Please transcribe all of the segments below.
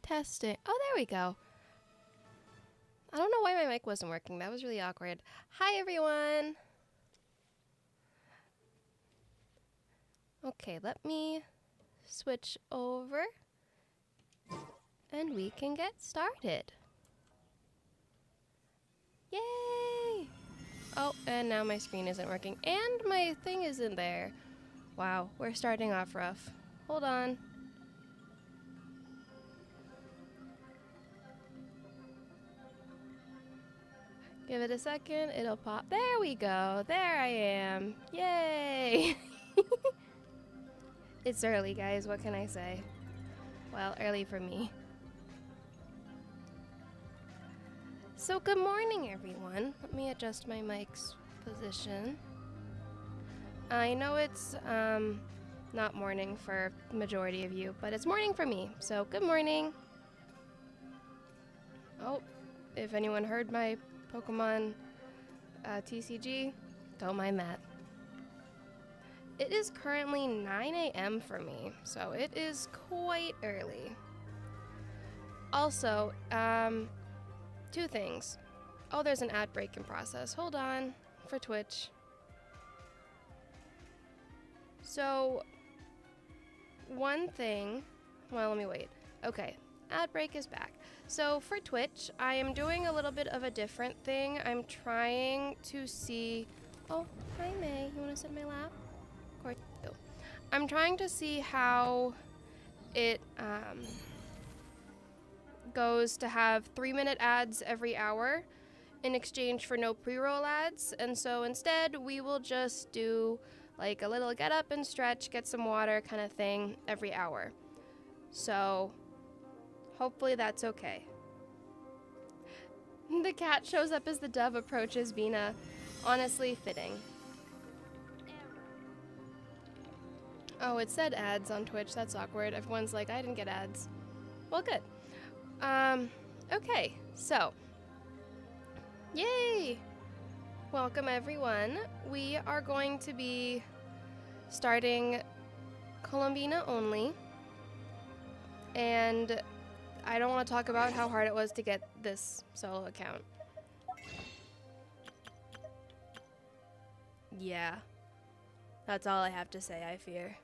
Testing. Oh, there we go. I don't know why my mic wasn't working. That was really awkward. Hi, everyone. Okay, let me switch over and we can get started. Yay! Oh, and now my screen isn't working and my thing isn't there. Wow, we're starting off rough. Hold on. Give it a second, it'll pop. There we go. There I am. Yay! It's early, guys. What can I say? Well, early for me. So good morning, everyone. Let me adjust my mic's position. I know it's not morning for the majority of you, but it's morning for me. So good morning. Oh, if anyone heard my Pokemon TCG, don't mind that. It is currently 9 a.m. for me, so it is quite early. Also, two things. Oh, there's an ad break in process. Hold on, for Twitch. So, one thing, well, let me wait. Okay, ad break is back. So for Twitch, I am doing a little bit of a different thing. I'm trying to see, oh, hi May, you wanna sit in my lap? Of course you do. I'm trying to see how it goes to have 3-minute ads every hour in exchange for no pre-roll ads. And so instead we will just do like a little get up and stretch, get some water kind of thing every hour. So hopefully that's okay. The cat shows up as the dove approaches Bina. Honestly fitting. Oh, it said ads on Twitch. That's awkward. Everyone's like, I didn't get ads. Well, good. Okay, so. Yay! Welcome, everyone. We are going to be starting Columbina only. And I don't want to talk about how hard it was to get this solo account. Yeah. That's all I have to say, I fear.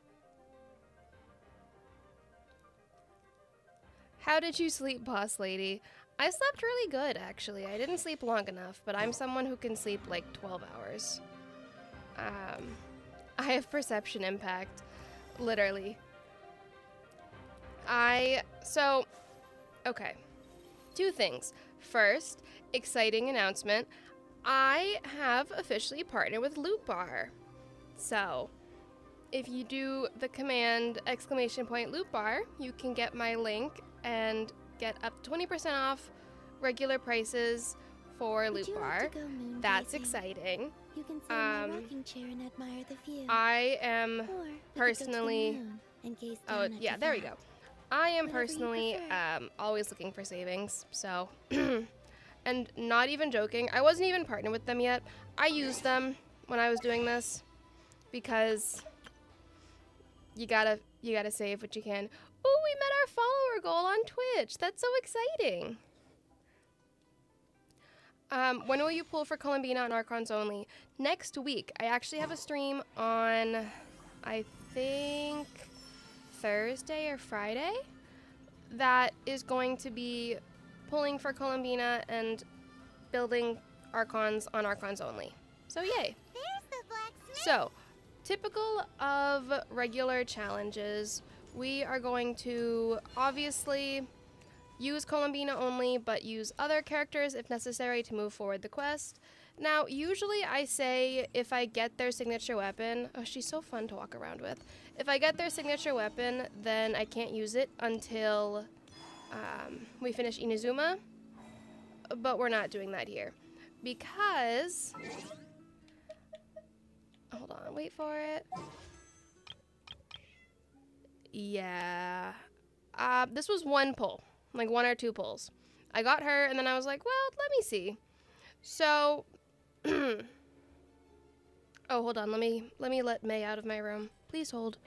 How did you sleep, boss lady? I slept really good, actually. I didn't sleep long enough, but I'm someone who can sleep like 12 hours. I have perception impact, literally. Okay. Two things. First, exciting announcement. I have officially partnered with Loot Bar. So, if you do the command !Loot Bar, you can get my link and get up to 20% off regular prices for Loot Bar. That's exciting. You can sit in my rocking chair and admire the view. I am Or we could go to the personally. moon and gaze Oh, down at yeah, the there we valley. go. I am Whatever you personally prefer. always looking for savings, so. And not even joking, I wasn't even partnered with them yet. I used them when I was doing this because you gotta save what you can. Oh, we met our follower goal on Twitch. That's so exciting. When will you pull for Columbina on Archons only? Next week. I actually have a stream on, I think, Thursday or Friday. That is going to be pulling for Columbina and building Archons on Archons only. So yay. There's the blacksmith. So, typical of regular challenges, we are going to obviously use Columbina only, but use other characters if necessary to move forward the quest. Now, usually I say if I get their signature weapon, oh, she's so fun to walk around with. If I get their signature weapon, then I can't use it until we finish Inazuma, but we're not doing that here because, hold on, wait for it. Yeah, this was one pull, like 1 or 2 pulls. I got her and then I was like, well, let me see. So, oh, hold on, let me let May out of my room. Please hold.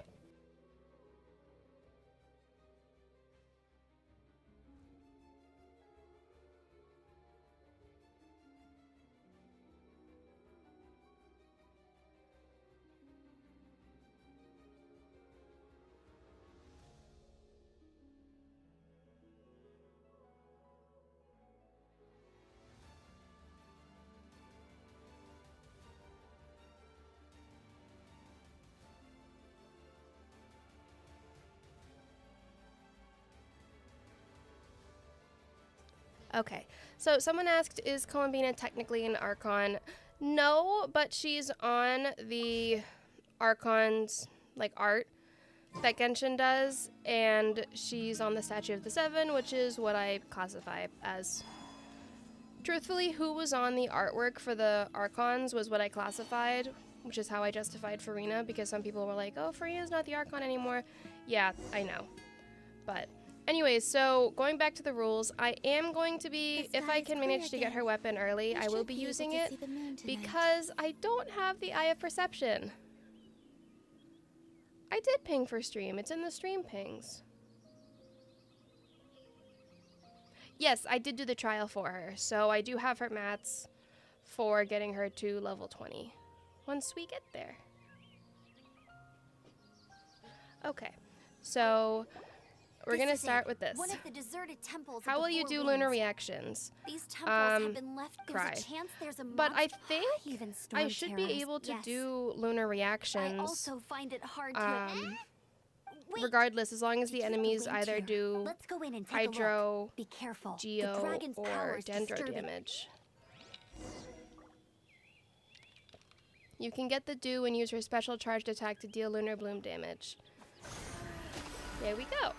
Okay, so someone asked, is Columbina technically an Archon? No, but she's on the Archon's, like, art that Genshin does, and she's on the Statue of the Seven, which is what I classify as. Truthfully, who was on the artwork for the Archons was what I classified, which is how I justified Farina, because some people were like, oh, Farina's not the Archon anymore. Yeah, I know. But anyways, so going back to the rules, I am going to be, if I can manage to get her weapon early, I will be using it, because I don't have the Eye of Perception. I did ping for stream. It's in the stream pings. Yes, I did do the trial for her, so I do have her mats for getting her to level 20 once we get there. Okay, so we're gonna start with this. One of the deserted temples. How will you do lunar reactions? These temples have been left. Cry. There's a chance there's a But I think even I should be able to do lunar reactions. I also find it hard to. Wait, regardless, as long as the enemies either do let's go in and take hydro, a look. Be careful. geo, The dragon's power or is dendro disturbing. damage. You can get the dew and use her special charged attack to deal lunar bloom damage. There we go.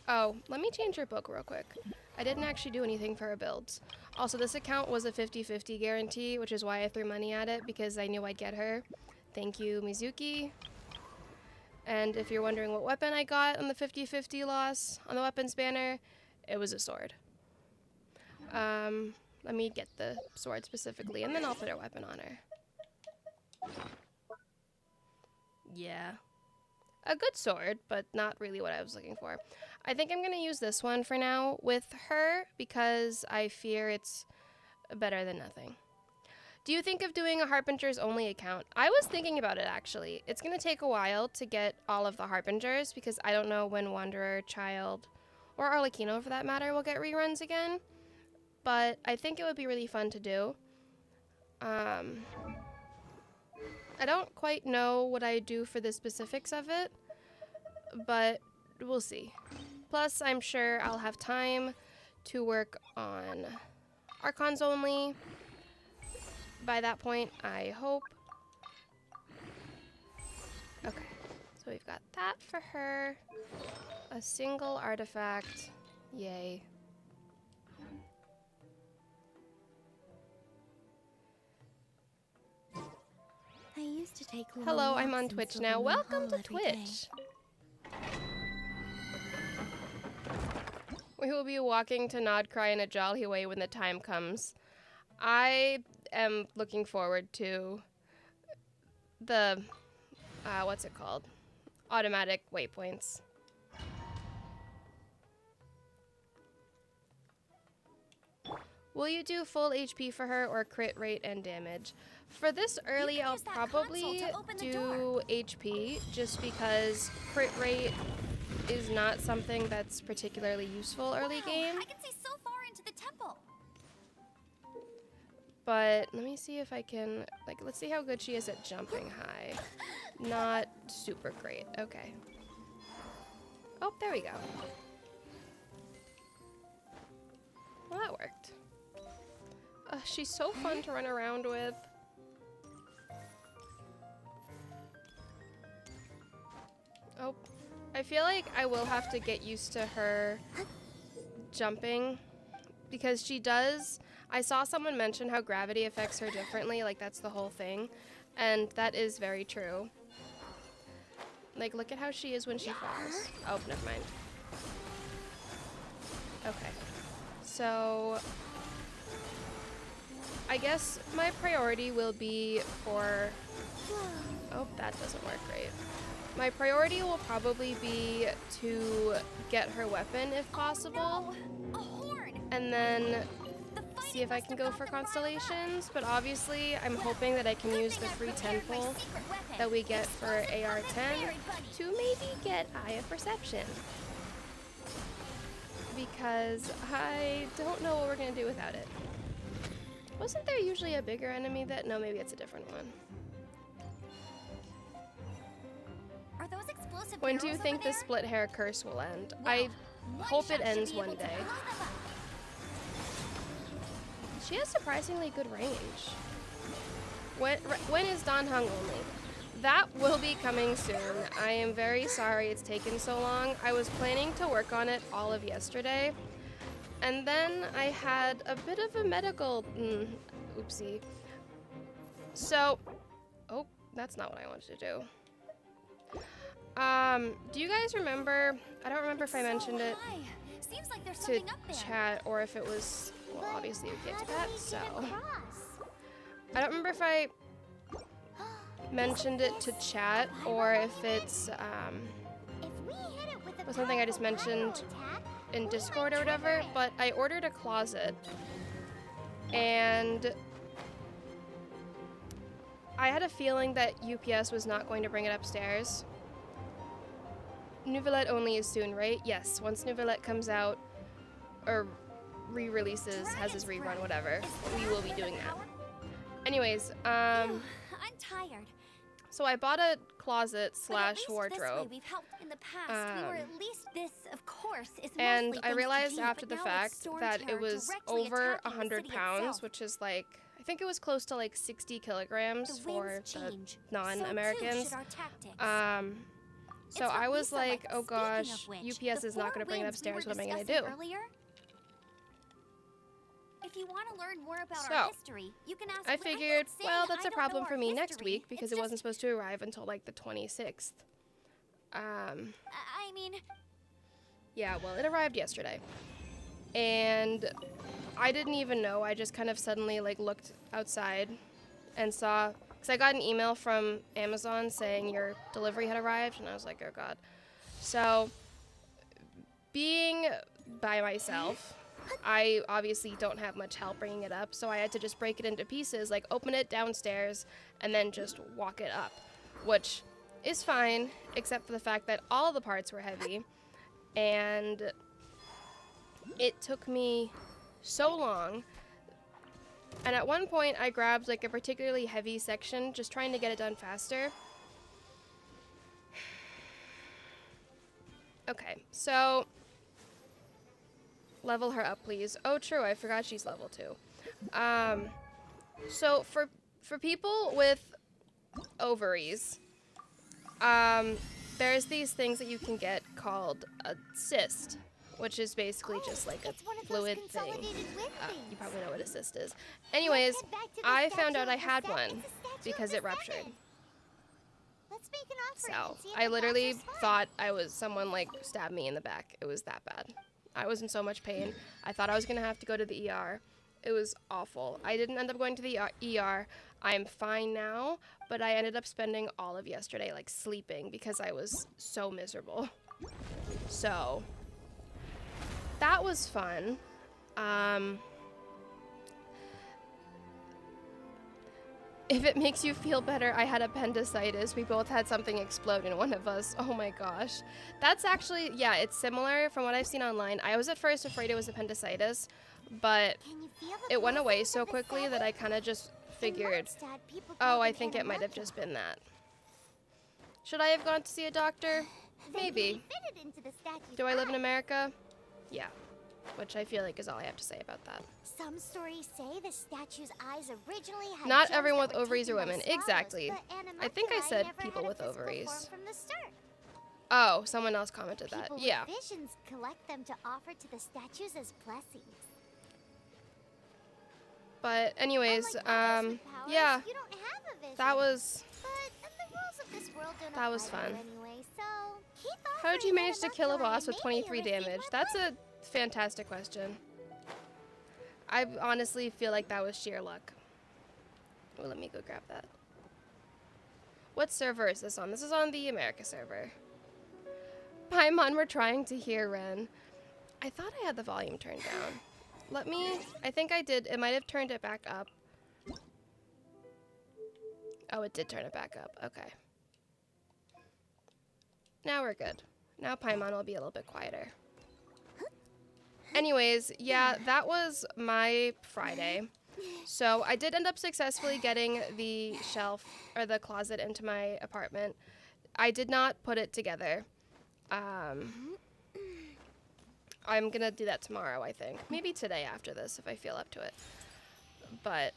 Oh, let me change her book real quick. I didn't actually do anything for her builds. Also, this account was a 50-50 guarantee, which is why I threw money at it, because I knew I'd get her. Thank you, Mizuki. And if you're wondering what weapon I got on the 50-50 loss on the weapons banner, it was a sword. Let me get the sword specifically, and then I'll put her weapon on her. Yeah. A good sword, but not really what I was looking for. I think I'm going to use this one for now with her, because I fear it's better than nothing. Do you think of doing a Harbingers only account? I was thinking about it, actually. It's going to take a while to get all of the Harbingers, because I don't know when Wanderer, Child, or Arlecchino for that matter will get reruns again. But I think it would be really fun to do. I don't quite know what I do for the specifics of it, but we'll see. Plus, I'm sure I'll have time to work on Archons only. By that point, I hope. Okay, so we've got that for her. A single artifact. Yay. I used to take Hello, I'm on Twitch now. Welcome to Twitch. We will be walking to Nod Cry in a jolly way when the time comes. I am looking forward to the, what's it called? Automatic waypoints. Will you do full HP for her or crit rate and damage? For this early, I'll probably do HP just because crit rate is not something that's particularly useful early game. I can see so far into the temple. But let me see if I can, like, let's see how good she is at jumping high. Not super great. Okay. Oh, there we go. Well, that worked. She's so fun to run around with. Oh, I feel like I will have to get used to her jumping because she does. I saw someone mention how gravity affects her differently, like that's the whole thing, and that is very true. Like, look at how she is when she falls. Oh, never mind. Okay, so I guess my priority will be for, oh, that doesn't work great. My priority will probably be to get her weapon if possible, and then see if I can go for constellations, but obviously I'm hoping that I can use the free temple that we get for AR-10 to maybe get Eye of Perception. Because I don't know what we're going to do without it. Wasn't there usually a bigger enemy that? No, maybe it's a different one. Are those explosive When do you barrels think over the there? split hair curse will end? Well, hope it ends one day. She has surprisingly good range. When is Dan Hung only? That will be coming soon. I am very sorry it's taken so long. I was planning to work on it all of yesterday, and then I had a bit of a medical oopsie. So, oh, that's not what I wanted to do. Do you guys remember, I don't remember if I mentioned it Seems like there's to something up there. chat or if it was, well, obviously we can't do that, so. I don't remember if I mentioned it to chat or if it's, was something I just mentioned in Discord or whatever, but I ordered a closet and I had a feeling that UPS was not going to bring it upstairs. Nouvellette only is soon, right? Yes, once Nouvellette comes out, or re-releases, has his rerun, whatever, we will be doing that. Anyways, I'm tired. so I bought a closet But at slash least wardrobe. This way we've helped in the past. We were at least this, of course, is And mostly I thanks to realized Pete, after but the now fact it's Storm that it Terror was directly over attacking the 100 city pounds, itself. which is like, I think it was close to like 60 kilograms The for winds the change. non-Americans. So too should our tactics. So It's what I was we like, select. oh Speaking gosh, of which, UPS the is not going to four bring it winds we upstairs. were What am I going to discussing do? earlier, if you want to learn more about So, our history, you can ask. I I'm not figured, saying well, I that's a don't problem know for our me next history. week because It's it wasn't just- supposed to arrive until like the 26th. I mean, Yeah, well, it arrived yesterday. And I didn't even know. I just kind of suddenly like looked outside and saw, because I got an email from Amazon saying your delivery had arrived, and I was like, oh god. So, being by myself, I obviously don't have much help bringing it up, so I had to just break it into pieces, like open it downstairs and then just walk it up, which is fine, except for the fact that all the parts were heavy, and it took me so long. And at one point I grabbed like a particularly heavy section, just trying to get it done faster. Okay, so level her up, please. Oh, true, I forgot she's level 2. So for people with ovaries, there's these things that you can get called a cyst, which is basically just like a it's one of those fluid thing. consolidated wind You things. probably know what a cyst is. Anyways, Let's head back to the I statue found out of I the had se- one it's a statue because of it the ruptured. seven. Let's make an offering So and see if I the literally gods respond. thought I was someone like stabbed me in the back. It was that bad. I was in so much pain. I thought I was gonna have to go to the ER. It was awful. I didn't end up going to the ER. I'm fine now, but I ended up spending all of yesterday like sleeping because I was so miserable. So that was fun. If it makes you feel better, I had appendicitis. We both had something explode in one of us. Oh my gosh. That's actually, yeah, it's similar from what I've seen online. I was at first afraid it was appendicitis, but Can you feel the it went away blessings so of the quickly seven? that I kind of just In figured, Mondstadt, people oh, call I them think it might have animata. just been that. Should I have gone to see a doctor? They can Maybe. be fitted into the statue's Do I live in eye. America? Yeah. Which I feel like is all I have to say about that. Some stories say the statue's eyes originally had Not gems everyone that with were ovaries are taken by women. swallows, Exactly. but I think I Animacular said never people had a with physical ovaries. form from the start. Oh, someone else commented that. People Yeah. with visions collect them to offer to the statues as blessings. But anyways, Unlike others with powers, yeah, you don't have a vision. that was. But the rules of this world don't That was apply to you fun. anyway, so keep How did you offering manage to kill a Animacular boss and with maybe 23 you'll receive damage? my That's a fantastic question. I honestly feel like that was sheer luck. Well, let me go grab that. What server is this on? This is on the America server. Paimon, we're trying to hear Ren. I thought I had the volume turned down. Let me, I think I did. It might have turned it back up. Oh, it did turn it back up. Okay. Now we're good. Now Paimon will be a little bit quieter. Anyways, yeah, that was my Friday. So I did end up successfully getting the shelf or the closet into my apartment. I did not put it together. I'm gonna do that tomorrow, I think. Maybe today after this if I feel up to it. But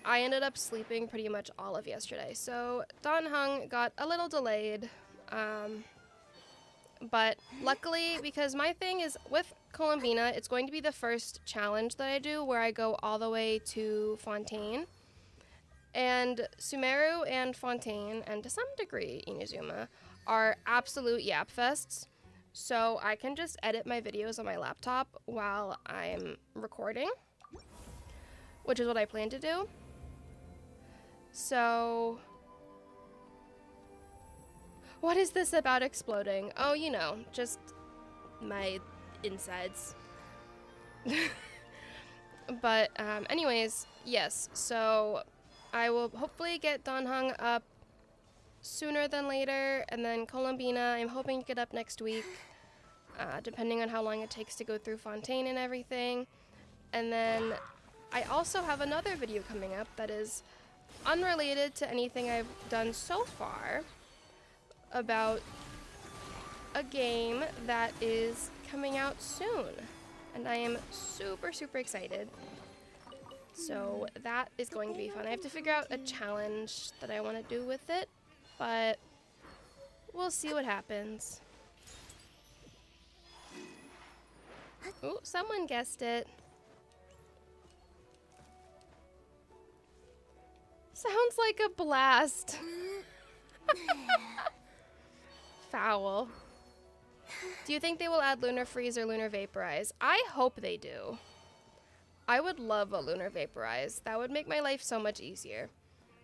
I ended up sleeping pretty much all of yesterday. So Dawn Hung got a little delayed. But luckily, because my thing is with Columbina, it's going to be the first challenge that I do where I go all the way to Fontaine. And Sumeru and Fontaine, and to some degree Inazuma, are absolute yap fests. So I can just edit my videos on my laptop while I'm recording, which is what I plan to do. So, what is this about exploding? Oh, you know, just my insides. But anyways, yes, so I will hopefully get Dawn Hung up sooner than later, and then Columbina I'm hoping to get up next week, depending on how long it takes to go through Fontaine and everything. And then I also have another video coming up that is unrelated to anything I've done so far, about a game that is coming out soon, and I am super excited. So that is going to be fun. I have to figure out a challenge that I want to do with it, but we'll see what happens. Oh, someone guessed it. Sounds like a blast. Foul. Do you think they will add Lunar Freeze or Lunar Vaporize? I hope they do. I would love a Lunar Vaporize. That would make my life so much easier.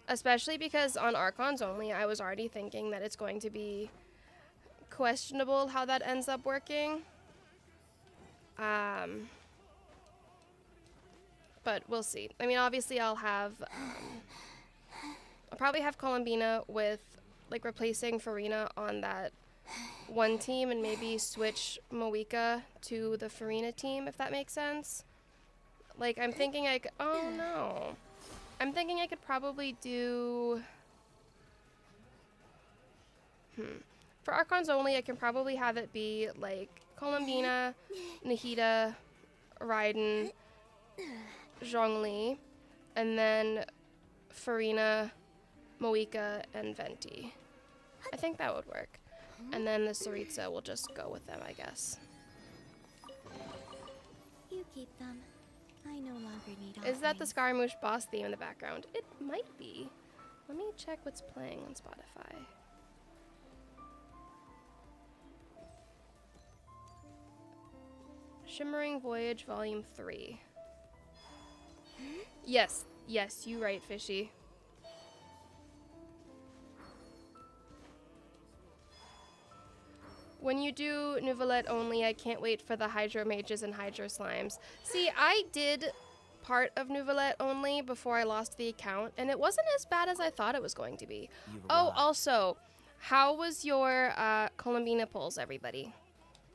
Especially because on Archons only, I was already thinking that it's going to be questionable how that ends up working. But we'll see. I mean, obviously I'll probably have Columbina with, like, replacing Farina on that one team, and maybe switch Moeka to the Farina team, if that makes sense. Like, I'm thinking I could, oh no. I'm thinking I could probably do, for Archons only, I can probably have it be, like, Columbina, Nahida, Raiden, Zhongli, and then Farina, Moeka, and Venti. I think that would work. And then the Saritsa will just go with them, I guess. You keep them. I no longer need Is that the offerings. Scaramouche boss theme in the background? It might be. Let me check what's playing on Spotify. Shimmering Voyage Volume 3. Yes, you right, Fishy. When you do Nouvellette only, I can't wait for the Hydro Mages and Hydro Slimes. See, I did part of Nouvellette only before I lost the account, and it wasn't as bad as I thought it was going to be. Oh, also, how was your Columbina pulls, everybody?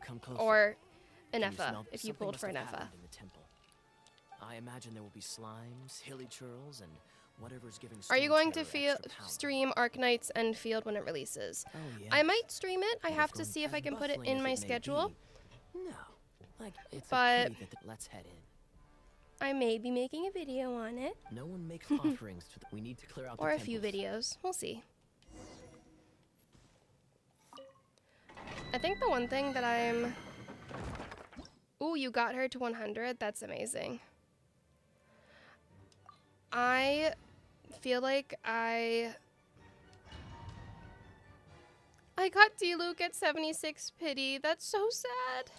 Come closer. Or Can you Inefa, smell? if you Something pulled must for have Inefa. happened in the temple. I imagine there will be slimes, hilly churls, and whatever's giving. Are you going to Storm Terror extra power. stream Arknights and Field when it releases? Oh, yeah. I might stream it. I And have as to see if I as can put it bustling in as my may schedule. be, no, like it's But- a pity that let's head in. I may be making a video on it, No one makes offerings to. We need to clear out or the a few temples. videos. We'll see. I think the one thing that I'm... Ooh, you got her to 100? That's amazing. I feel like I got D-Luke at 76 pity. That's so sad.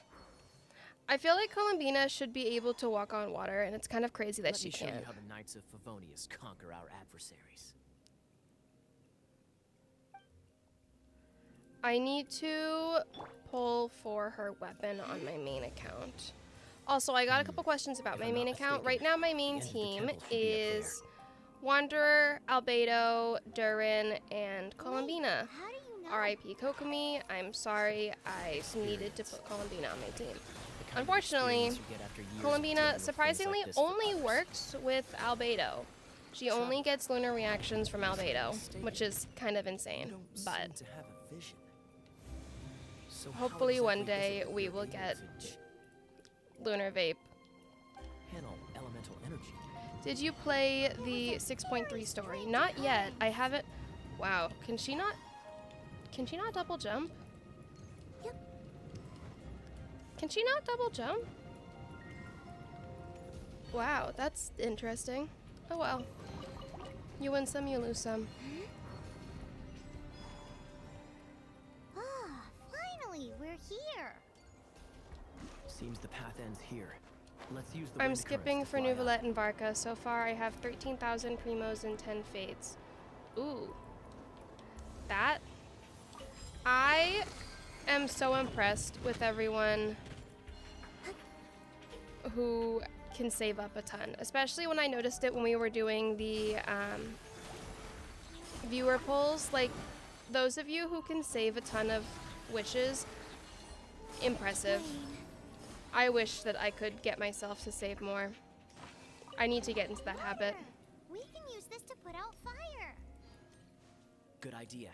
I feel like Columbina should be able to walk on water, and it's kind of crazy that Let she me show can't. you how the Knights of Favonius conquer our adversaries. I need to pull for her weapon on my main account. Also, I got a couple questions about If my I'm main not account. mistaken, Right now, my main the end of the team temple should be up there. is Wanderer, Albedo, Durin, and Columbina. How do you know? R.I.P. Kokomi. I'm sorry, I needed to put Columbina on my team. The kind of Unfortunately, experience you get after years of Columbina dealing with things surprisingly like this for only others. works with Albedo. She only gets lunar reactions from Albedo, which is kind of You insane. don't But seem to have a vision. So how hopefully one exactly is it day that we you're will able get to lunar vape. Panel elemental energy. Did you play the 6.3 story? Not yet. I haven't. Wow. Can she not double jump? Yep. Can she not double jump? Wow, that's interesting. Oh well. You win some, you lose some. Ah, finally, we're here. Seems the path ends here. Let's use the I'm wind skipping currents to for fly up. Nuvolette and Varka. So far, I have 13,000 primos and 10 fates. Ooh. That. I am so impressed with everyone who can save up a ton. Especially when I noticed it when we were doing the viewer polls. Like, those of you who can save a ton of wishes, impressive. I wish that I could get myself to save more. I need to get into that habit. We can use this to put out fire. Good idea.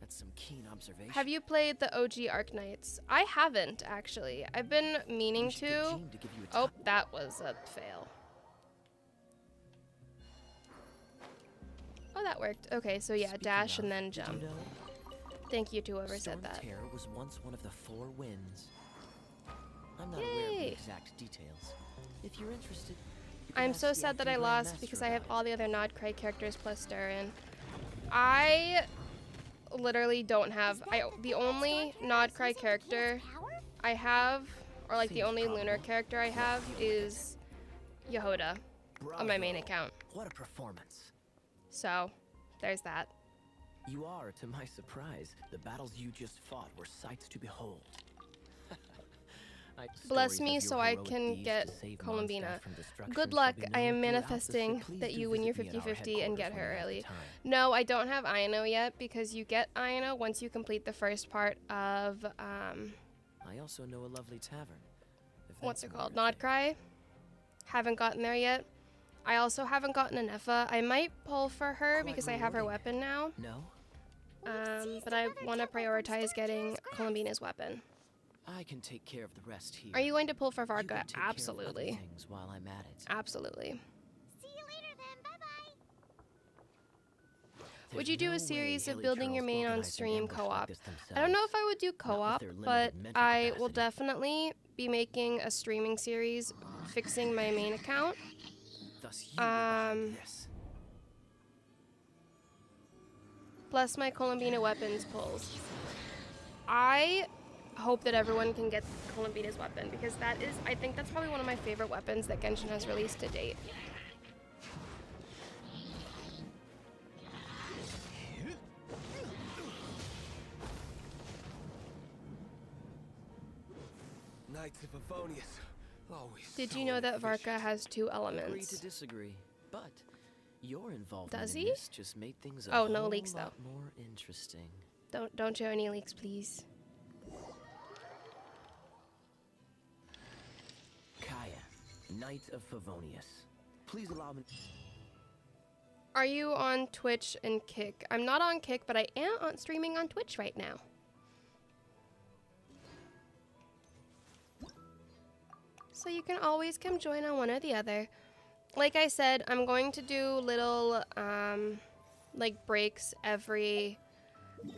That's some keen observation. Have you played the OG Arknights? I haven't, actually. I've been meaning We should get to. Jean to give you a Oh, top- that was a fail. Oh, that worked. Okay, so yeah, Speaking dash of, and then did you jump. know Thank you to whoever Storm said that. Terror was once one of the 4 winds. I'm not aware of Yay. the exact details. If you're interested, you can I'm ask so the sad that I acting lost Grandmaster because I have about it. all the other Nodcry characters plus Durin. I literally don't have. The only Nodcry character I have, or like the Seems only lunar probable. character I have, is Yehoda on my main Bravo. account. What a performance. So, there's that. You are, to my surprise. The battles you just fought were sights to behold. Bless Stories me of your so I heroic can deeds get to save Columbina. Mondstadt from destruction Good shall luck. be I am known throughout the manifesting city. that Please you do win your visit me at our 50-50 and get headquarters when her you have the early. time. No, I don't have Ino yet because you get Ino once you complete the first part of, I also know a lovely tavern. if what's that's it called? another thing. Nodcry. Haven't gotten there yet. I also haven't gotten an Effa. I might pull for her Quite because I have her rewarding. weapon now. No? But I want to prioritize getting Columbina's weapon. I can take care of the rest here. Are you going to pull for You can Varka? take care of other Absolutely. things while I'm at it. Absolutely. See you later then. Bye-bye. Would There's you do no a series way of Haley building your Charles main on organized an stream ambush like co-op? this I don't know themselves. if I would do co-op, their limited but mental I will capacity. definitely be making a streaming series fixing my main account. Thus you were behind this. Plus my Columbina weapons pulls. I hope that everyone can get Columbina's weapon because that is, I think that's probably one of my favorite weapons that Genshin has released to date. Knights of Favonius, always. Did so you know that inefficient. Varka has 2 Agree to elements? disagree, but your involvement Does in he? this just made things a Oh, no whole leaks, lot more interesting. Don't show any leaks, please. Kaya, Knight of Favonius. Please allow me. Are you on Twitch and Kick? I'm not on Kick, but I am on streaming on Twitch right now. So you can always come join on one or the other. Like I said, I'm going to do little like breaks every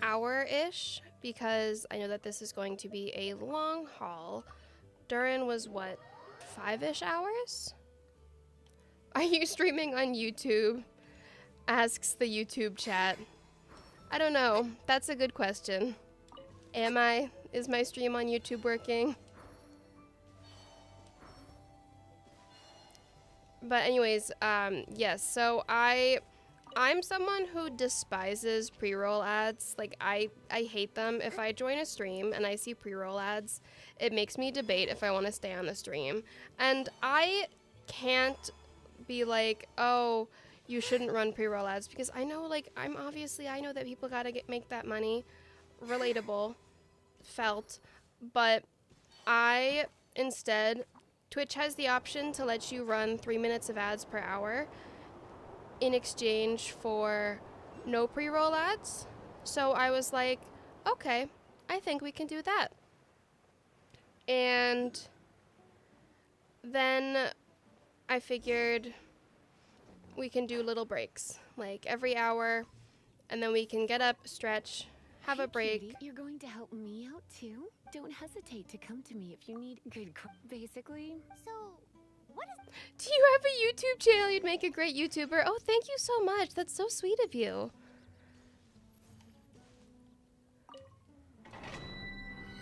hour-ish because I know that this is going to be a long haul. Durin was what, 5-ish hours? Are you streaming on YouTube? Asks the YouTube chat. I don't know. That's a good question. Am I? Is my stream on YouTube working? But anyways, yes, so I'm someone who despises pre-roll ads. Like, I hate them. If I join a stream and I see pre-roll ads, it makes me debate if I want to stay on the stream. And I can't be like, oh, you shouldn't run pre-roll ads, because I know, like, I know that people gotta make that money. Relatable. Felt. But Twitch has the option to let you run 3 minutes of ads per hour in exchange for no pre-roll ads. So I was like, okay, I think we can do that. And then I figured we can do little breaks, like every hour, and then we can get up, stretch, have a break. Cutie, you're going to help me out too? Don't hesitate to come to me if you need good basically. So, what is... Do you have a YouTube channel? You'd make a great YouTuber. Oh, thank you so much. That's so sweet of you.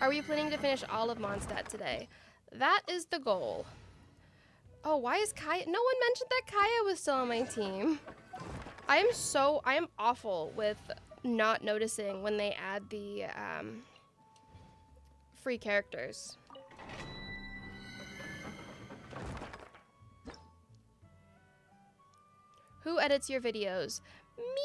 Are we planning to finish all of Mondstadt today? That is the goal. Oh, why is Kaya? No one mentioned that Kaya was still on my team. I am awful with not noticing when they add the free characters. Who edits your videos?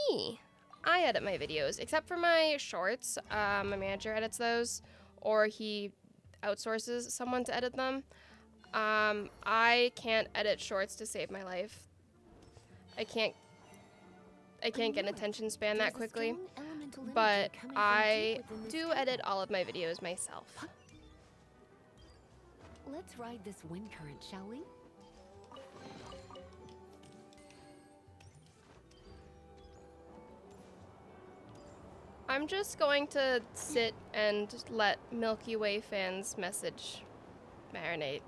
Me. I edit my videos, except for my shorts. My manager edits those, or he outsources someone to edit them. I can't edit shorts to save my life. I can't get an attention span that quickly, but I do edit all of my videos myself. Let's ride this wind current, shall we? I'm just going to sit and let Milky Way fans' message marinate.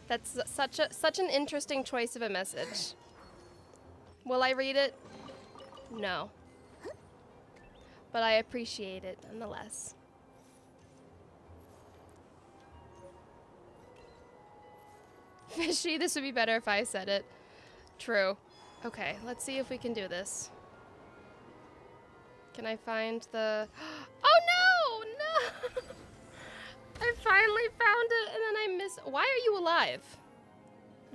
That's such an interesting choice of a message. Will I read it? No. But I appreciate it nonetheless. Fishy, this would be better if I said it. True. Okay, let's see if we can do this. Can I find the... Oh no! No! I finally found it and then I missed... Why are you alive?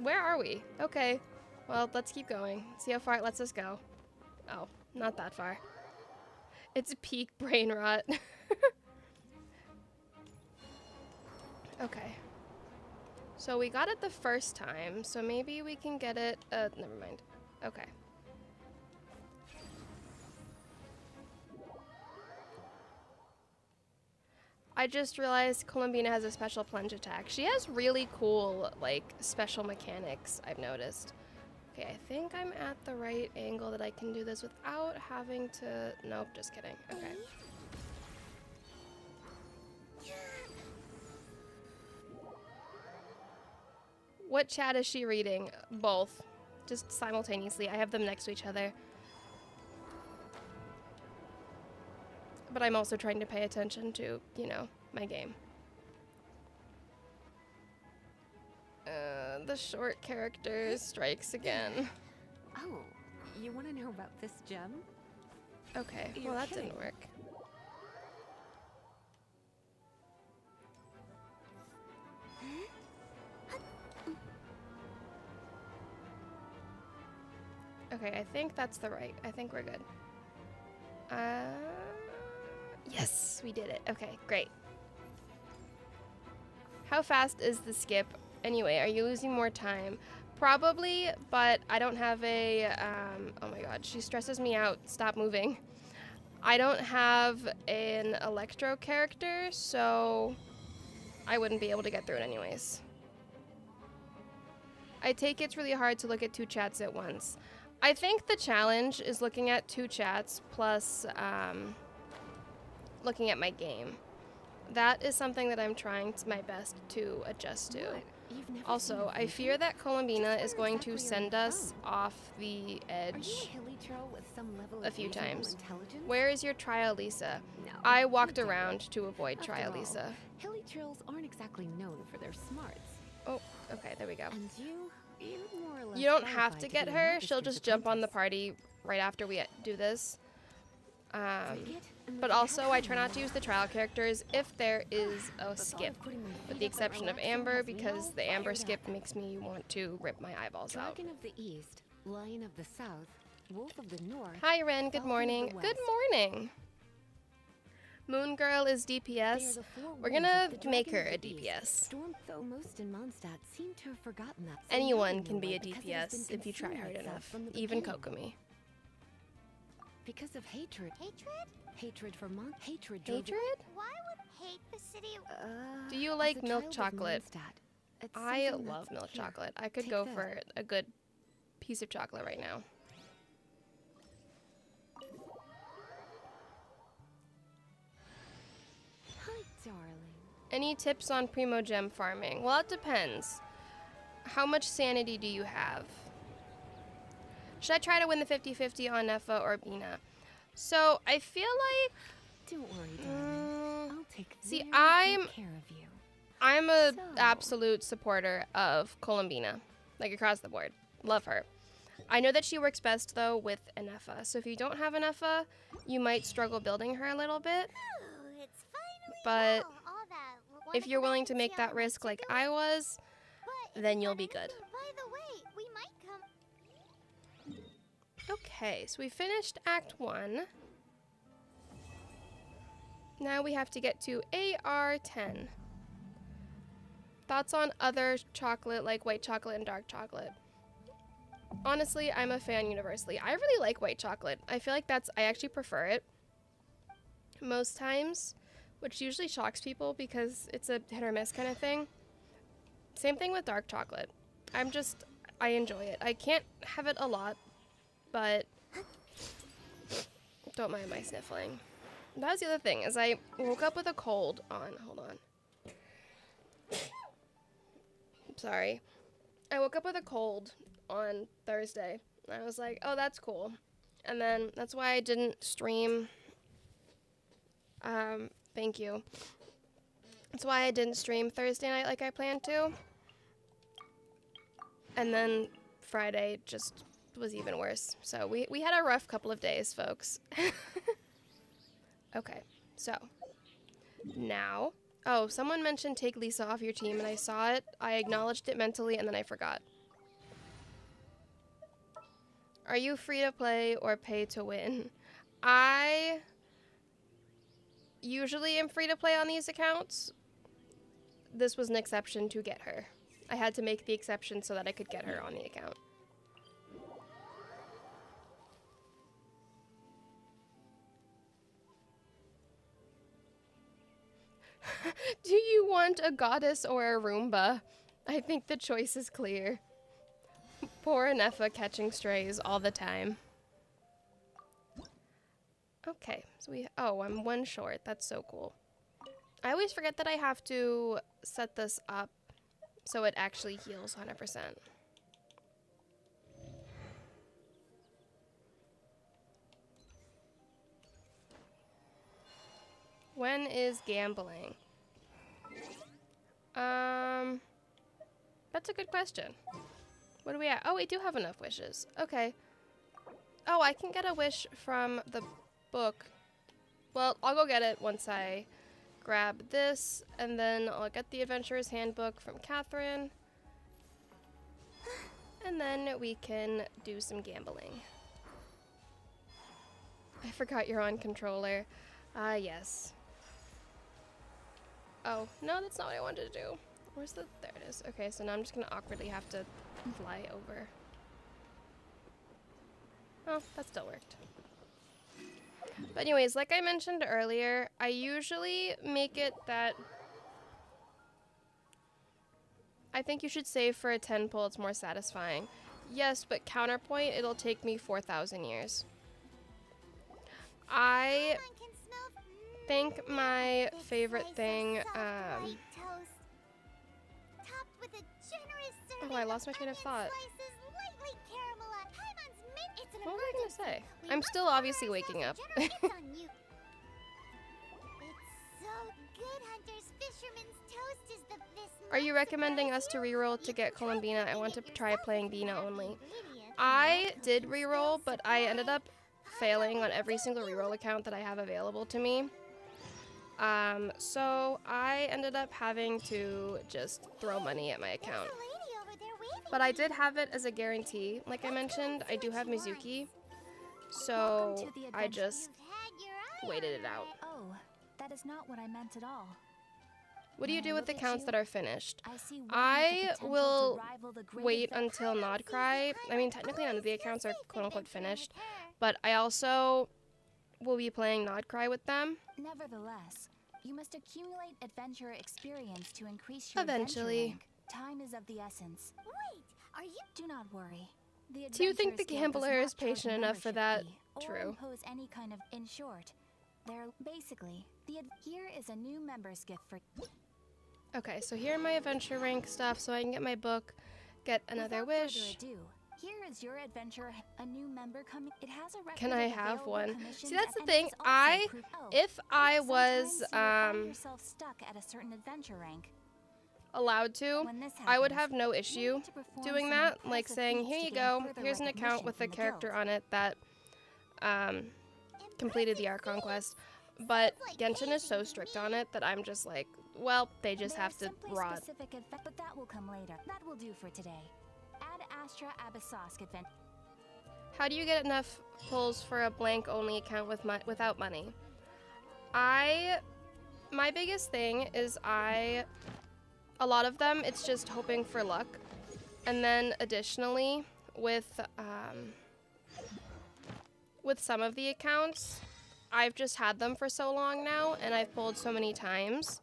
Where are we? Okay. Well, let's keep going. See how far it lets us go. Oh, not that far. It's peak brain rot. Okay. So we got it the first time, so maybe we can get it... never mind. Okay. I just realized Columbina has a special plunge attack. She has really cool, like, special mechanics, I've noticed. Okay, I think I'm at the right angle that I can do this without having to... Nope, just kidding. Okay. What chat is she reading? Both. Just simultaneously. I have them next to each other. But I'm also trying to pay attention to, you know, my game. The short character strikes again. Oh, you want to know about this gem? Okay, You're well that kidding. didn't work. Okay, I think that's the right. I think we're good. Yes, we did it. Okay, great. How fast is the skip? Anyway, are you losing more time? Probably, but I don't have a, oh my god, she stresses me out. Stop moving. I don't have an electro character, so I wouldn't be able to get through it anyways. I take it's really hard to look at two chats at once. I think the challenge is looking at two chats plus looking at my game. That is something that I'm trying my best to adjust to. What? You've never Also, seen I fear that Columbina is going to send us off the Are you edge a hilly troll with some level a of few reasonable times. intelligence? Where is your trial, Lisa? No, I you walked don't. around to avoid After trial, all, Lisa. Hilly trolls aren't exactly known for their smarts. Oh, okay, there we go. And you're more or less You don't have qualified to be get a her. She'll magister's just jump on the apprentice. party right after we do this. Take it and But we can also, have I fun try not to use the trial characters if there is a The thought skip. of putting my With feet the up and exception of relaxing Amber, has me because all the Amber fired skip up. makes me want to rip my eyeballs out. Dragon of the East, Lion of the South, Wolf of the North. Hi, Ren. Good Falcon of the morning. Good West. morning. Moon Girl is They are DPS. the four We're wolves gonna of the make Dragon her a of the East. DPS. Storm, though most in Mondstadt seem to have forgotten that. so Anyone now can you be know a why, because it has DPS been if you try consuming hard itself enough. from the Even beginning. Kokomi. Because of hatred. Hatred? Hatred for Hatred. drove it- Hatred? Why would hate the city? Do you As like a milk child of chocolate? Mondstadt, It's I something love that's milk here. chocolate. I could Take go this. for a good piece of chocolate right now. Hi, darling. Any tips on primo gem farming? Well, it depends. How much sanity do you have? Should I try to win the 50-50 on Neffa or Bina? So, I feel like... Don't worry, darling. I'll take see, very I'm good care of you. a So- absolute supporter of Columbina. Like, across the board. Love her. I know that she works best, though, with an Neffa. So if you don't have an Neffa, you might struggle building her a little bit. Ooh, it's finally But all that if you're wonderful willing to make that enthusiasm risk to like do I it. was, But if then you you'll got be good. anything, by the way, we might come. Okay, so we finished Act 1. Now we have to get to AR10. Thoughts on other chocolate like white chocolate and dark chocolate? Honestly, I'm a fan universally. I really like white chocolate. I feel like I actually prefer it most times, which usually shocks people because it's a hit or miss kind of thing. Same thing with dark chocolate. I enjoy it. I can't have it a lot, but don't mind my sniffling. That was the other thing, is I woke up with a cold on. Hold on. Sorry. I woke up with a cold on Thursday. And I was like, oh, that's cool. And then that's why I didn't stream. Thank you. That's why I didn't stream Thursday night like I planned to. And then Friday just was even worse. So we had a rough couple of days, folks. Okay, so now, oh, someone mentioned take Lisa off your team, and I saw it. I acknowledged it mentally, and then I forgot. Are you free to play or pay to win? I usually am free to play on these accounts. This was an exception to get her. I had to make the exception so that I could get her on the account. Do you want a goddess or a Roomba? I think the choice is clear. Poor Neffa catching strays all the time. Okay, so I'm one short. That's so cool. I always forget that I have to set this up so it actually heals 100%. When is gambling? That's a good question. What are we at? Oh, we do have enough wishes. Okay. Oh, I can get a wish from the book. Well, I'll go get it once I grab this, and then I'll get the Adventurer's Handbook from Catherine. And then we can do some gambling. I forgot you're on controller. Yes. Oh, no, that's not what I wanted to do. There it is. Okay, so now I'm just gonna awkwardly have to fly over. Oh, that still worked. But anyways, like I mentioned earlier, I usually make it that I think you should save for a 10 pull, it's more satisfying. Yes, but counterpoint, it'll take me 4,000 years. I think my favorite thing, oh, I lost my train of thought. What was I gonna say? I'm still obviously waking up. Are you recommending us to reroll to get Columbina? I want to try playing Bina only. I did reroll, but I ended up failing on every single reroll account that I have available to me. So I ended up having to just throw money at my account. But I did have it as a guarantee. Like I mentioned, I do have Mizuki. So I just waited it out. Oh, that is not what I meant at all. What do you do with accounts that are finished? I I will wait until Nodcry. I mean, technically none of the accounts are quote-unquote finished. But I also will be playing Nodcry with them. Nevertheless, you must accumulate adventure experience to increase your Eventually. adventure rank. Time is of the essence. Wait, are you? Do not worry. The Do you think the Adventurers Guild does gambler not is charge patient enough for that? membership fee or True. impose any kind of. In short, they're basically here is a new member's gift for. Okay, so here are my adventure rank stuff so I can get my book, get another Without wish. further ado, here is your adventure. A new member coming. It has a record Can I of have available one? commissions See, that's the and thing. is also I, proof- Oh, if I sometimes was you will find yourself stuck at a certain adventure rank. allowed to, When this I would happens, have no you issue need to perform doing some that, like impressive saying, feats here to you gain go, further here's an account recognition with a from the character guild. on it that completed the Archon quest. But Genshin is so strict on it that I'm just like, well, they just There have are to simply rot. specific but that will come later. That will do for today. Add Astra Abyssosk adventure. How do you get enough pulls for a blank only account without money? My biggest thing is a lot of them, it's just hoping for luck. And then additionally, with some of the accounts, I've just had them for so long now, and I've pulled so many times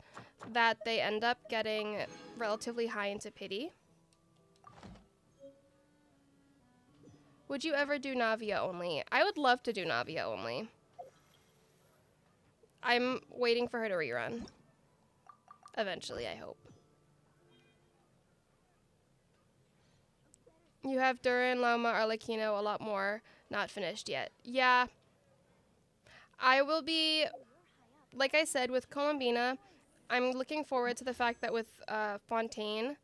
that they end up getting relatively high into pity. Would you ever do Navia only? I would love to do Navia only. I'm waiting for her to rerun. Eventually, I hope. You have Durin, Loma, Arlecchino, a lot more not finished yet. Yeah. I will be, like I said, with Columbina, I'm looking forward to the fact that with Fontaine,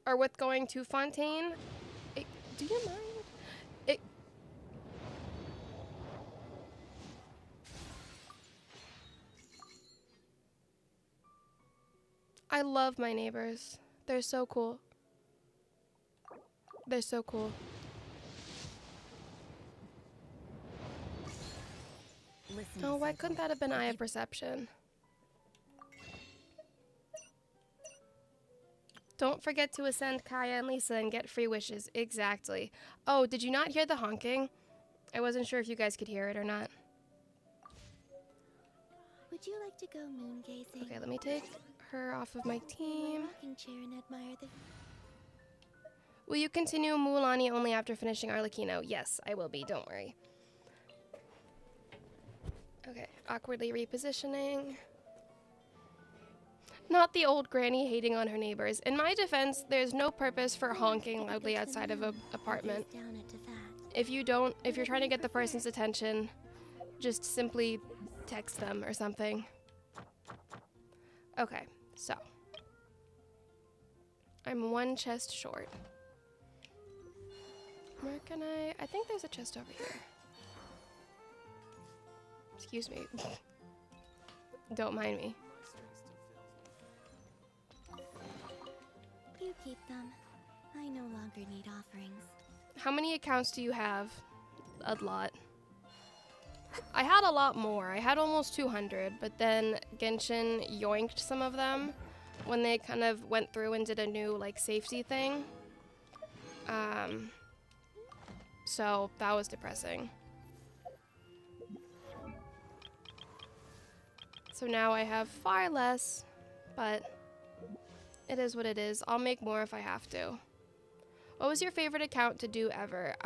or with going to Fontaine, do you mind? I love my neighbors. They're so cool. They're so cool. Listen, Oh, why disciple. couldn't that have been If Eye you- of Perception? Don't forget to ascend Kaya and Lisa and get free wishes. Exactly. Oh, did you not hear the honking? I wasn't sure if you guys could hear it or not. Would you like to go moon gazing? Okay, let me take her off of my team. Rocking chair and admire the. Will you continue Mulan only after finishing Arlecchino? Yes, I will be. Don't worry. Okay, awkwardly repositioning. Not the old granny hating on her neighbors. In my defense, there's no purpose for honking loudly outside of an apartment. Down at Tefat. If you're trying to get the person's attention, just simply text them or something. Okay, so. I'm one chest short. Where can I think there's a chest over here. Excuse me. Don't mind me. You keep them. I no longer need offerings. How many accounts do you have? A lot. I had a lot more. I had almost 200, but then Genshin yoinked some of them when they kind of went through and did a new like safety thing. So that was depressing. So now I have far less, but it is what it is. I'll make more if I have to. What was your favorite account to do ever?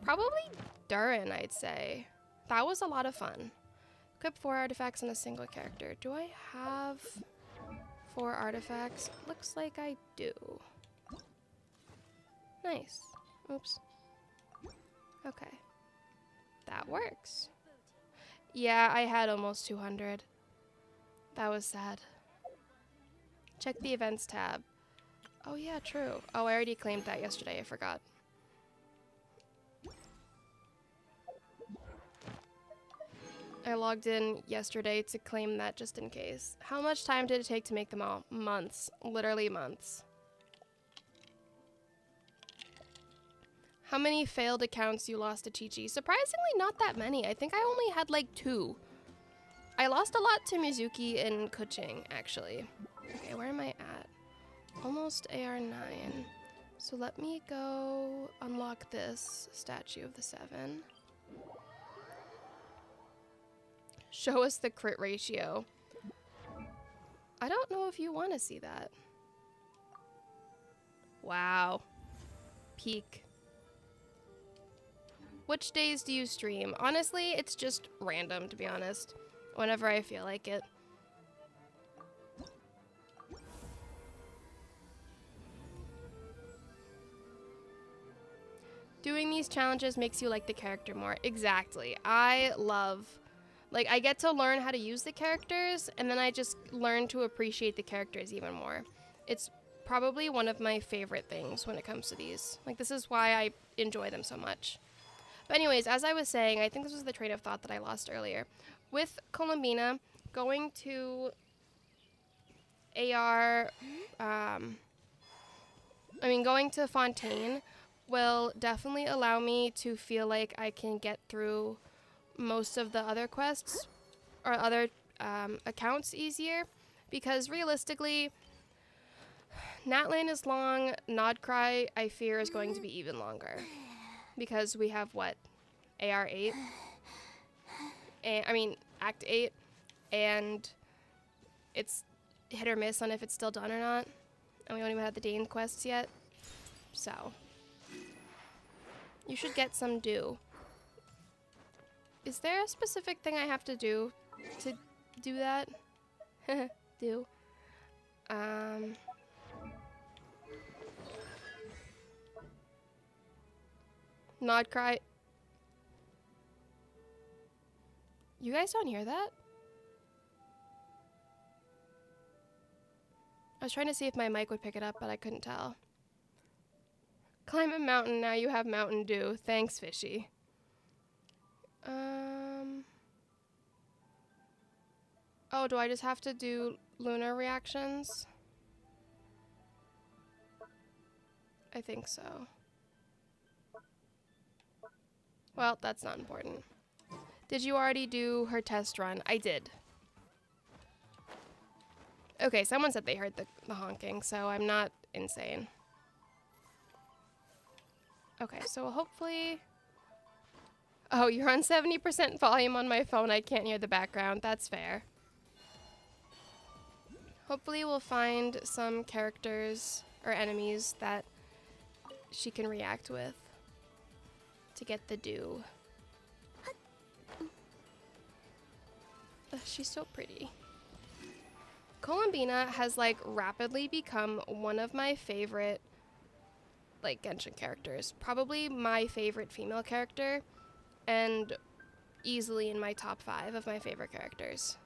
Probably Durin, I'd say. That was a lot of fun. Equip 4 artifacts on a single character. Do I have 4 artifacts? Looks like I do. Nice. Oops. Okay. That works. Yeah, I had almost 200. That was sad. Check the events tab. Oh yeah, true. Oh, I already claimed that yesterday. I forgot. I logged in yesterday to claim that just in case. How much time did it take to make them all? Months. Literally months. How many failed accounts you lost to Chi-Chi? Surprisingly, not that many. I think I only had like 2. I lost a lot to Mizuki and Kuching, actually. Okay, where am I at? Almost AR9. So let me go unlock this Statue of the 7. Show us the crit ratio. I don't know if you want to see that. Wow. Peak. Which days do you stream? Honestly, it's just random, to be honest. Whenever I feel like it. Doing these challenges makes you like the character more. Exactly. I love... Like, I get to learn how to use the characters, and then I just learn to appreciate the characters even more. It's probably one of my favorite things when it comes to these. Like, this is why I enjoy them so much. But anyways, as I was saying, I think this was the train of thought that I lost earlier. With Columbina, going to going to Fontaine will definitely allow me to feel like I can get through most of the other quests or other accounts easier, because realistically, Natlan is long, Nodcry I fear is going to be even longer, because we have what, AR 8, and I mean Act 8, and it's hit or miss on if it's still done or not, and we don't even have the Dane quests yet, so you should get some dew. Is there a specific thing I have to do that? Do. Nodcry. You guys don't hear that? I was trying to see if my mic would pick it up, but I couldn't tell. Climb a mountain, now you have Mountain Dew. Thanks, Fishy. Oh, do I just have to do lunar reactions? I think so. Well, that's not important. Did you already do her test run? I did. Okay, someone said they heard the honking, so I'm not insane. Okay, so hopefully... Oh, you're on 70% volume on my phone. I can't hear the background. That's fair. Hopefully we'll find some characters or enemies that she can react with to get the dew. Ugh, she's so pretty. Columbina has like rapidly become one of my favorite like Genshin characters. Probably my favorite female character, and easily in my top 5 of my favorite characters.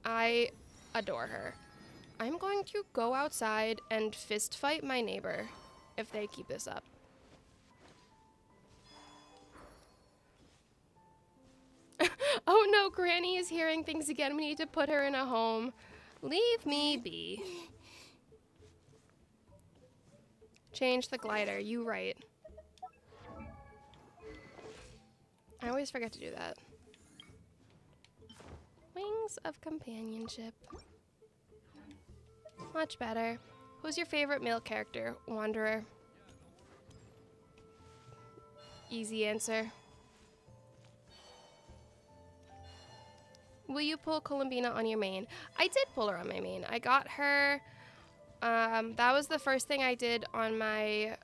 I adore her. I'm going to go outside and fist fight my neighbor if they keep this up. Oh no, Granny is hearing things again. We need to put her in a home. Leave me be. Change the glider, you right. I always forget to do that. Wings of companionship. Much better. Who's your favorite male character? Wanderer. Easy answer. Will you pull Columbina on your main? I did pull her on my main. I got her. That was the first thing I did on my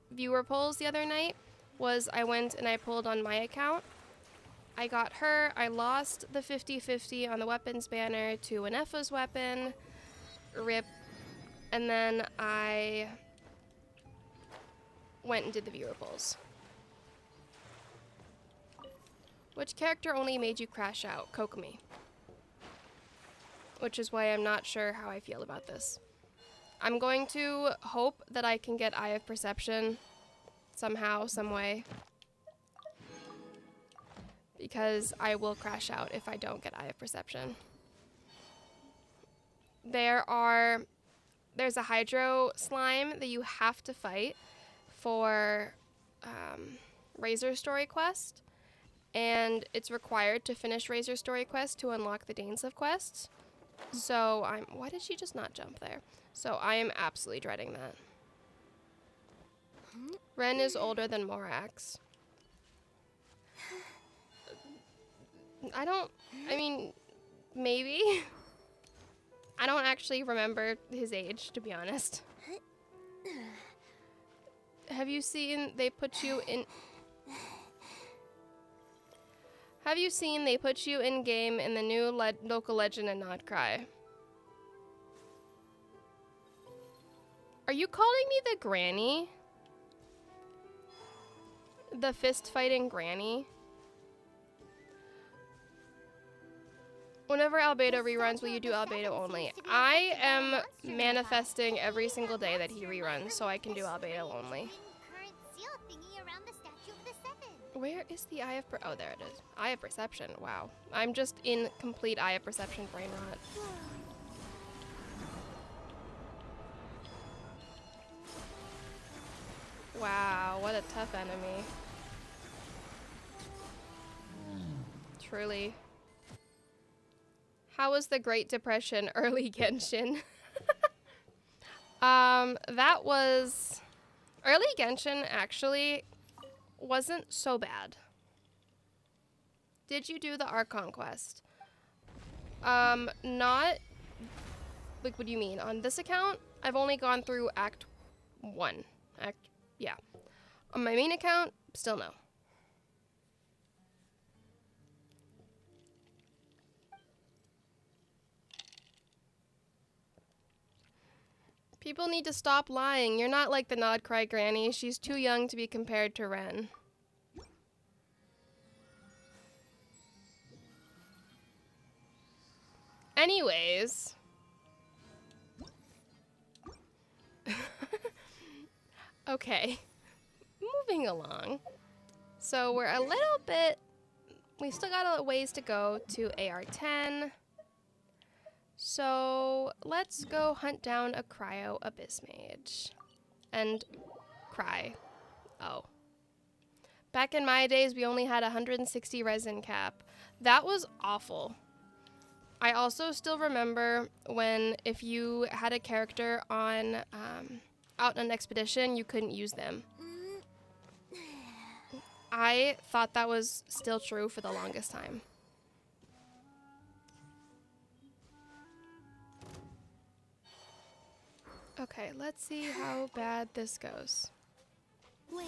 viewer polls the other night. Was I went and I pulled on my account. I got her. I lost the 50-50 on the weapons banner to an Effa's weapon. RIP. And then I went and did the viewer polls. Which character only made you crash out? Kokomi. Which is why I'm not sure how I feel about this. I'm going to hope that I can get Eye of Perception somehow, some way. Because I will crash out if I don't get Eye of Perception. There's a Hydro slime that you have to fight for Razor Story Quest. And it's required to finish Razor Story Quest to unlock the Dainsleif quests. So why did she just not jump there? So I am absolutely dreading that. Ren is older than Morax. I mean, maybe. I don't actually remember his age, to be honest. Have you seen they put you in... Have you seen they put you in game in the new local legend and not cry? Are you calling me the granny? The fist fighting granny? Whenever Albedo reruns, will you do Albedo only? I am manifesting every single day that he reruns so I can do Albedo only. Current seal thingy around the Statue of the Seven. Where is the Eye of oh, there it is. Eye of Perception. Wow. I'm just in complete Eye of Perception brain rot. Wow, what a tough enemy. Truly. How was the Great Depression early Genshin? That was... Early Genshin actually wasn't so bad. Did you do the Archon quest? Not... Like, what do you mean? On this account, I've only gone through Act 1. Yeah. On my main account, still no. People need to stop lying. You're not like the Nod Cry Granny. She's too young to be compared to Ren. Anyways. Okay. Moving along. So we're a little bit... We still got a ways to go to AR-10. So let's go hunt down a Cryo Abyss Mage. And cry. Oh. Back in my days, we only had 160 resin cap. That was awful. I also still remember when if you had a character on out on an expedition, you couldn't use them. I thought that was still true for the longest time. Okay, let's see how bad this goes. Wayne.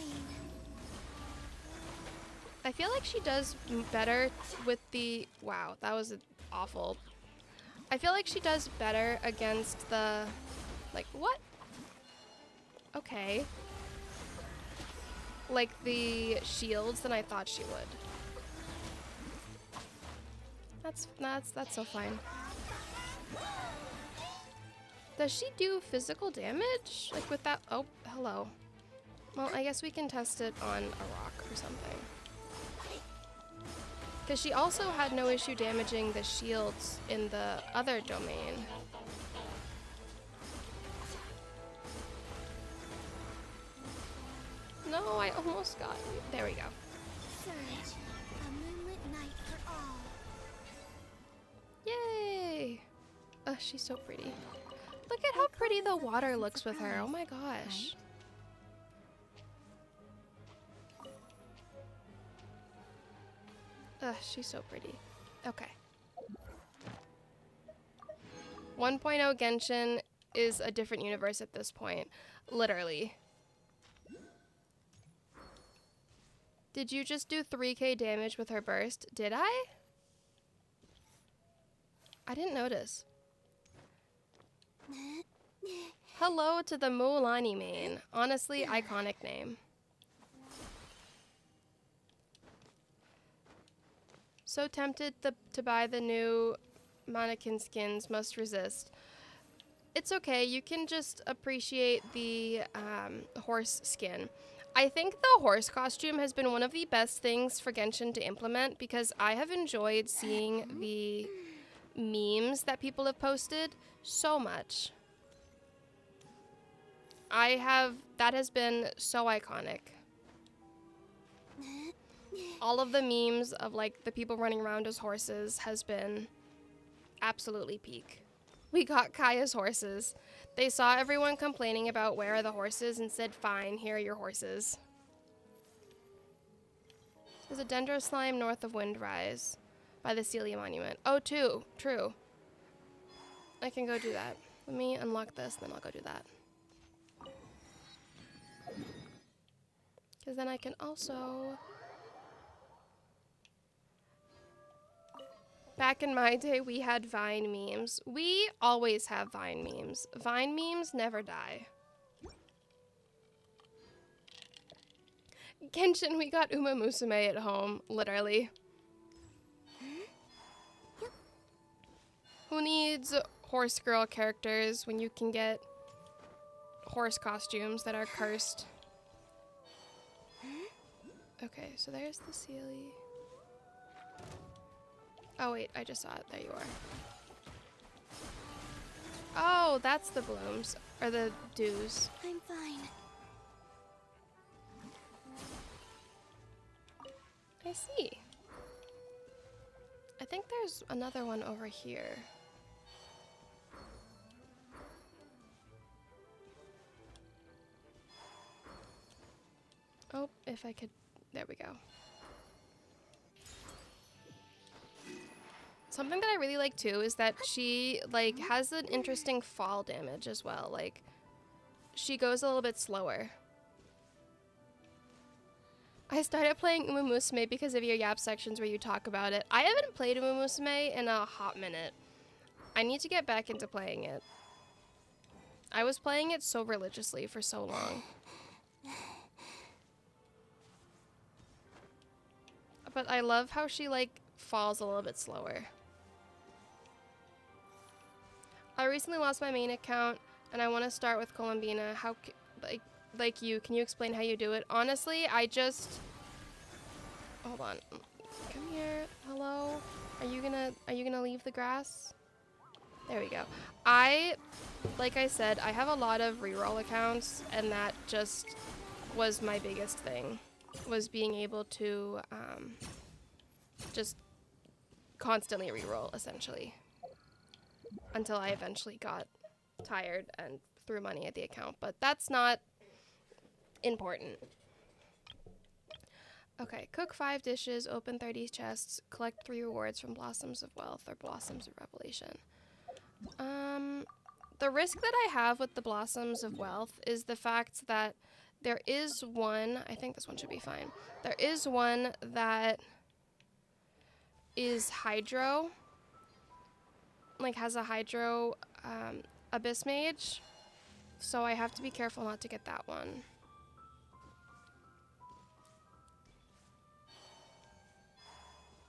I feel like she does better with the... Wow, that was awful. I feel like she does better against the... Like, what? Okay. Like the shields than I thought she would. That's so fine. Does she do physical damage? Like with that? Oh, hello. Well, I guess we can test it on a rock or something. Because she also had no issue damaging the shields in the other domain. No, I almost got you. There we go. Surge. A moonlit night for all. Yay! Oh, she's so pretty. Look at how pretty the water looks with her. Oh my gosh. Ugh, she's so pretty. Okay. 1.0 Genshin is a different universe at this point. Literally. Did you just do 3k damage with her burst? Did I? I didn't notice. Hello to the Mualani main. Honestly, iconic name. So tempted to buy the new mannequin skins, must resist. It's okay, you can just appreciate the horse skin. I think the horse costume has been one of the best things for Genshin to implement because I have enjoyed seeing the memes that people have posted so much. That has been so iconic. All of the memes of like the people running around as horses has been absolutely peak. We got Kaya's horses. They saw everyone complaining about where are the horses and said, fine, here are your horses. There's a dendro slime north of Windrise by the Celia Monument. Oh, true. I can go do that. Let me unlock this, then I'll go do that. Because then I can also... Back in my day, we had Vine memes. We always have Vine memes. Vine memes never die. Genshin, we got Uma Musume at home, literally. Who needs horse girl characters when you can get horse costumes that are cursed? Okay, so there's the Sealy. Oh wait, I just saw it. There you are. Oh, that's the blooms. Or the dews. I'm fine. I see. I think there's another one over here. Oh, if I could... There we go. Something that I really like too is that she like has an interesting fall damage as well. Like she goes a little bit slower. I started playing Uma Musume because of your Yap sections where you talk about it. I haven't played Uma Musume in a hot minute. I need to get back into playing it. I was playing it so religiously for so long. But I love how she like falls a little bit slower. I recently lost my main account and I want to start with Columbina. How like you, can you explain how you do it? Honestly, I just... Hold on. Come here. Hello? Are you gonna leave the grass? There we go. Like I said, I have a lot of reroll accounts and that just was my biggest thing. Was being able to just constantly reroll, essentially. Until I eventually got tired and threw money at the account. But that's not important. Okay, cook 5 dishes, open 30 chests, collect 3 rewards from Blossoms of Wealth or Blossoms of Revelation. The risk that I have with the Blossoms of Wealth is the fact that there is one, I think this one should be fine. There is one that is Hydro, like has a Hydro Abyss Mage, so I have to be careful not to get that one.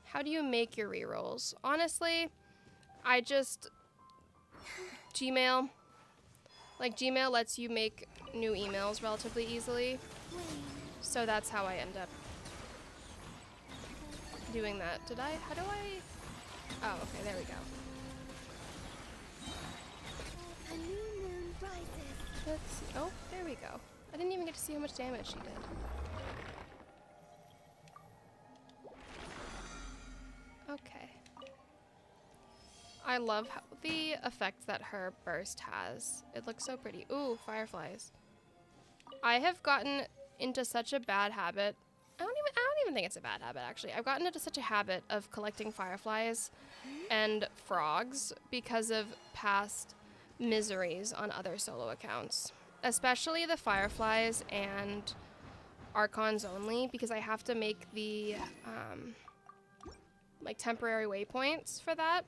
How do you make your rerolls? Honestly, I just... Gmail. Like, Gmail lets you make new emails relatively easily. So that's how I end up doing that. How do I... Oh, okay, there we go. A new moon rises. Let's see. Oh, there we go. I didn't even get to see how much damage she did. Okay. I love how the effect that her burst has. It looks so pretty. Ooh, fireflies. I have gotten into such a bad habit. I don't even think it's a bad habit, actually. I've gotten into such a habit of collecting fireflies and frogs because of past miseries on other solo accounts. Especially the fireflies and Archons only, because I have to make the like temporary waypoints for that.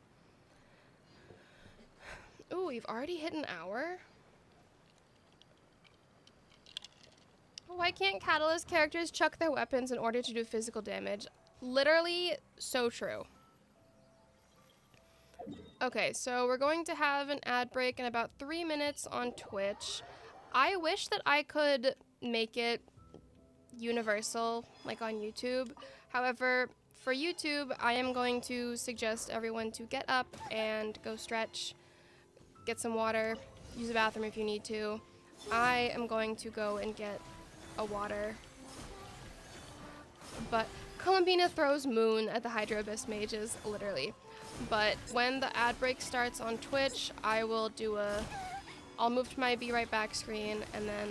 Ooh, we've already hit an hour. Why can't Catalyst characters chuck their weapons in order to do physical damage? Literally so true. Okay, so we're going to have an ad break in about 3 minutes on Twitch. I wish that I could make it universal, like on YouTube. However, for YouTube, I am going to suggest everyone to get up and go stretch, get some water, use the bathroom if you need to. I am going to go and get a water. But Columbina throws moon at the Hydro Abyss mages, literally. But when the ad break starts on Twitch, I will do I'll move to my Be Right Back screen, and then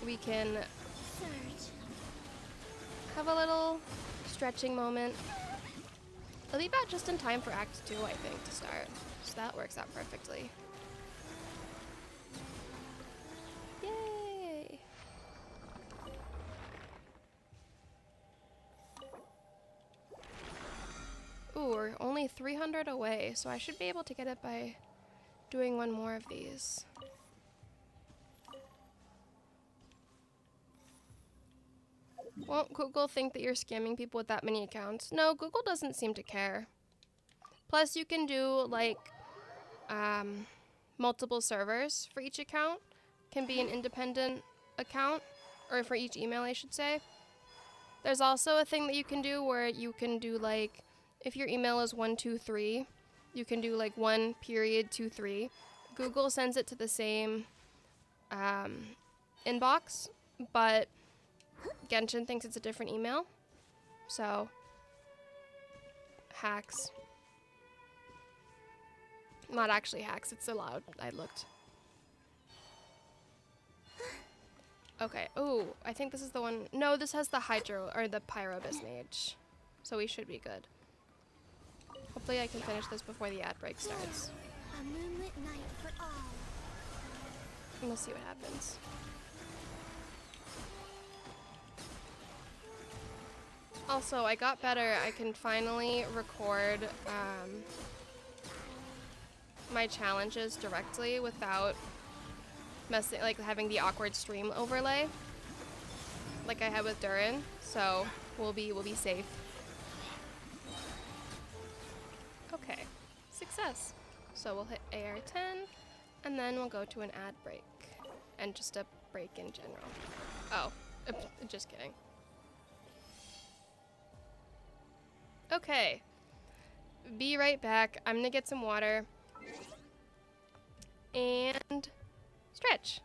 we can have a little stretching moment. I'll be back just in time for Act 2, I think, to start. So that works out perfectly. Yay! Ooh, we're only 300 away, so I should be able to get it by doing one more of these. Won't Google think that you're scamming people with that many accounts? No, Google doesn't seem to care. Plus, you can do, like, multiple servers for each account. Can be an independent account, or for each email, I should say. There's also a thing that you can do where you can do, like, if your email is 123, you can do, like, 1.23. Google sends it to the same inbox, but Genshin thinks it's a different email. So, hacks. Not actually hacks, it's allowed. I looked. Okay. Oh, I think this is the one. No, this has the hydro or the pyrobis mage. So we should be good. Hopefully I can finish this before the ad break starts. A moonlit night for all. And we'll see what happens. Also, I got better. I can finally record my challenges directly without messing, like having the awkward stream overlay, like I had with Durin. So we'll be safe. Okay, success. So we'll hit AR10, and then we'll go to an ad break, and just a break in general. Oh, just kidding. Okay, be right back. I'm gonna get some water and stretch.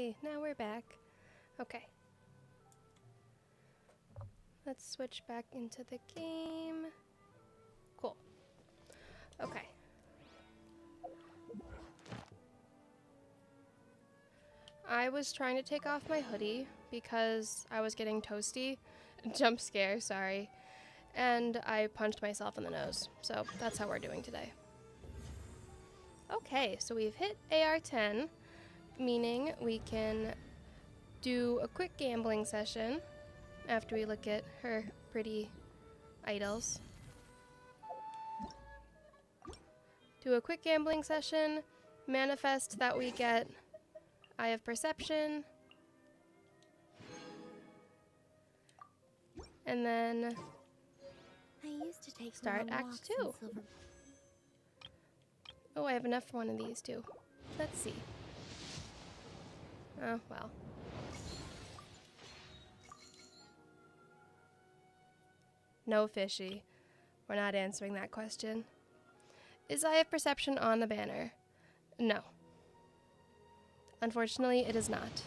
Yay! Now we're back. Okay. Let's switch back into the game. Cool. Okay. I was trying to take off my hoodie because I was getting toasty. Jump scare, sorry. And I punched myself in the nose. So that's how we're doing today. Okay, so we've hit AR10, meaning we can do a quick gambling session after we look at her pretty idols. Do a quick gambling session, manifest that we get Eye of Perception, and then I used to take start long Act walks 2. in Silver. Oh, I have enough for one of these too. Let's see. Oh, well. No fishy. We're not answering that question. Is Eye of Perception on the banner? No. Unfortunately, it is not.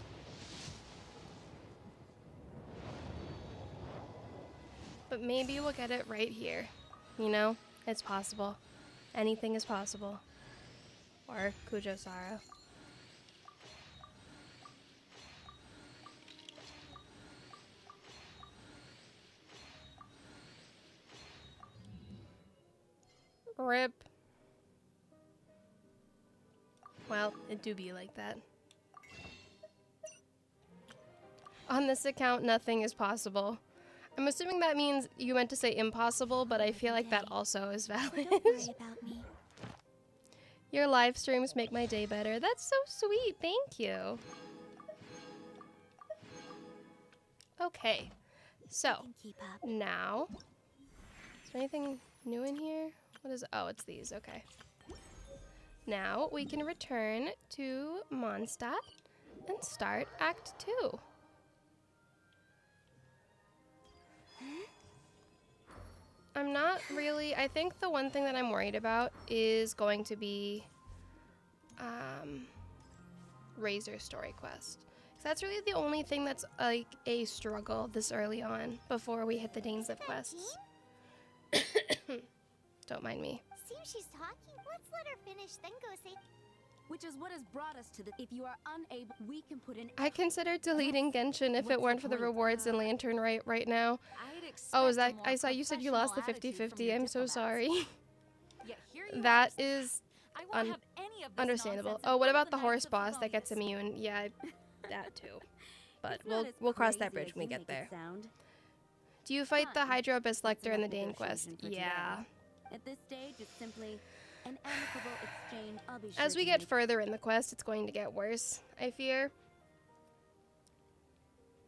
But maybe we'll get it right here. You know, it's possible. Anything is possible. Or Kujo-Sara. RIP. Well, it do be like that. On this account, nothing is possible. I'm assuming that means you meant to say impossible, but I feel like that also is valid. Don't worry about me. Your live streams make my day better. That's so sweet. Thank you. Okay. So, Can keep up. now, is there anything new in here? What is, oh, it's these. Okay. Now we can return to Mondstadt and start Act 2. I'm not really, I think the one thing that I'm worried about is going to be Razor's story quest. 'Cause that's really the only thing that's like a struggle this early on before we hit the Danes of quests. Don't mind me. Seems she's talking. Let's let her finish, then go say. Which is what has brought us to the. If you are unable, we can put in. I considered deleting Genshin if it weren't for the rewards in Lantern right now. Oh, is that, I saw you said you lost the 50-50. I'm so sorry. That is understandable. Oh, what about the horse boss that gets immune? Yeah, that too. But we'll cross that bridge when we get there. Do you fight the Hydro Abyss Lecter in the Dane quest? Yeah. At this stage, it's simply an amicable exchange. I'll be As we get further in the quest, it's going to get worse, I fear.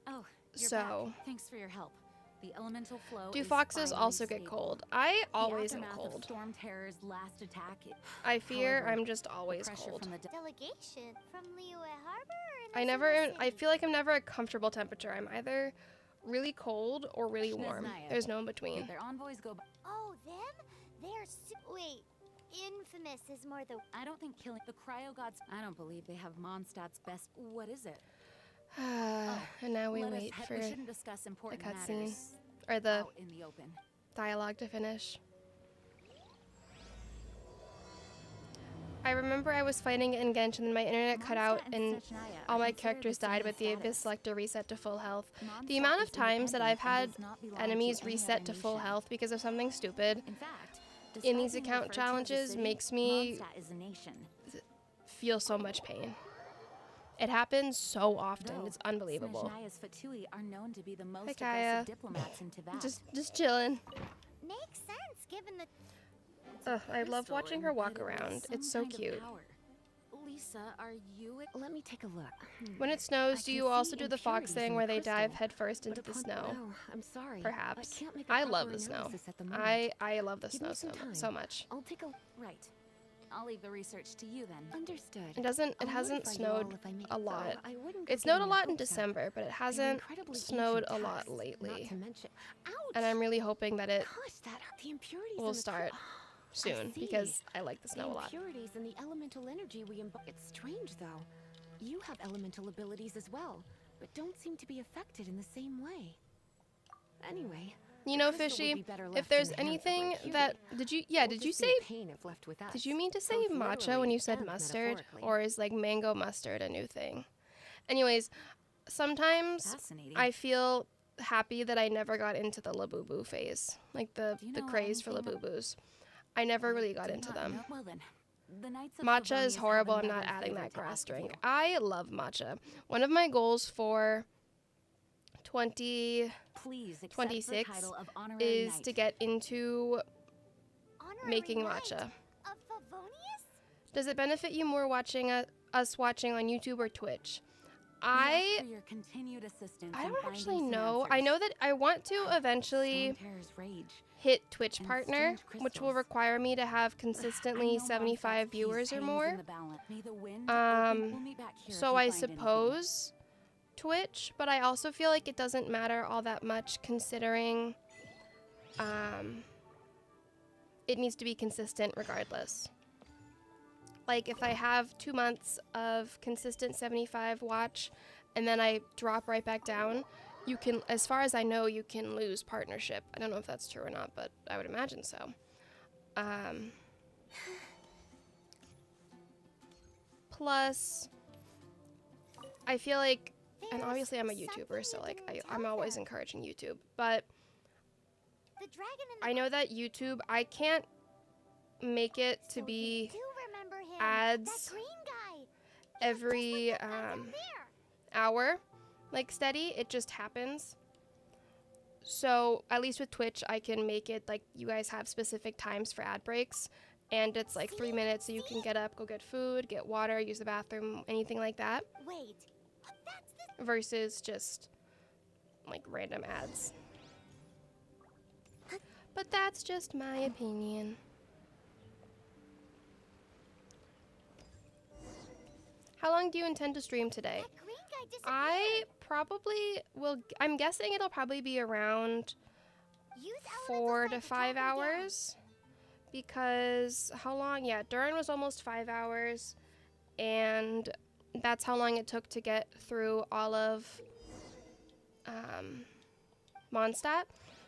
Oh, you're So, back. Thanks for your help. The elemental flow do is foxes finally also get stable. cold? I The always am aftermath of cold. Storm Terror's last attack. I fear However, I'm just always pressure cold. from the Delegation from Liyue Harbor. I feel like I'm never a comfortable temperature. I'm either really cold or really warm. Naya. There's no in between. Their envoys go. Oh, them? They're wait. Infamous is more the. I don't think killing the cryo gods. I don't believe they have Mondstadt's best. What is it? And now we Let us wait head- for We shouldn't discuss important cutscene. matters or the out in the open. dialogue to finish. I remember I was fighting in Genshin and my internet cut out and all my characters died, but the Abyss Selector reset to full health. The amount of times that I've had enemies reset to full health because of something stupid In fact, in these despite being account referred to as a challenges city, makes me Mondstadt is a nation. feel so much pain. It happens so often. Though It's unbelievable. Snezhnaya's Fatui are known to be the most Kaya. aggressive diplomats in Teyvat. Just chilling. Makes sense given the. Ugh, I love Crystal watching her walk embedded with around. some It's so kind of cute. power. Lisa, are you? Let me take a look. When it snows, I do can you also see do the fox impurities thing in where the they dive crystal, headfirst into but the upon- snow? Oh, I'm sorry. Perhaps. I can't make a I love proper the snow. analysis at the moment. I love the Give snow me some time. so much. I'll take a Right. I'll leave the research to you then. understood. It hasn't. It I'll hasn't notify you all snowed if I make a it, though. lot. I wouldn't go It snowed a getting lot my in hopes up. December, but it They're hasn't incredibly snowed ancient a lot texts, Not lately. to mention, ouch! And I'm really hoping that it Gosh, that hurt. The impurities will in the start soon see. because I like the The snow a lot. impurities and the elemental energy we embody. It's strange, though. You have elemental abilities as well, but don't seem to be affected in the same way. Anyway, You know, Crystal would Fishy, be better if left there's in the hands of my anything cutie. that did Won't you just be say a pain if left with us, did you mean to say both matcha when literally you said and mustard, metaphorically. or is like mango mustard a new thing? Anyways, sometimes Fascinating. I feel happy that I never got into the Labubu phase, like the Do you know craze for anything Labubus. I never really got Do into not them. know- Well then, the Knights of Matcha is Favonius have horrible. I'm another not adding favor that to grass ask of drink. you. I love matcha. One of my goals for 2026 Please accept the 26 title of honorary is knight. to get into Honorary making knight matcha. of Favonius? Does it benefit you more watching us watching on YouTube or Twitch? We ask I for your continued assistance I in don't finding actually some know. I answers. know that I want to eventually Stormterror's rage. hit Twitch and partner, strange which will crystals. require me to have I consistently know 75 Mondstadt's peace viewers or hangs more. in the balance. May the wind open- we'll meet back here if So you I find anything. suppose Twitch, but I also feel like it doesn't matter all that much considering it needs to be consistent regardless. Like if I have 2 months of consistent 75 watch and then I drop right back down, you can, as far as I know, you can lose partnership. I don't know if that's true or not, but I would imagine so. Plus, I feel like, and obviously I'm a YouTuber, so like I'm always encouraging YouTube, but The dragon in the I know that YouTube, I can't make it to So be you do remember him, ads that green guy. every Just like the guy down there. hour, like steady. It just happens. So at least with Twitch, I can make it like you guys have specific times for ad breaks, and it's like 3 minutes, so you can get up, go get food, get water, use the bathroom, anything like that, Wait, that's the versus just like random ads. But that's just my opinion. How long do you intend to stream today? that green guy disappeared. I probably will. I'm guessing it'll probably be around Use 4 elemental to sight 5 track him down. hours. Because how long? Yeah, Durin was almost 5 hours, and that's how long it took to get through all of Mondstadt.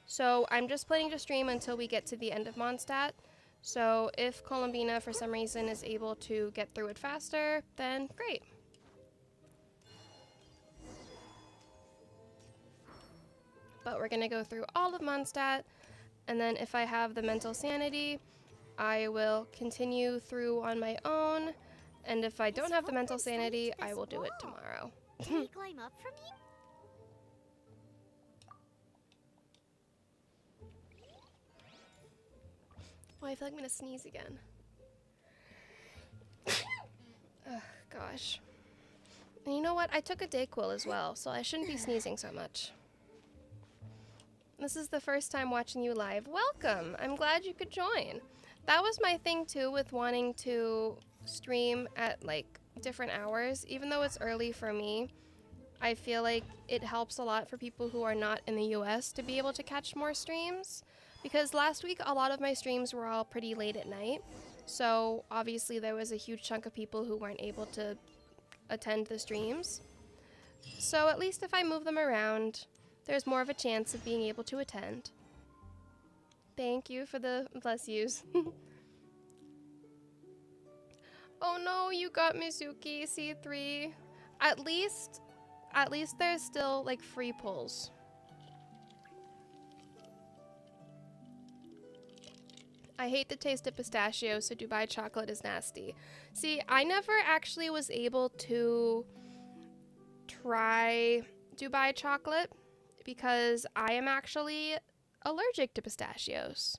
So I'm just planning to stream until we get to the end of Mondstadt. So if Columbina for some reason is able to get through it faster, then great. But we're gonna go through all of Mondstadt, and then if I have the mental sanity, I will continue through on my own. And if I don't have the mental sanity, I will do it tomorrow. Can he climb up from here? Oh, I feel like I'm gonna sneeze again. Ugh, gosh. And you know what? I took a Dayquil as well, so I shouldn't be sneezing so much. This is the first time watching you live. Welcome! I'm glad you could join. That was my thing too with wanting to stream at like different hours. Even though it's early for me, I feel like it helps a lot for people who are not in the US to be able to catch more streams. Because last week, a lot of my streams were all pretty late at night. So obviously there was a huge chunk of people who weren't able to attend the streams. So at least if I move them around, there's more of a chance of being able to attend. Thank you for the bless yous. Oh no, you got Mizuki C3. At least there's still like free pulls. I hate the taste of pistachio, so Dubai chocolate is nasty. See, I never actually was able to try Dubai chocolate because I am actually allergic to pistachios.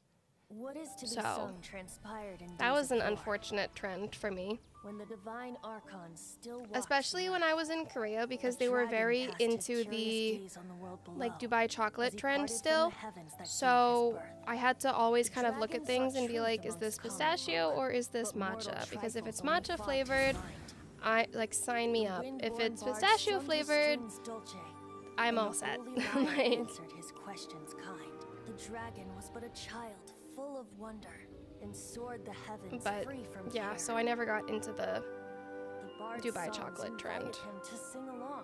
What is to be So, sown transpired in That days was of an yore, unfortunate trend for me. when the divine archons still walked Especially the when earth. I was in Korea because A they were dragon very cast his into curious the gaze on the world like below, Dubai as chocolate he trend parted from still. the heavens that gave his So birth. I had to always The kind of look dragon at things sought and be truth like, is amongst this common pistachio folk, or is this but mortal matcha? Because if it's trifles only matcha fought flavored, his mind. I like sign me The up. If wind-born it's bard pistachio summed his flavored, strings dulce, I'm and all the set. holy lyre Like, answered his questions kind. The dragon was but a child full of wonder, and soared the heavens but free from yeah, care. so I never got into the The Dubai chocolate trend. Him to sing along.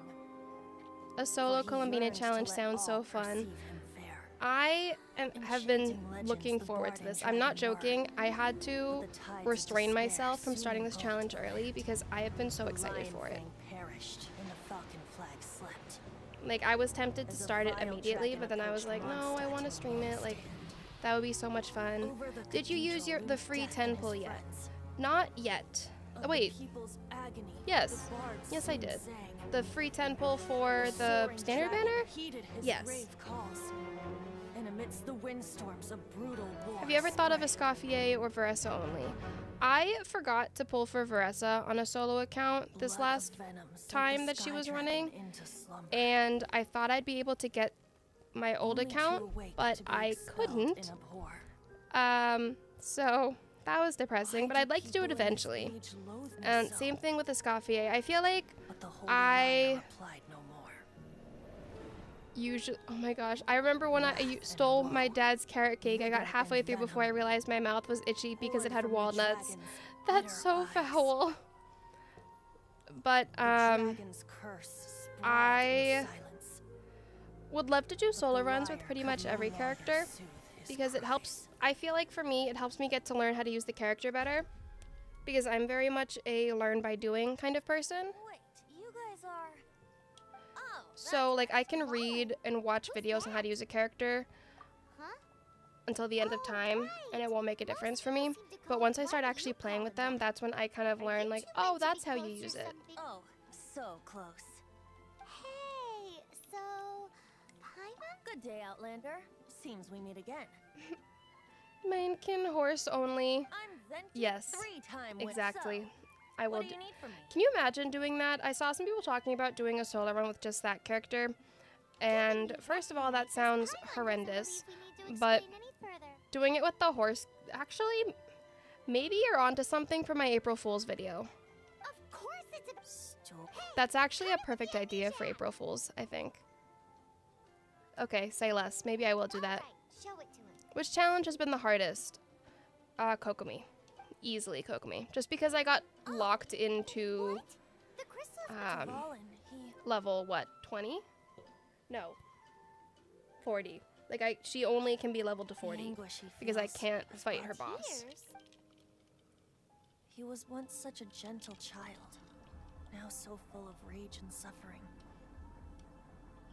A solo For he Columbina yearns to challenge let sounds so all fun. perceive him fair. I have been Enchanting legends looking the forward to bard this. and I'm not dragon joking. were, I had to but the tides of restrain despair myself from soon starting this engulfed challenge the early land. because I have been so The excited Lion for it. Fang perished, and the falcon flag slept. Like, I was tempted to As a start it vile immediately, dragon but then I was like, approached no, I Mondstadt want to in stream it. Like, Mondstadt. that would be so much fun. Over the Did you use cathedral the loomed free death 10 and his pull yet? friends. Not yet. Of Oh, wait. the people's agony, Yes. the bards Yes, I soon did. sang. The free 10 pull for the soaring standard dragon banner? heeded his Yes. grave calls. And amidst the windstorms, a brutal war Have you ever thought of spread. Escoffier or Veressa only? I forgot to pull for Veressa on a solo account this Blood of last venom sent time the that she sky was dragon running, into slumber, and I thought I'd be able to get my old only to account, awake but to be I expelled couldn't. in abhor. So that was depressing, but I'd like to do it eventually. And same thing with Escoffier. I feel like I usually, oh my gosh, I remember when I stole my dad's carrot cake. I got halfway through before I realized my mouth was itchy because it had walnuts. That's so foul. But I would love to do solo runs with pretty much every character because it helps. I feel like for me, it helps me get to learn how to use the character better because I'm very much a learn by doing kind of person. Wait, you guys are... Oh, So like I can read and watch videos on how to use a character Huh? until the end of time and it won't make a difference for me. But once I start actually playing with them, that's when I kind of learn like, oh, that's how you use it. Oh, so close. Hey, so... Paimon? Good day, Outlander. Seems we meet again. Mankin horse only. I'm Zenki, Yes, 3-time exactly. Witso. I will What do do. you need from me? Can you imagine doing that? I saw some people talking about doing a solo run with just that character. And first of all, that sounds horrendous. But doing it with the horse, actually, maybe you're onto something for my April Fool's video. Of course it's a... That's actually a perfect idea for April Fool's, I think. Okay, say less. Maybe I will do that. Alright, show it to him. Which challenge has been the hardest? Kokomi. Easily Kokomi. Just because I got locked into What? The crystal... Fallen, he... level, what, 20? No. 40. Like, she only can be leveled to 40. anguish he Because I feels can't is fight her brought boss. Tears? He was once such a gentle child, now so full of rage and suffering.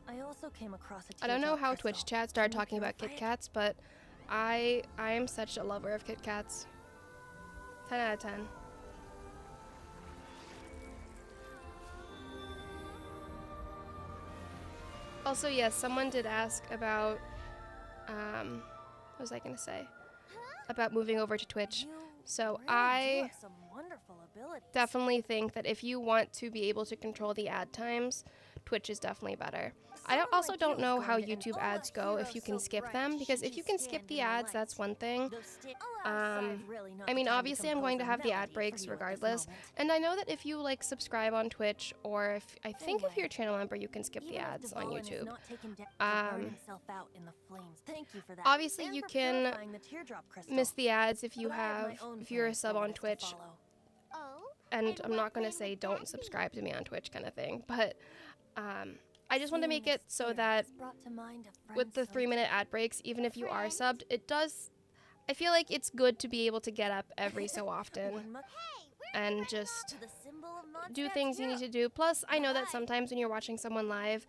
I also came across a I don't know teardrop how crystal. Twitch chat started Can you talking about purify Kit it? Kats, but I am such a lover of Kit Kats. 10 out of 10. Also, yes, someone did ask about, what was I gonna say? About moving over to Twitch. You So really do I have some wonderful abilities. definitely think that if you want to be able to control the ad times, Twitch is definitely better. I also don't know how YouTube ads go if you can skip them, because if you can skip the ads, that's one thing. I mean, obviously I'm going to have the ad breaks regardless, and I know that if you like subscribe on Twitch, or if I think if you're a channel member, you can skip the ads on YouTube. Obviously you can miss the ads if you you're a sub on Twitch, Oh? and I'm not gonna say don't subscribe to me on Twitch kind of thing, but I just want to make it so that with the 3-minute ad breaks, even if you are subbed, it does, I feel like it's good to be able to get up every so often and just do things you need to do. Plus, I know that sometimes when you're watching someone live,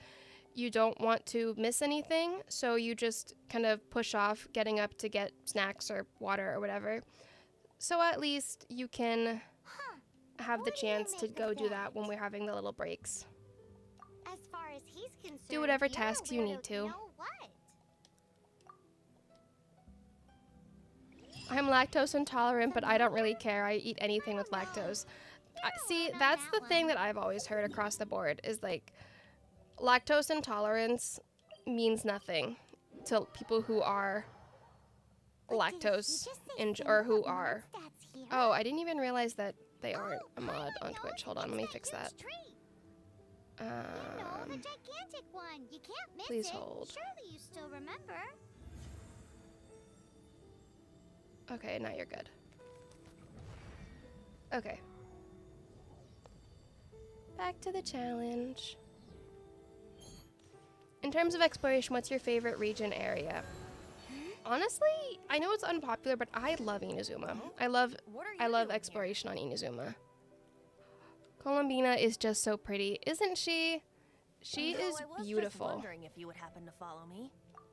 you don't want to miss anything, so you just kind of push off getting up to get snacks or water or whatever. So at least you can have the chance to go do that when we're having the little breaks. As far as he's concerned, Do whatever you're a tasks you need weirdo, to. You know what? I'm lactose intolerant, but I don't really care. I eat anything with lactose. See, that's the thing that I've always heard across the board is like lactose intolerance means nothing to people who are lactose or who are. Oh, I didn't even realize that they aren't a mod on Twitch. Hold on, let me fix that. You know, the gigantic one. You can't miss Please it. hold. Surely you still remember. Okay, now you're good. Okay. Back to the challenge. In terms of exploration, what's your favorite region area? Honestly, I know it's unpopular, but I love Inazuma. I love exploration on Inazuma. Columbina is just so pretty, isn't she? She is beautiful. I was just wondering if you would happen to follow me.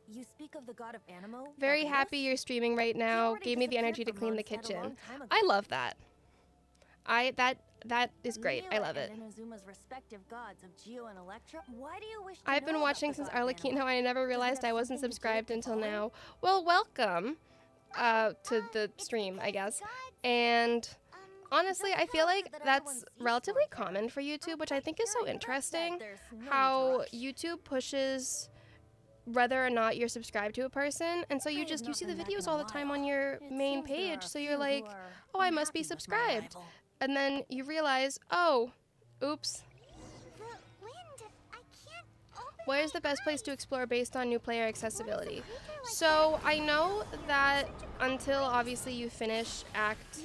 You speak of the god of Animo. Very happy you're streaming right now. Gave me the energy to clean the kitchen. I love that. That is great. I love it. Inazuma's respective gods of Geo and Electra. Why do you wish to I've know been about watching the since god of Arlecchino. Animo? I never realized I wasn't subscribed until now. Well, welcome to the stream, I guess. And honestly, I feel like that's relatively common for YouTube, which I think is so interesting. How YouTube pushes whether or not you're subscribed to a person, and so you see the videos all the time on your main page, so you're like, oh, I must be subscribed. And then you realize, oh, oops. Where's the best place to explore based on new player accessibility? So I know that until obviously you finish Act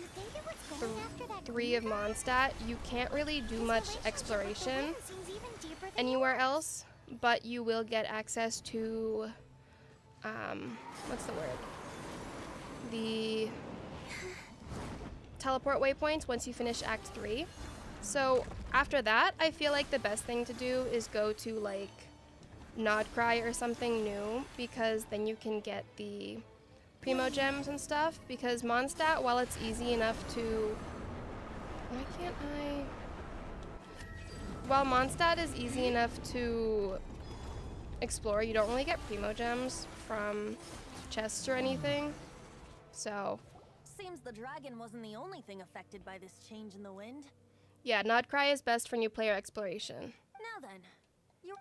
3 of Mondstadt, you can't really do much exploration anywhere else, but you will get access to, what's the word? The teleport waypoints once you finish Act 3. So after that, I feel like the best thing to do is go to like Nodcry or something new, because then you can get the Primo Gems and stuff, because Mondstadt, while it's easy enough to... Why can't I... While Mondstadt is easy enough to explore, you don't really get Primo Gems from chests or anything, so... Seems the dragon wasn't the only thing affected by this change in the wind. Yeah, Nodcry is best for new player exploration. Now then, you...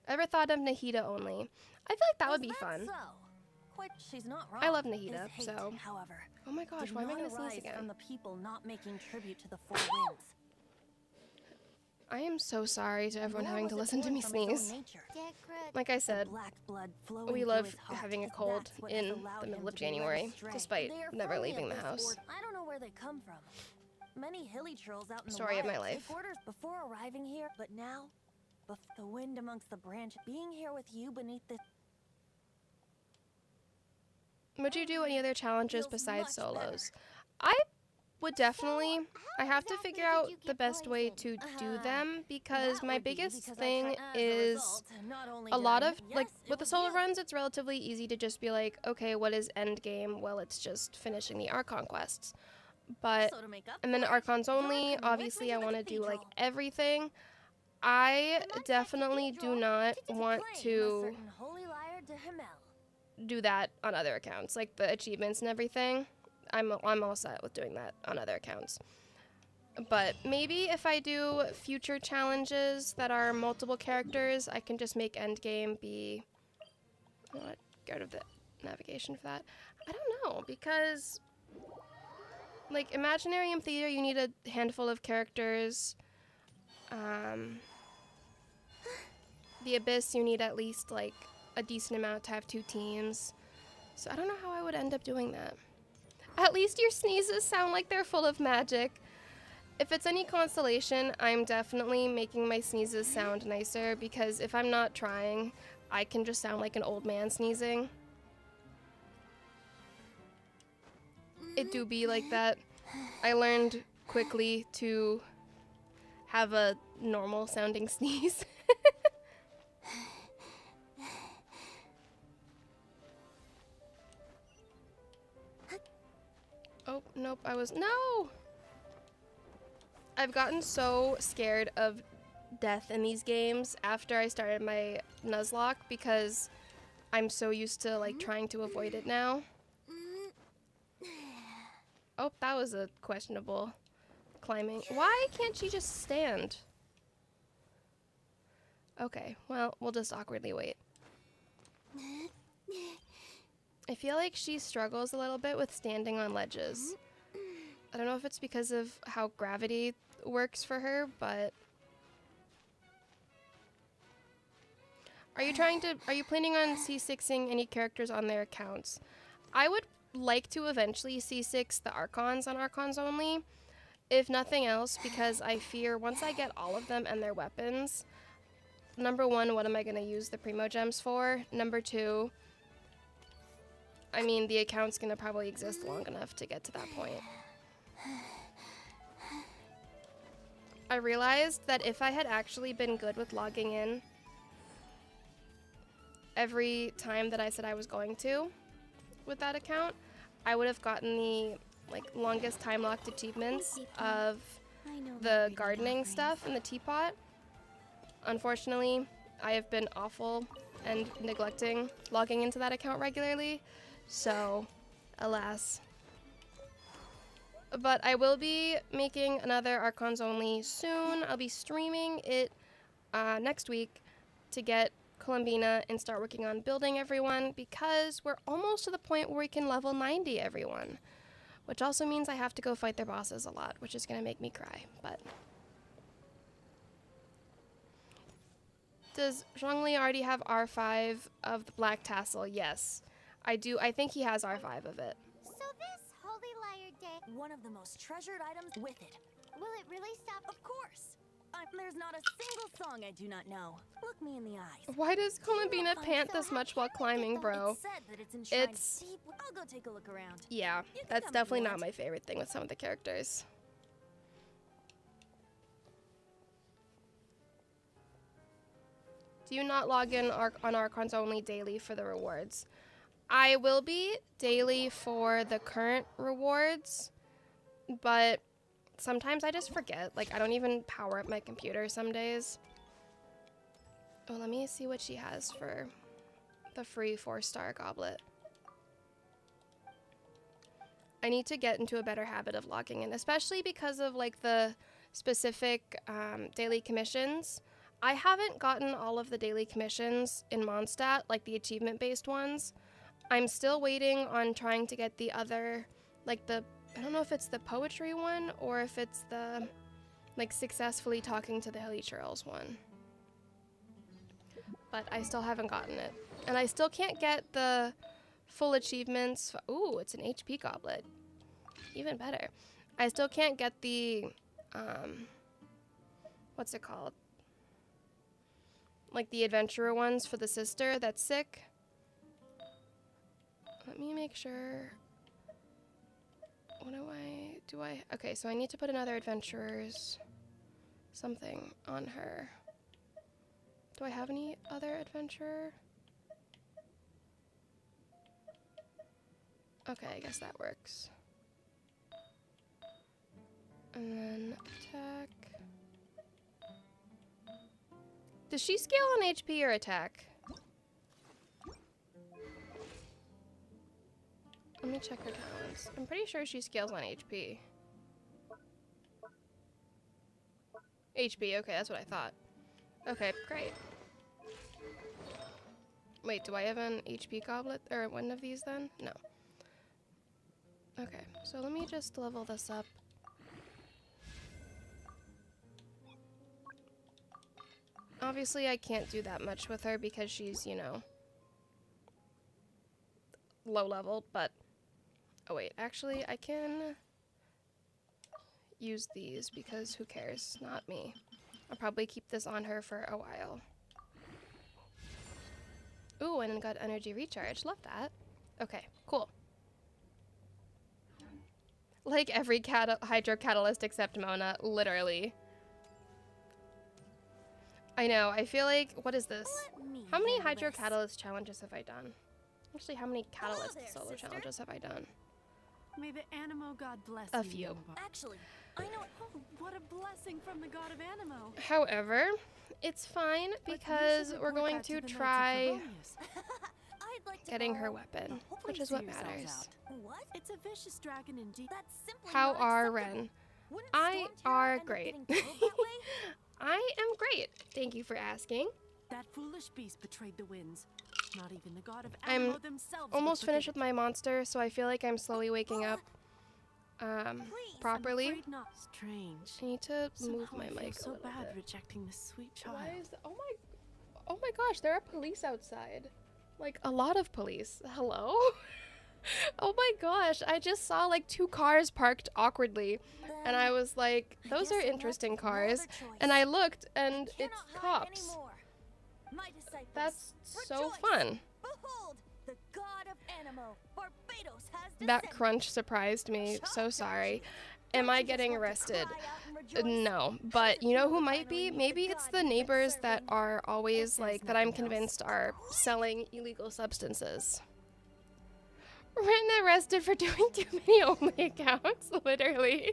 Ever thought of Nahida only? I feel like that would be fun. So? Quite, she's not wrong. I love Nahida, His hate, so... However, Oh my gosh, did why am I not gonna sneeze arise again? from the people not making tribute to the four winds. I am so sorry to everyone Nor having was to it listen to born me from his own sneeze. nature. Like I The said, black blood flowing we through love his heart, having a cold that's what has in allowed the him middle of to be led January, astray. despite They are never firmly leaving the at this house. fort. I don't know where they come from. Many hilly trolls out in Story the of my wild life. take orders before arriving here, but now, the wind amongst the branch, being here with you beneath the... Would you do any other challenges Feels besides much better. solos? I would definitely. I have to figure out the best way to do them, because my biggest thing is a lot of, like, with the solo runs, it's relatively easy to just be like, okay, what is end game? Well, it's just finishing the Archon quests. But, and then Archons only, obviously I want to do, like, everything. I definitely do not want to do that on other accounts, like the achievements and everything. I'm all set with doing that on other accounts. But maybe if I do future challenges that are multiple characters, I can just make endgame be... I want to get rid of the navigation for that. I don't know, because... Like, Imaginarium Theater, you need a handful of characters. The Abyss, you need at least, like, a decent amount to have 2 teams. So I don't know how I would end up doing that. At least your sneezes sound like they're full of magic. If it's any consolation, I'm definitely making my sneezes sound nicer, because if I'm not trying, I can just sound like an old man sneezing. It do be like that. I learned quickly to have a normal sounding sneeze. Oh, nope, no! I've gotten so scared of death in these games after I started my Nuzlocke, because I'm so used to, like, trying to avoid it now. Oh, that was a questionable climbing. Why can't she just stand? Okay, well, we'll just awkwardly wait. I feel like she struggles a little bit with standing on ledges. I don't know if it's because of how gravity works for her, but... Are you planning on C6ing any characters on their accounts? I would like to eventually C6 the Archons on Archons only, If nothing else, because I fear once I get all of them and their weapons, number one, what am I going to use the Primo Gems for? Number two, I mean, the account's going to probably exist long enough to get to that point. I realized that if I had actually been good with logging in every time that I said I was going to with that account, I would have gotten the like longest time locked achievements of the gardening stuff in the teapot. Unfortunately, I have been awful and neglecting logging into that account regularly, so alas. But I will be making another Archons Only soon. I'll be streaming it next week to get Columbina and start working on building everyone, because we're almost to the point where we can level 90 everyone. Which also means I have to go fight their bosses a lot, which is going to make me cry, but... Does Zhongli already have R5 of the Black Tassel? Yes. I do. I think he has R5 of it. So this Holy Liar Day, One of the most treasured items with it. will it really stop? Of course! There's not a single song I do not know. Look me in the eyes. Why does Columbina pant this much while climbing, bro? It's said that it's enshrined It's... deep. I'll go take a look around. Yeah, You can that's come if definitely you not want. my favorite thing with some of the characters. Do you not log in on Archons Only daily for the rewards? I will be daily for the current rewards, but sometimes I just forget. Like, I don't even power up my computer some days. Oh, let me see what she has for the free 4-star goblet. I need to get into a better habit of logging in, especially because of like the specific daily commissions. I haven't gotten all of the daily commissions in Mondstadt, like the achievement-based ones. I'm still waiting on trying to get the other, like the, I don't know if it's the poetry one or if it's the, like, successfully talking to the Hilly Churls one. But I still haven't gotten it. And I still can't get the full achievements. Ooh, it's an HP goblet. Even better. I still can't get the, what's it called? Like the adventurer ones for the sister that's sick. Let me make sure. What do I, okay, so I need to put another adventurer's something on her. Do I have any other adventurer? Okay, I guess that works. And then attack. Does she scale on HP or attack? Let me check her talents. I'm pretty sure she scales on HP. HP, okay, that's what I thought. Okay, great. Wait, do I have an HP goblet? Or one of these then? No. Okay, so let me just level this up. Obviously, I can't do that much with her because she's, you know, low level, but... Oh wait, actually, I can use these because who cares? Not me. I'll probably keep this on her for a while. Ooh, and got energy recharge. Love that. Okay, cool. Like every hydro catalyst except Mona, literally. I know, I feel like, what is this? How many hydro catalyst challenges have I done? Actually, how many catalyst solo challenges have I done? May the Animo god bless A you, few. young buck. Actually, I know. Oh, what a blessing from the god of Animo. However, it's fine But you because should we're report going that to the Knights of try Favonius. I'd like to getting her go- weapon, Oh, which please is see what yourselves matters. out. What? It's a vicious dragon indeed. That's simply How not are acceptable. Ren? Wouldn't I Storm Terror are end up great. getting killed that way? I am great. Thank you for asking. That foolish beast betrayed the winds. Not even the god of I'm Animo themselves would Almost finished forgive with my monster, so I feel like I'm slowly waking up Please, I'm properly. afraid not. Strange. I need to move Somehow my I feel mic a so little bad bit. rejecting this sweet child. Why is oh my gosh, there are police outside. Like a lot of police. Hello? Oh my gosh, I just saw like 2 cars parked awkwardly. And I was like, those are interesting cars. And I looked and it's cops. That's so fun. Behold, the god of Animo, Barbados has That descended. crunch surprised me. So sorry. Am I getting arrested? No, but you know who might be? Maybe it's the neighbors that are always like, that I'm convinced are selling illegal substances. Written arrested for doing too many only accounts, literally.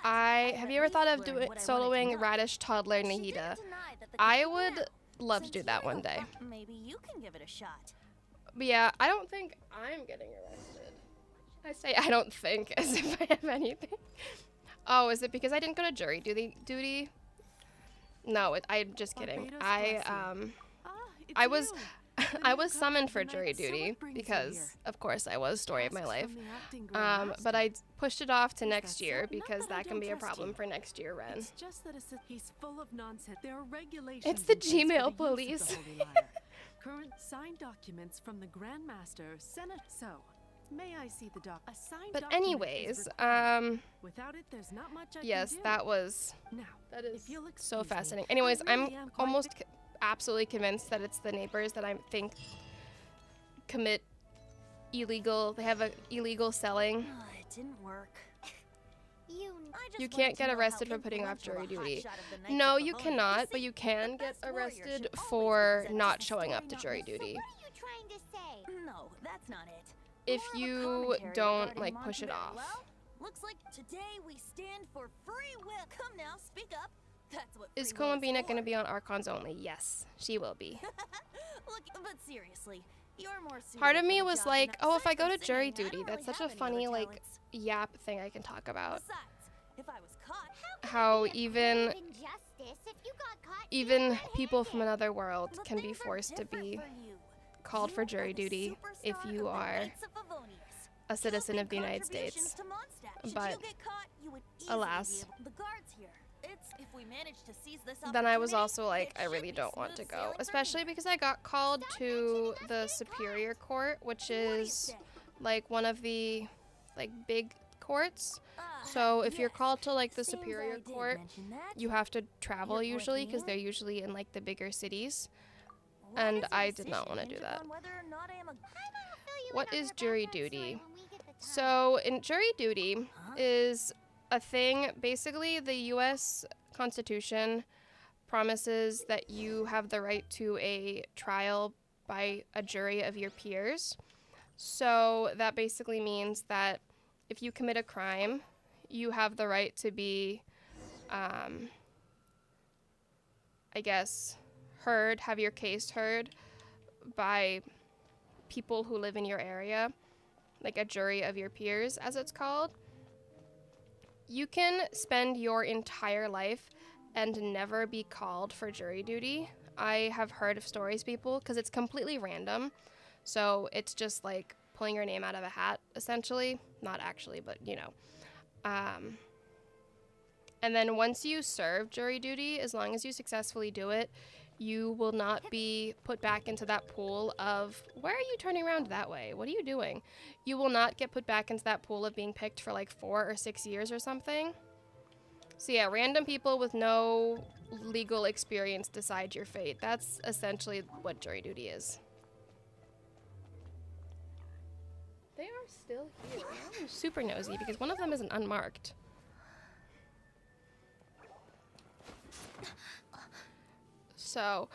Have you ever thought of soloing Radish Toddler Nahida? I would love to do that one day. Maybe you can give it a shot. But yeah, I don't think I'm getting arrested. I say I don't think as if I have anything. Oh, is it because I didn't go to jury duty? No, I'm just kidding. I was I was summoned for jury duty because, of course, I was story of my life. But I pushed it off to next year because that can be a problem for next year, Ren. It's just that he's full of nonsense. There are regulations. It's the in place for Gmail the use of the police. Holy Liar. Current signed documents from the Grand Master, Senate. So, may I see the doc? A signed But document is anyways, required. Without it, there's not much I yes, can do. that is if you'll so excuse me, fascinating. I Anyways, really I'm am quite almost absolutely convinced that it's the neighbors that I think commit illegal. They have a illegal selling. It didn't work. You can't get arrested for putting off jury duty. No, you cannot, but you can get arrested for not showing up to jury duty. What are you trying to say? No, that's not it. If More of a you commentary don't, regarding like, push it Mondstadt. off. Well, looks like today we stand for free will. Come now, speak up. That's what Is free will Columbina going to for. be on Archons only? Yes, she will be. Look, but seriously, you're more Part of suited me for the was job like, than oh, if I go to aside from jury singing, I duty, don't that's really such a have any funny, other like, talents. yap thing I can talk about. Besides, if I was caught, How Be a even crime of injustice if you got caught even red-handed. people from another world the can be things are forced to different be for you. called for You jury are the duty if superstar you of the are Knights of Favonius. a citizen Two of the big United contributions States. to Mondstadt. Should But you get caught, you would easily alas. be able- the guards here. It's if we manage to seize this Then I was opportunity, also like, it I should really be don't want to smooth go, sailing for especially me. because I got called to the Superior Court, which What do you is say? like one of the like big courts. Ah, So if you're yes. called to like the Seems I Superior did Court, mention that. you have to travel Your point usually because being? they're usually in like the bigger cities. Why and does your I did not decision wanna do hinge that. upon whether or not I am a- Fill you What in on is your jury background story duty? when we get the time. So in jury duty Huh? is a thing, basically the US Constitution promises that you have the right to a trial by a jury of your peers. So that basically means that if you commit a crime, you have the right to be, I guess, have your case heard by people who live in your area, like a jury of your peers, as it's called. You can spend your entire life and never be called for jury duty. I have heard of stories, people, because it's completely random. So it's just like pulling your name out of a hat, essentially. Not actually, but you know. And then once you serve jury duty, as long as you successfully do it, you will not be put back into that pool of, why are you turning around that way? What are you doing? You will not get put back into that pool of being picked for like 4 or 6 years or something. So yeah, random people with no legal experience decide your fate. That's essentially what jury duty is. They are still here. I'm super nosy because one of them isn't unmarked. So,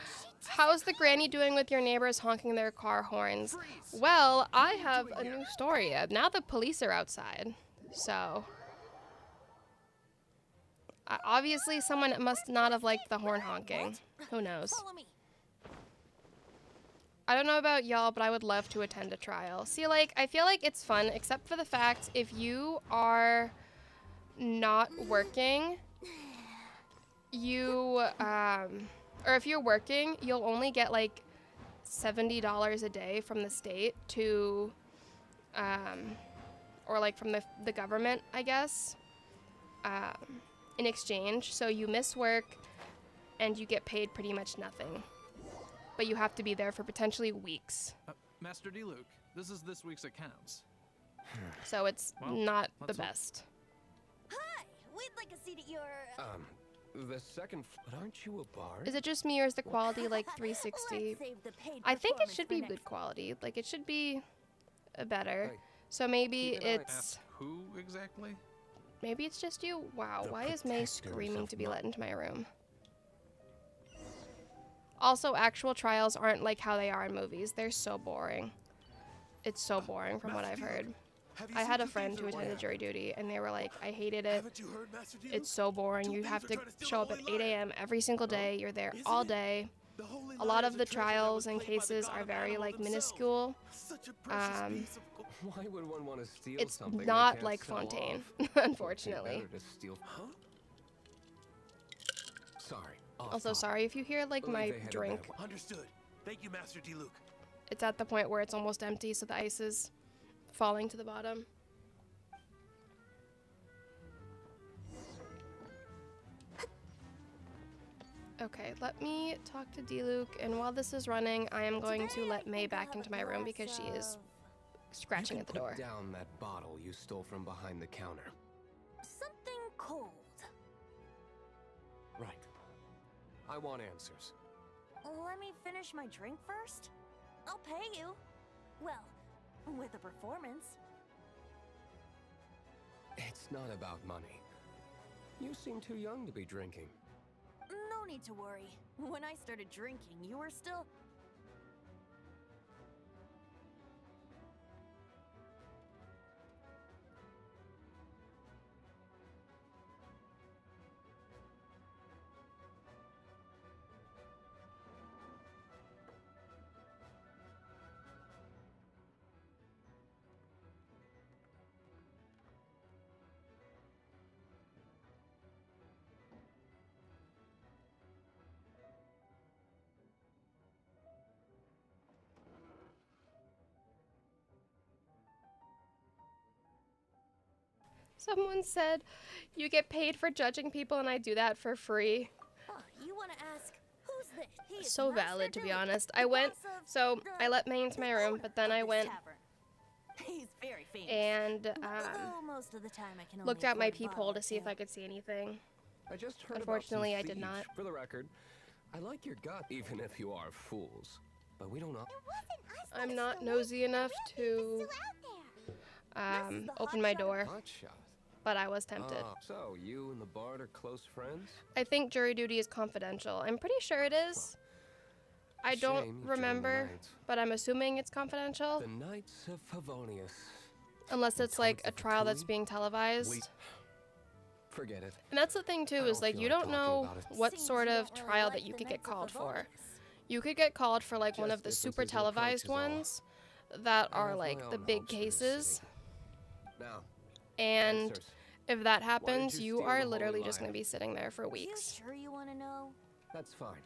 how's the granny doing with your neighbors honking their car horns? Well, I have a new story. Now the police are outside. So, obviously someone must not have liked the horn honking. Who knows? Follow me. I don't know about y'all, but I would love to attend a trial. See, like, I feel like it's fun, except for the fact if you are not working, you, or if you're working, you'll only get like $70 a day from the state to, or like from the government, I guess, in exchange. So you miss work and you get paid pretty much nothing. but you have to be there for potentially weeks. Master D-Luke, this is this week's accounts. So it's Well, not the let's hope- best. Hi! We'd like a seat at your... The second. But aren't you a bard? Is it just me or is the quality like 360? Let's save the paid I think it performance should for be next good quality. Like it should be better. Hey, So maybe keep an eye- it's Ask who exactly? maybe it's just you. Wow, The why is May protectors screaming of to be Mo- let into my room? Also, actual trials aren't like how they are in movies. They're so boring. It's so boring from what I've heard. I had a friend who attended jury duty and they were like, I hated it. Haven't you heard, Master D-Luke? It's so boring. You have to show up at 8 a.m. every single day. You're there all day. The holy A lot line of is the treasure that trials was and claimed by the cases god are of very animal like himself. minuscule. Such a precious Um, piece of Why would one want to steal It's something they not can't like sell Fontaine, off? Would be unfortunately. better to steal. Huh? Sorry. off Also, thought. sorry if you hear like Believe my they headed drink. that way. Understood. Thank you, Master D-Luke. It's at the point where it's almost empty, so the ice is falling to the bottom. Okay, let me talk to D-Luke, and while this is running, I am going to let May back into my room because she is scratching You at the can door. put down that bottle you stole from behind the counter. Something cold. Right. I want answers. Let me finish my drink first. I'll pay you. Well, with a performance. It's not about money. You seem too young to be drinking. No need to worry. When I started drinking, you were still... Someone said you get paid for judging people, and I do that for free. Huh, you want to ask, who's this? He is So Master valid, to be D-Luke, honest. the I went, boss of so the- I let May into my the room, owner but then of I this went tavern. He's very famous. and Although most of the time I can only looked out my afford a bottle peephole or to see if two. I could see anything. I just heard Unfortunately, about I some did thieves. not. For the record, I like your gut, even if you are fools. But we don't know. It wasn't us that I'm not stole it. nosy The enough real thief is to still out there. This is the open hot my shot of door, Hot shot. but I was tempted. Ah, so you and the bard are close friends? I think jury duty is confidential. I'm pretty sure it is. I Shame don't you joined the remember, Knights. but I'm assuming it's confidential. The Knights of Favonius. Unless it's like a Towards the trial that's Fatui? being televised. We- Forget it. And that's the thing too, I is don't like feel you like don't talking know about it. what Seems sort you of don't really trial like that you the could get Knights of called for. Favonius. You could get called for like one Just of the differences super in approach televised is all. ones that I are have like my the own big hopes for this cases. city. Now, And answers. if that happens, you you steal are the Holy literally just Lion? going to be sitting there for You weeks. sure you want to know? That's fine.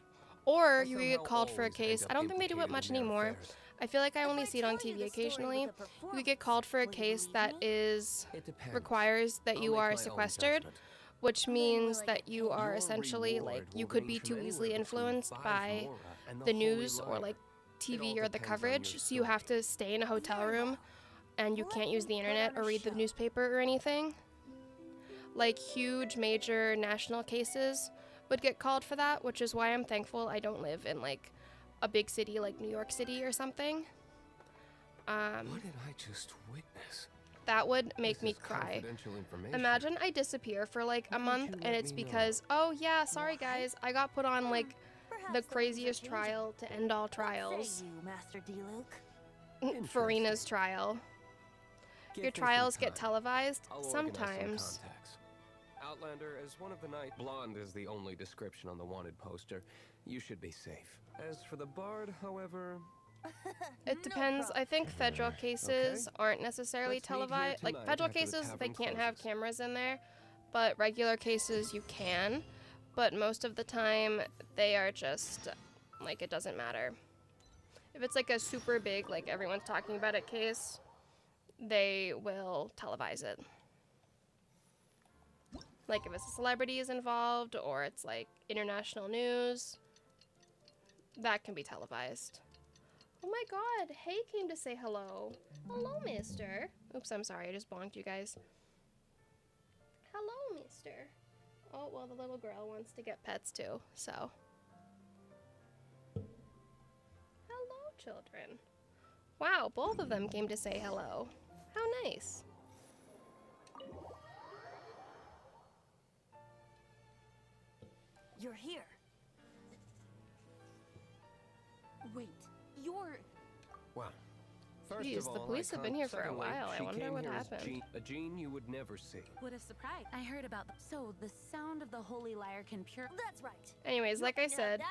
Or I you could get somehow called for a always case. end I up don't think they do it implicated much in their anymore. affairs. I feel like I If only I see it on tell you TV the story occasionally. with the You could get performance, called for a will you case believe that me? is It depends. requires that I'll you make are my own sequestered, judgment. which Then means will I that get you paid? are Your essentially like reward you will could be range too from easily anywhere between influenced 5 by mora and the Holy news or Lion. like It TV all or the depends on coverage, your so you have story. to stay in a hotel Very room well. and you Let can't use me the put internet on or a read the show. newspaper or anything. Like huge major national cases would get called for that, which is why I'm thankful I don't live in like a big city like New York City or something. What did I just witness? That would make This me is cry. confidential information. Imagine I disappear for like a Why didn't month you and let it's me know? because, oh yeah, sorry guys, I got put on like Perhaps the things are craziest changing. trial to end all What trials. say you, Master D-Luke? Farina's trial. Give Your me some trials get time. televised I'll organize some sometimes. contacts. Outlander, as one of the night, blonde is the only description on the wanted poster. You should be safe. As for the bard, however, It depends. I think federal cases aren't necessarily Let's meet here televised. Like tonight federal after the cases, they tavern can't have closes. cameras in there, but regular cases you can. But most of the time, they are just like it doesn't matter. If it's like a super big, like everyone's talking about it case, they will televise it. Like if it's a celebrity is involved or it's like international news, that can be televised. Oh my god, Hay came to say hello. Hello, mister. Oops, I'm sorry, I just bonked you guys. Hello, mister. Oh, well, the little girl wants to get pets too, so. Hello, children. Wow, both of them came to say hello. How nice. You're here. Wait, you're... Well, first Jeez, of all, the police I have been can't- here for a secondly, while. I she wonder came what here as happened. a Gene you would never see. What a surprise. I heard about them. So, the sound of the holy lyre can pure... That's right. Anyways, like I said,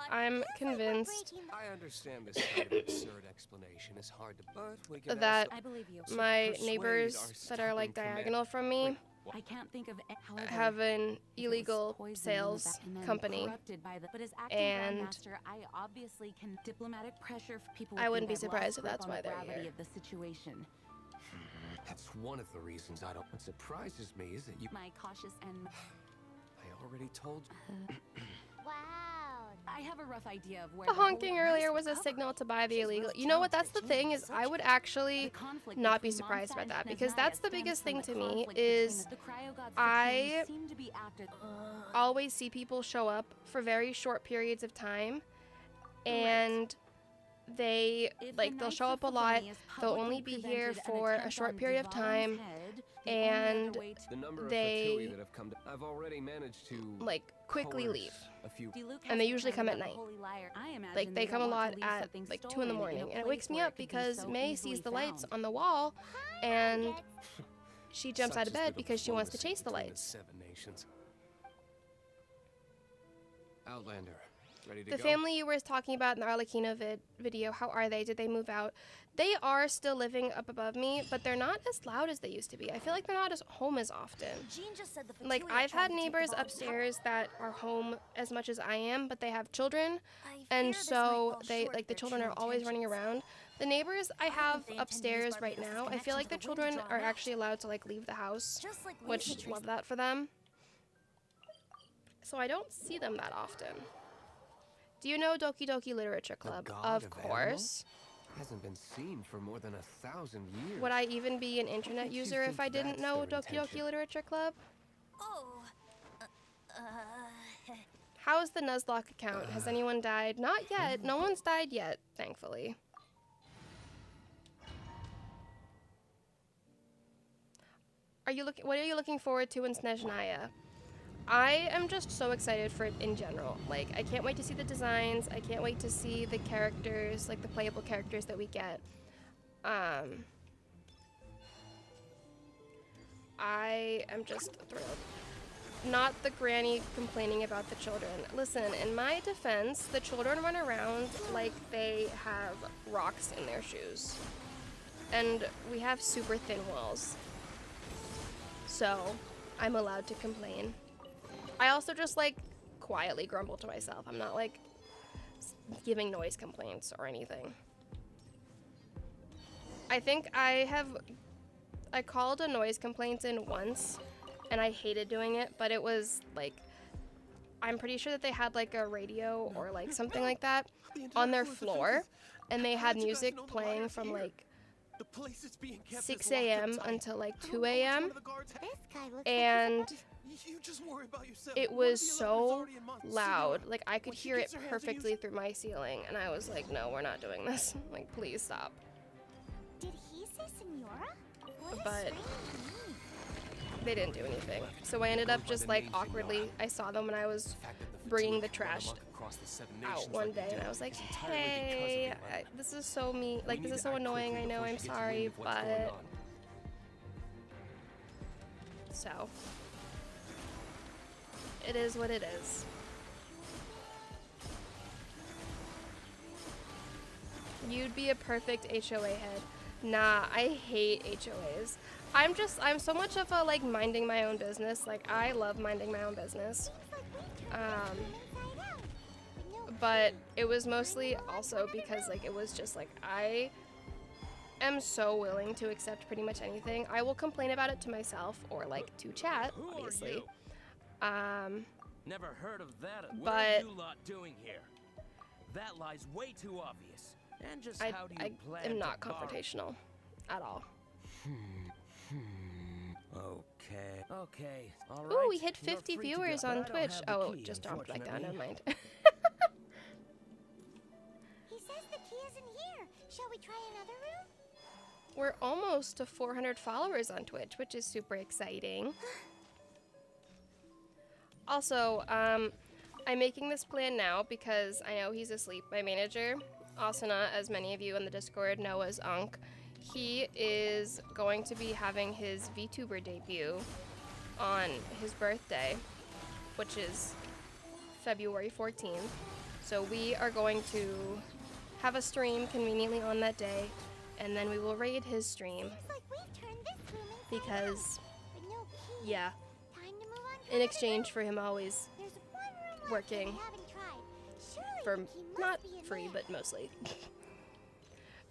I'm convinced I understand this kind of absurd explanation is hard to, but we can that I believe you. my persuade neighbors our that are like stubborn diagonal from me I can't think of... However, have an if it was illegal poison in the sales back and then company. corrupted by the, but as acting and Grandmaster, I obviously can diplomatic pressure for people. I would wouldn't be think I've surprised lost if that's grip on why the they're gravity here. of the situation. That's one of the reasons I don't. What surprises me is that you. My cautious and I already told you. Wow. I have a rough idea of where The the holy honking lyre is earlier was a covered. signal to buy the She's illegal. really You know what? That's talented. the thing She's is, I such- would The actually conflict not be between surprised about Mondstadt that and because that's Snezhnaya the stems biggest from thing the to me conflict between is the cryogods I that seem to be after. always see people show up for very short periods of time, and they If the like they'll Knights show of up a lot. Favonius They'll publicly only be here prevented an for a attempt short on period of Divine's time, head, the only and other way to The number They- of Fatui that have come to. I've already managed to. like quickly coerce leave. A few. Diluc And they has usually come determined at that the night. Holy Lyre- I imagine Like they don't come a want to lot leave at something like 2 in the stolen a morning, and it place wakes me where up it could be because so May easily sees the lights found. on the wall, and she jumps Such out of is the bed because she wants to diplomacy chase the between lights. 7 nations. Outlander, ready to The go? family you were talking about in the Arlecchino video, how are they? Did they move out? They are still living up above me, but they're not as loud as they used to be. I feel like they're not as home as often. Jean just said the Like, Fatui are I've trying had to take the neighbors ball. upstairs that are home as much as I am, but they have children, I and fear this so might fall they short like of the their children true are always running intentions. around. The neighbors I think have they intend to use upstairs right Barbados' now, I connection feel like to the the wind to children draw are 'em out. actually allowed to like leave the house, Just like which Lacey love that for them. So I don't see them that often. Do you know Doki Doki Literature Club? god Of of course. Hasn't been seen for more than 1,000 years. Would I even be an internet makes you user if think I didn't that's know their Doki Doki intention? Literature Club? Oh. How's the Nuzlocke account? Has anyone died? Not yet. No one's died yet, thankfully. What are you looking forward to in Snezhnaya? I am just so excited for it in general. Like, I can't wait to see the designs. I can't wait to see the characters, like the playable characters that we get. I am just thrilled. Not the granny complaining about the children. Listen, in my defense, the children run around like they have rocks in their shoes. And we have super thin walls. So, I'm allowed to complain. I also just like quietly grumble to myself. I'm not like giving noise complaints or anything. I think I called a noise complaint in once, and I hated doing it, but it was like, I'm pretty sure that they had like a radio or like something like that on their floor, and they had music playing from like 6 a.m. until like 2 a.m. This guy looks and You just worry about yourself. it One of was the 11 is so already in Mondstadt. loud. Like, I could When she hear it gets her hands on you, perfectly through my ceiling, and I was like, no, we're not doing this. Like, please stop. Did he say Senora? What a But strange name. they didn't do anything. So I ended up just like awkwardly, I saw them when I was bringing the trash out one day, and I was like, hey, this is so mean. Like, this is so annoying. I know, I'm sorry, but... So... it is what it is. You'd be a perfect HOA head. Nah, I hate HOAs. I'm so much of a, like, minding my own business. Like, I love minding my own business. But it was mostly also because, like, it was just, like, I am so willing to accept pretty much anything. I will complain about it to myself or, like, to chat, obviously. Never heard of that. But What are you lot doing here? That lies way too obvious. And just I how do you plan am to not borrow- confrontational at all. Okay. Okay. All right. Ooh, we hit You're 50 free to viewers go, on but I don't Twitch. have the Oh, key, it just dropped back down. Never mind. He says the key isn't here. Shall we try another room? We're almost to 400 followers on Twitch, which is super exciting. Also, I'm making this plan now because I know he's asleep. My manager, Asuna, as many of you in the Discord know as Unk, he is going to be having his VTuber debut on his birthday, which is February 14th. So we are going to have a stream conveniently on that day, and then we will raid his stream Seems like we've turned this room inside because, out. With no key. yeah, Time to move on to in another exchange room. for him always There's one room left that working we haven't tried. Surely for the key must not be in free, there. but mostly.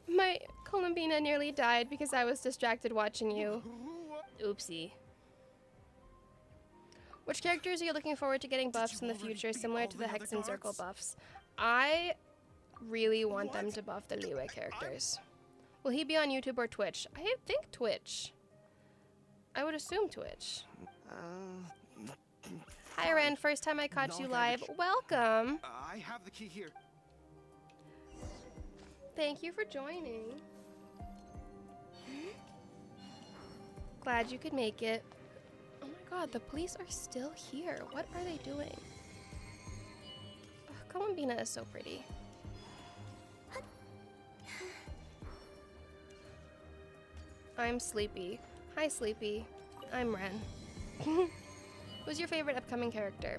My Columbina nearly died because I was distracted watching you. Oopsie. Which characters are you looking forward to getting buffs in the future, similar to the Hex and Circle buffs? I really want them to buff the Liyue characters. Will he be on YouTube or Twitch? I think Twitch. I would assume Twitch. Hi Ren, first time I caught you live. Welcome. I have the key here. Thank you for joining. Glad you could make it. Oh my god, the police are still here. What are they doing? Ugh, Columbina is so pretty. I'm Sleepy. Hi, Sleepy. I'm Ren. Who's your favorite upcoming character?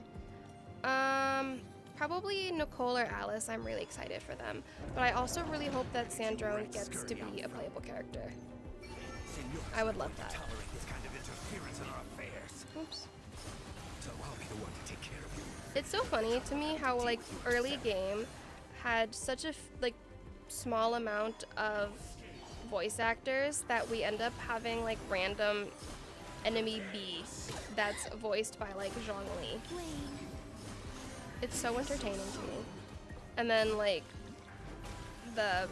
Probably Nicole or Alice. I'm really excited for them. But I also really hope that Sandrone gets to be a playable character. I would love that. Oops. It's so funny to me how like early game had such a small amount of voice actors that we end up having like random enemy B that's voiced by like Zhongli. It's so entertaining to me. And then like the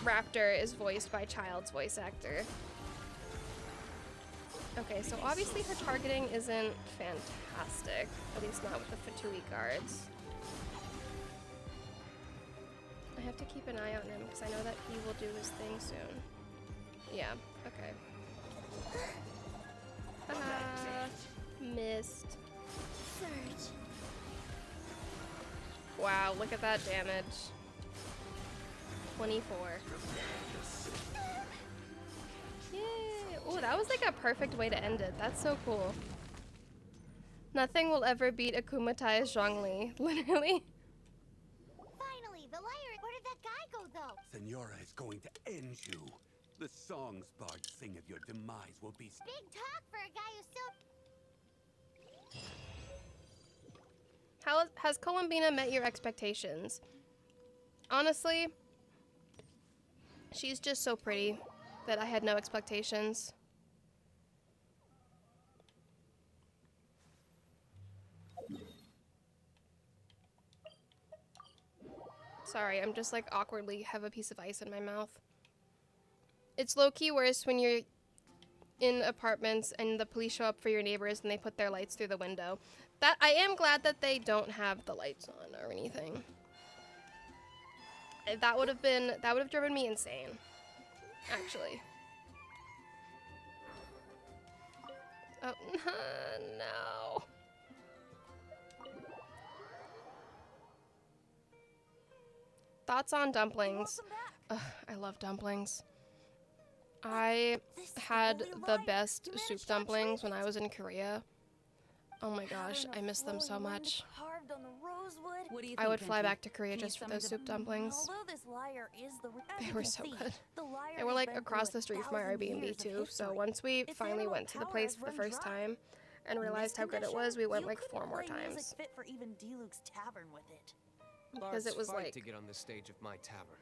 raptor is voiced by Child's voice actor. Okay, so obviously her targeting isn't fantastic, at least not with the Fatui guards. I have to keep an eye on him because I know that he will do his thing soon. Yeah, okay. Missed. Surge. Wow, look at that damage. 24. Yay! Oh, that was like a perfect way to end it. That's so cool. Nothing will ever beat Akumatai's Zhongli. Literally. Finally, the liar. Where did that guy go, though? Senora is going to end you. The songs bards sing of your demise will be... Big talk for a guy who's still... Has Columbina met your expectations? Honestly, she's just so pretty that I had no expectations. Sorry, I'm just like awkwardly have a piece of ice in my mouth. It's low-key worse when you're in apartments and the police show up for your neighbors and they put their lights through the window. That I am glad that they don't have the lights on or anything. That would have driven me insane, actually. Oh no. Thoughts on dumplings? Ugh, I love dumplings. I had the best soup dumplings when I was in Korea. Oh my gosh, I miss them so much. I would fly back to Korea just for those soup dumplings. They were so good. They were like across the street from my Airbnb too, so once we finally went to the place for the first time and realized how good it was, we went like 4 more times. Because it was like to get on the stage of my tavern.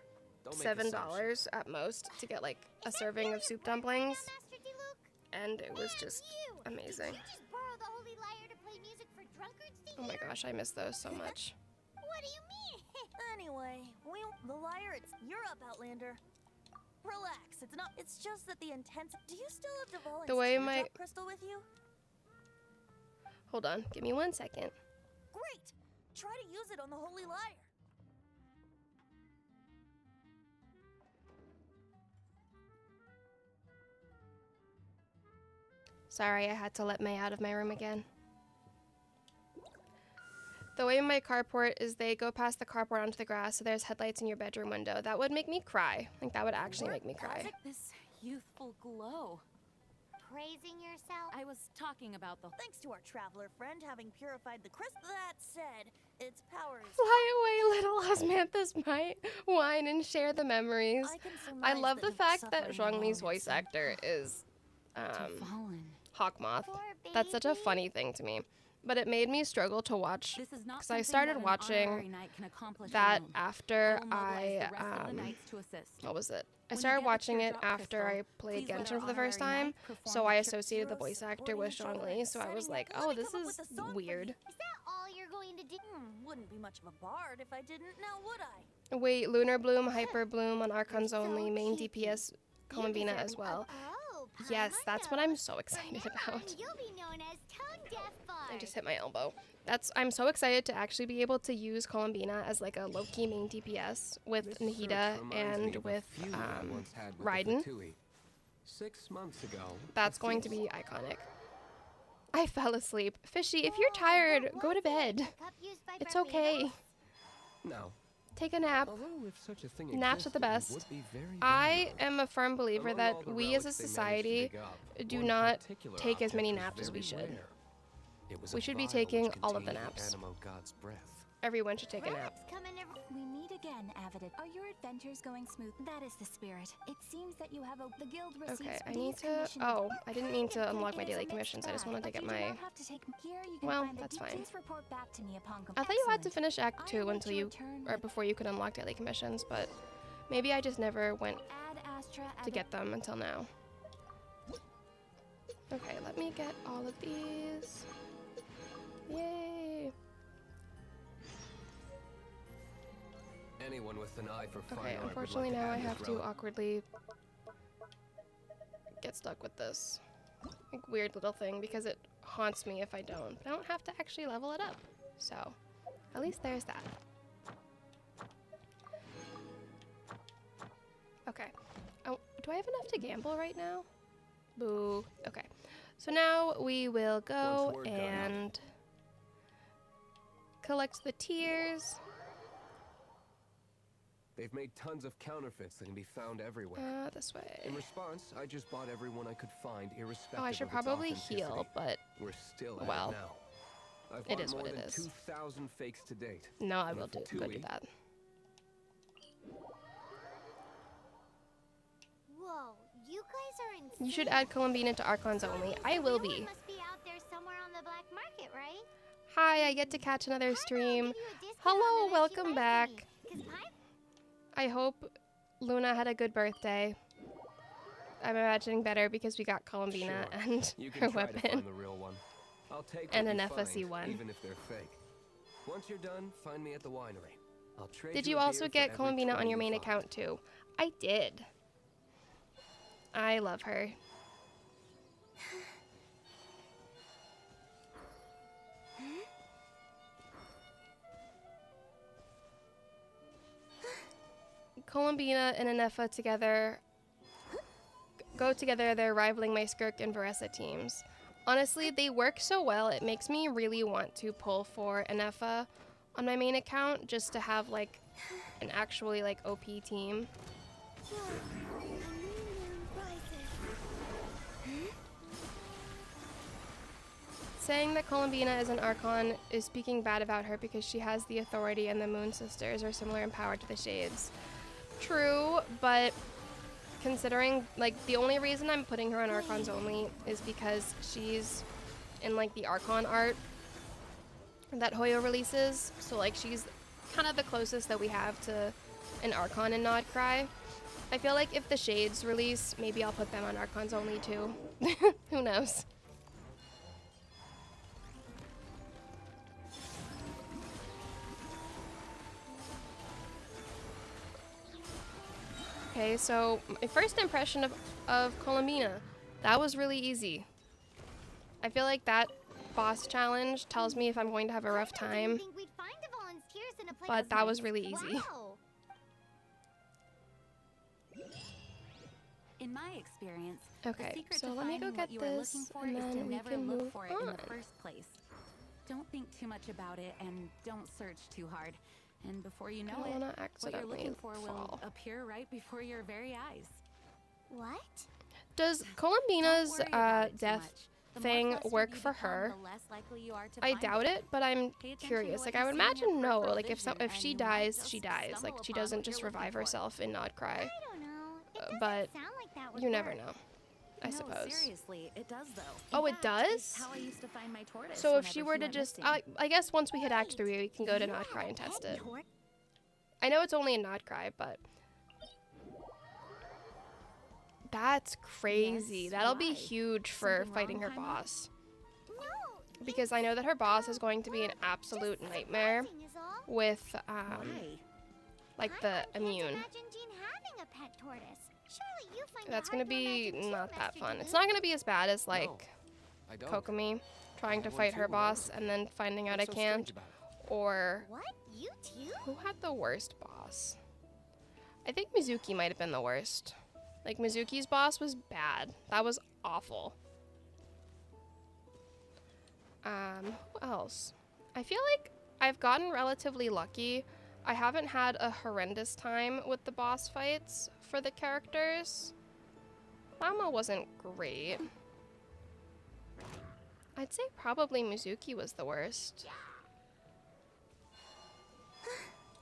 $7 at most to get like a serving of soup dumplings, and it was just amazing. Oh my gosh, I miss those so much. What What do you mean? Anyway, the liar, you're up, Outlander. Relax, it's not. It's just that the intense. Do you still have Devol's The way teardrop crystal with you? Hold on, give me 1 second. Great! Try to use it on the Holy Liar. Sorry, I had to let May out of my room again. The way my carport is they go past the carport onto the grass, so there's headlights in your bedroom window. That would make me cry. I think that would actually make me cry. This youthful glow. Praising yourself? I was talking about the... Thanks to our traveler friend having purified the crystal. That said, its power is... Fly away, little osmanthus might whine and share the memories. I love the fact that Zhongli's voice actor is Hawkmoth. That's such a funny thing to me. But it made me struggle to watch because I started watching that after I what was it? I started watching it after I played Genshin for the first time, so I associated the voice actor with Zhongli. So I was like, oh, this is weird. Is that all you're going to do? Wouldn't be much of a bard if I didn't, now would I? Wait, Lunar Bloom, Hyper Bloom on Archons only, main DPS Columbina as well. Yes, that's what I'm so excited about. You'll be known as Tone Deaf Bard. I just hit my elbow. I'm so excited to actually be able to use Columbina as like a low-key main DPS with Nahida and with Raiden. 6 months ago. That's going to be iconic. I fell asleep. Fishy, if you're tired, go to bed. It's okay. No. Take a nap. Although if such a thing Naps are the existed, it best. would be very I am a firm believer Among that all the we as a relics they managed to society dig up, do one not particular take as many object naps was as we very should. rare. It was We a should be vial taking which all of the contained naps. Animo God's breath. Everyone should take a nap. We meet again, Avidid. Are your adventures going smooth? That is the spirit. It seems that you have the guild receives Okay, I these need to... commissions. Oh, I didn't mean to unlock my It is a daily mixed commissions. I just bag, wanted to but get you do my... not have to take here. You can Well, find that's fine. Please report back to me upon I thought you had to Excellent. finish Act 2 I await until your you... return or with- before you could unlock daily commissions, but maybe I just never went Ad Astra to get them until now. Okay, let me get all of these. Yay! Anyone with an eye for fine Okay, art would unfortunately like now I add have this to relic. awkwardly get stuck with this like, weird little thing because it haunts me if I don't. I don't have to actually level it up. So, at least there's that. Okay. Oh, do I have enough to gamble right now? Boo. Okay. So now we will go Once word got out. and collect the tiers. They've made tons of counterfeits that can be found everywhere. This way. In response, I just bought everyone I could find, irrespective Oh, I should of its probably authenticity. heal, but We're still at well, it now. I've it bought is more what it than is. 2,000 fakes to date. no, I And will for go do Tui, that. Whoa, you guys are insane. You should add Columbina to Archons only. I will You be. must be out there somewhere on the black market, right? Hi, I get to catch another stream. Give you a discount Hello, on the welcome She back. Buys Me, 'cause I hope Luna had a good birthday. I'm imagining better because we got Columbina Sure. and You her can try to weapon. find the real one. I'll take And what an you FSE find, one. even if they're fake. Once you're done, find me at the winery. I'll trade Did you you a also beer for get every Columbina 20 on your you main find. account too? I did. I love her. Columbina and Anefa together go together. They're rivaling my Skirk and Varessa teams. Honestly, they work so well. It makes me really want to pull for Anefa on my main account just to have like an actually like OP team. Saying that Columbina is an Archon is speaking bad about her because she has the authority and the Moon Sisters are similar in power to the Shades. True, but considering, like, the only reason I'm putting her on Archons only is because she's in, like, the Archon art that Hoyo releases. So, like, she's kind of the closest that we have to an Archon in Nodcry. I feel like if the Shades release, maybe I'll put them on Archons only, too. Who knows? Okay, so my first impression of Columbina, that was really easy. I feel like that boss challenge tells me if I'm going to have a rough time, Think we'd find the volunteers in a place but that was really easy. Wow. In my experience, Okay, the secret so to let me finding go what get you are looking this, for and is to then we never can look move for it in on. the first place. Don't think too much about it and don't search too hard. And before you know I don't it, wanna what you're accidentally looking for fall. will appear right before your very eyes. What? Does Don't Columbina's worry about it too death much. The more thing flustered work you for become, her? the less likely you are to I find doubt it, but I'm Pay attention to curious. what Like you I would see in your imagine no. peripheral Like if vision, if and she you might dies, just she dies. Like stumble she upon doesn't what just you're looking revive for. herself and not cry. I don't know. It doesn't But sound like that would you never work. know. I No, suppose. seriously, it does though. Oh, In it fact, does? It's how I used to find my tortoise. So if she whenever were he to went just, missing. I guess once we hit Act 3, we can go to You Not Cry have and a pet test it. tort- I know it's only a Not Cry, but that's crazy. Yes, That'll be why? huge for Something fighting wrong, her Paimon? boss. No. Because I know that her boss is going to be an absolute nightmare Surprising is all. with, Why? like I the can't immune. imagine Jean having a pet tortoise. Surely you find That's it gonna hard to be imagine too, not that Master fun. It's Dude. not gonna be as bad as like I don't. Kokomi trying to had one fight her too when I was boss a and then finding out I What's so strange can't, about it? or What? You too? who had the worst boss? I think Mizuki might have been the worst. Like Mizuki's boss was bad. That was awful. Who else? I feel like I've gotten relatively lucky. I haven't had a horrendous time with the boss fights for the characters. Lama wasn't great. I'd say probably Mizuki was the worst.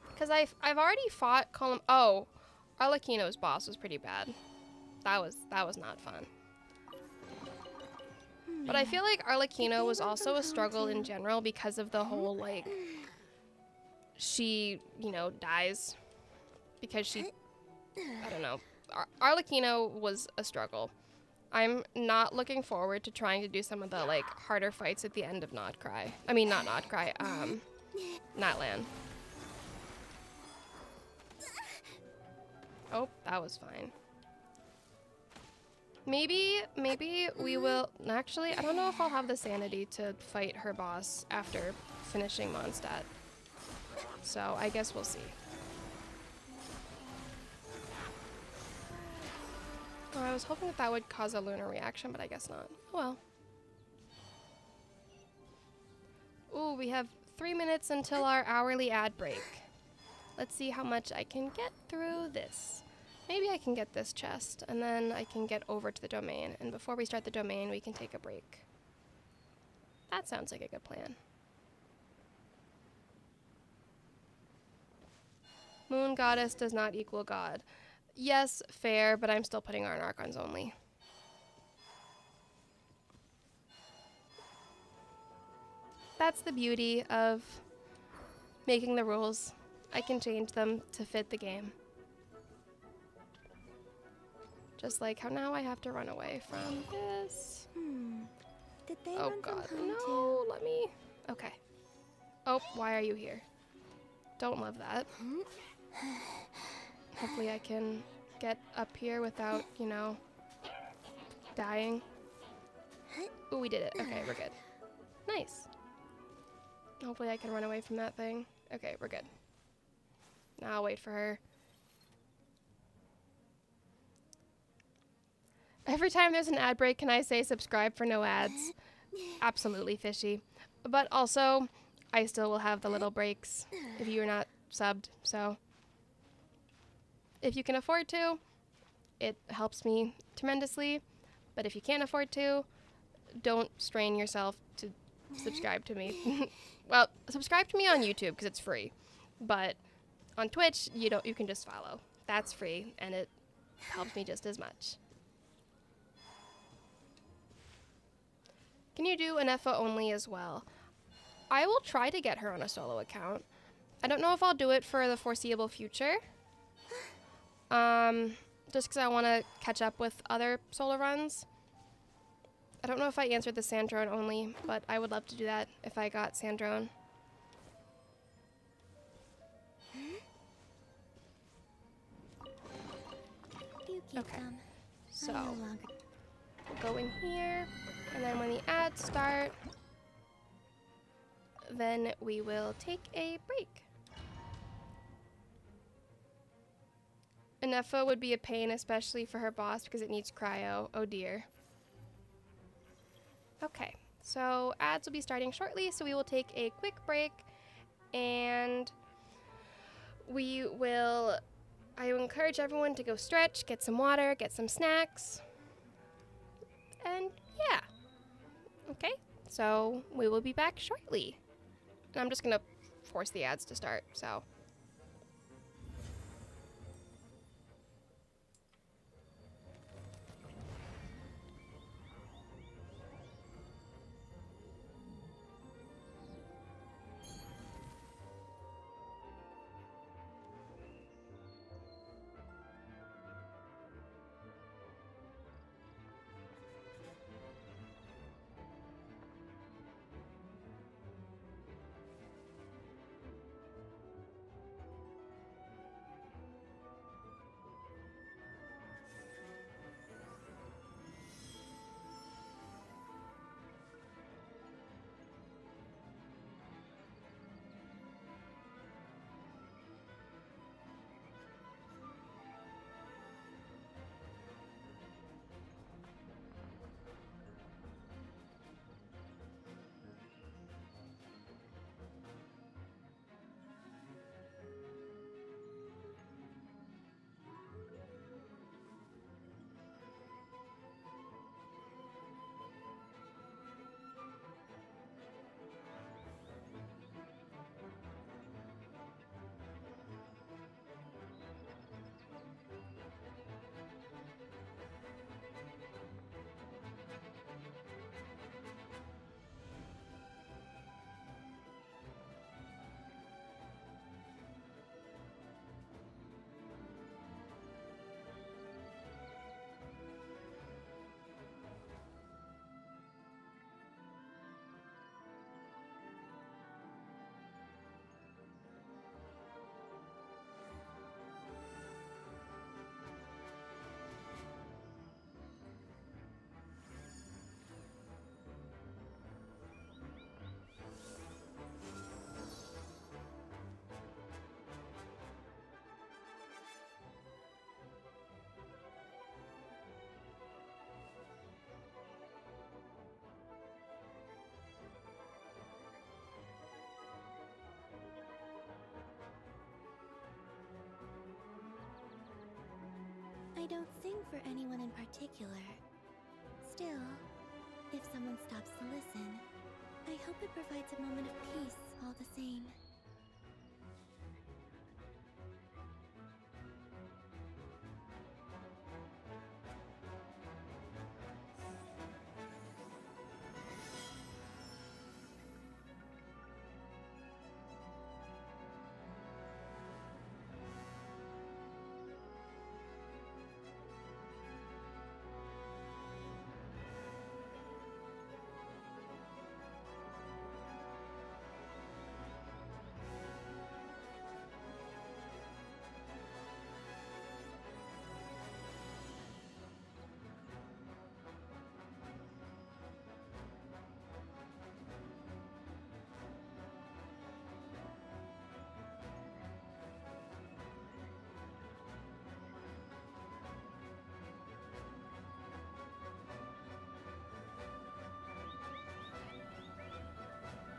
Because I've already fought Oh, Arlecchino's boss was pretty bad. That was not fun. But I feel like Arlecchino was also a struggle in general because of the whole, like, she, you know, dies because she, I don't know. Arlecchino was a struggle. I'm not looking forward to trying to do some of the, like, harder fights at the end of Not Cry. I mean, not Not Cry, Natlan. Oh, that was fine. Maybe we will, actually, I don't know if I'll have the sanity to fight her boss after finishing Mondstadt. So, I guess we'll see. Oh, I was hoping that would cause a lunar reaction, but I guess not. Oh well. Ooh, we have 3 minutes until our hourly ad break. Let's see how much I can get through this. Maybe I can get this chest, and then I can get over to the domain, and before we start the domain, we can take a break. That sounds like a good plan. Moon Goddess does not equal God. Yes, fair, but I'm still putting her in Archons only. That's the beauty of making the rules. I can change them to fit the game. Just like how now I have to run away from this. Did they Oh run god, from home no, too? let me. Okay. Oh, why are you here? Don't love that. Hopefully I can get up here without, you know, dying. Ooh, we did it. Okay, we're good. Nice. Hopefully I can run away from that thing. Okay, we're good. Now I'll wait for her. Every time there's an ad break, can I say subscribe for no ads? Absolutely fishy. But also, I still will have the little breaks if you're not subbed, so if you can afford to, it helps me tremendously. But if you can't afford to, don't strain yourself to subscribe to me. Well, subscribe to me on YouTube because it's free. But on Twitch, you can just follow. That's free, and it helps me just as much. Can you do an Effa only as well? I will try to get her on a solo account. I don't know if I'll do it for the foreseeable future. Just because I want to catch up with other solo runs. I don't know if I answered the Sandrone only, but I would love to do that if I got Sandrone. keep Okay. them. So I no longer. we'll go in here, and then when the ads start, then we will take a break. Anefa would be a pain, especially for her boss, because it needs cryo. Oh dear. Okay, so ads will be starting shortly, so we will take a quick break, and I will encourage everyone to go stretch, get some water, get some snacks, and yeah. Okay, so we will be back shortly. And I'm just gonna force the ads to start, so. I don't sing for anyone in particular. Still, if someone stops to listen, I hope it provides a moment of peace all the same.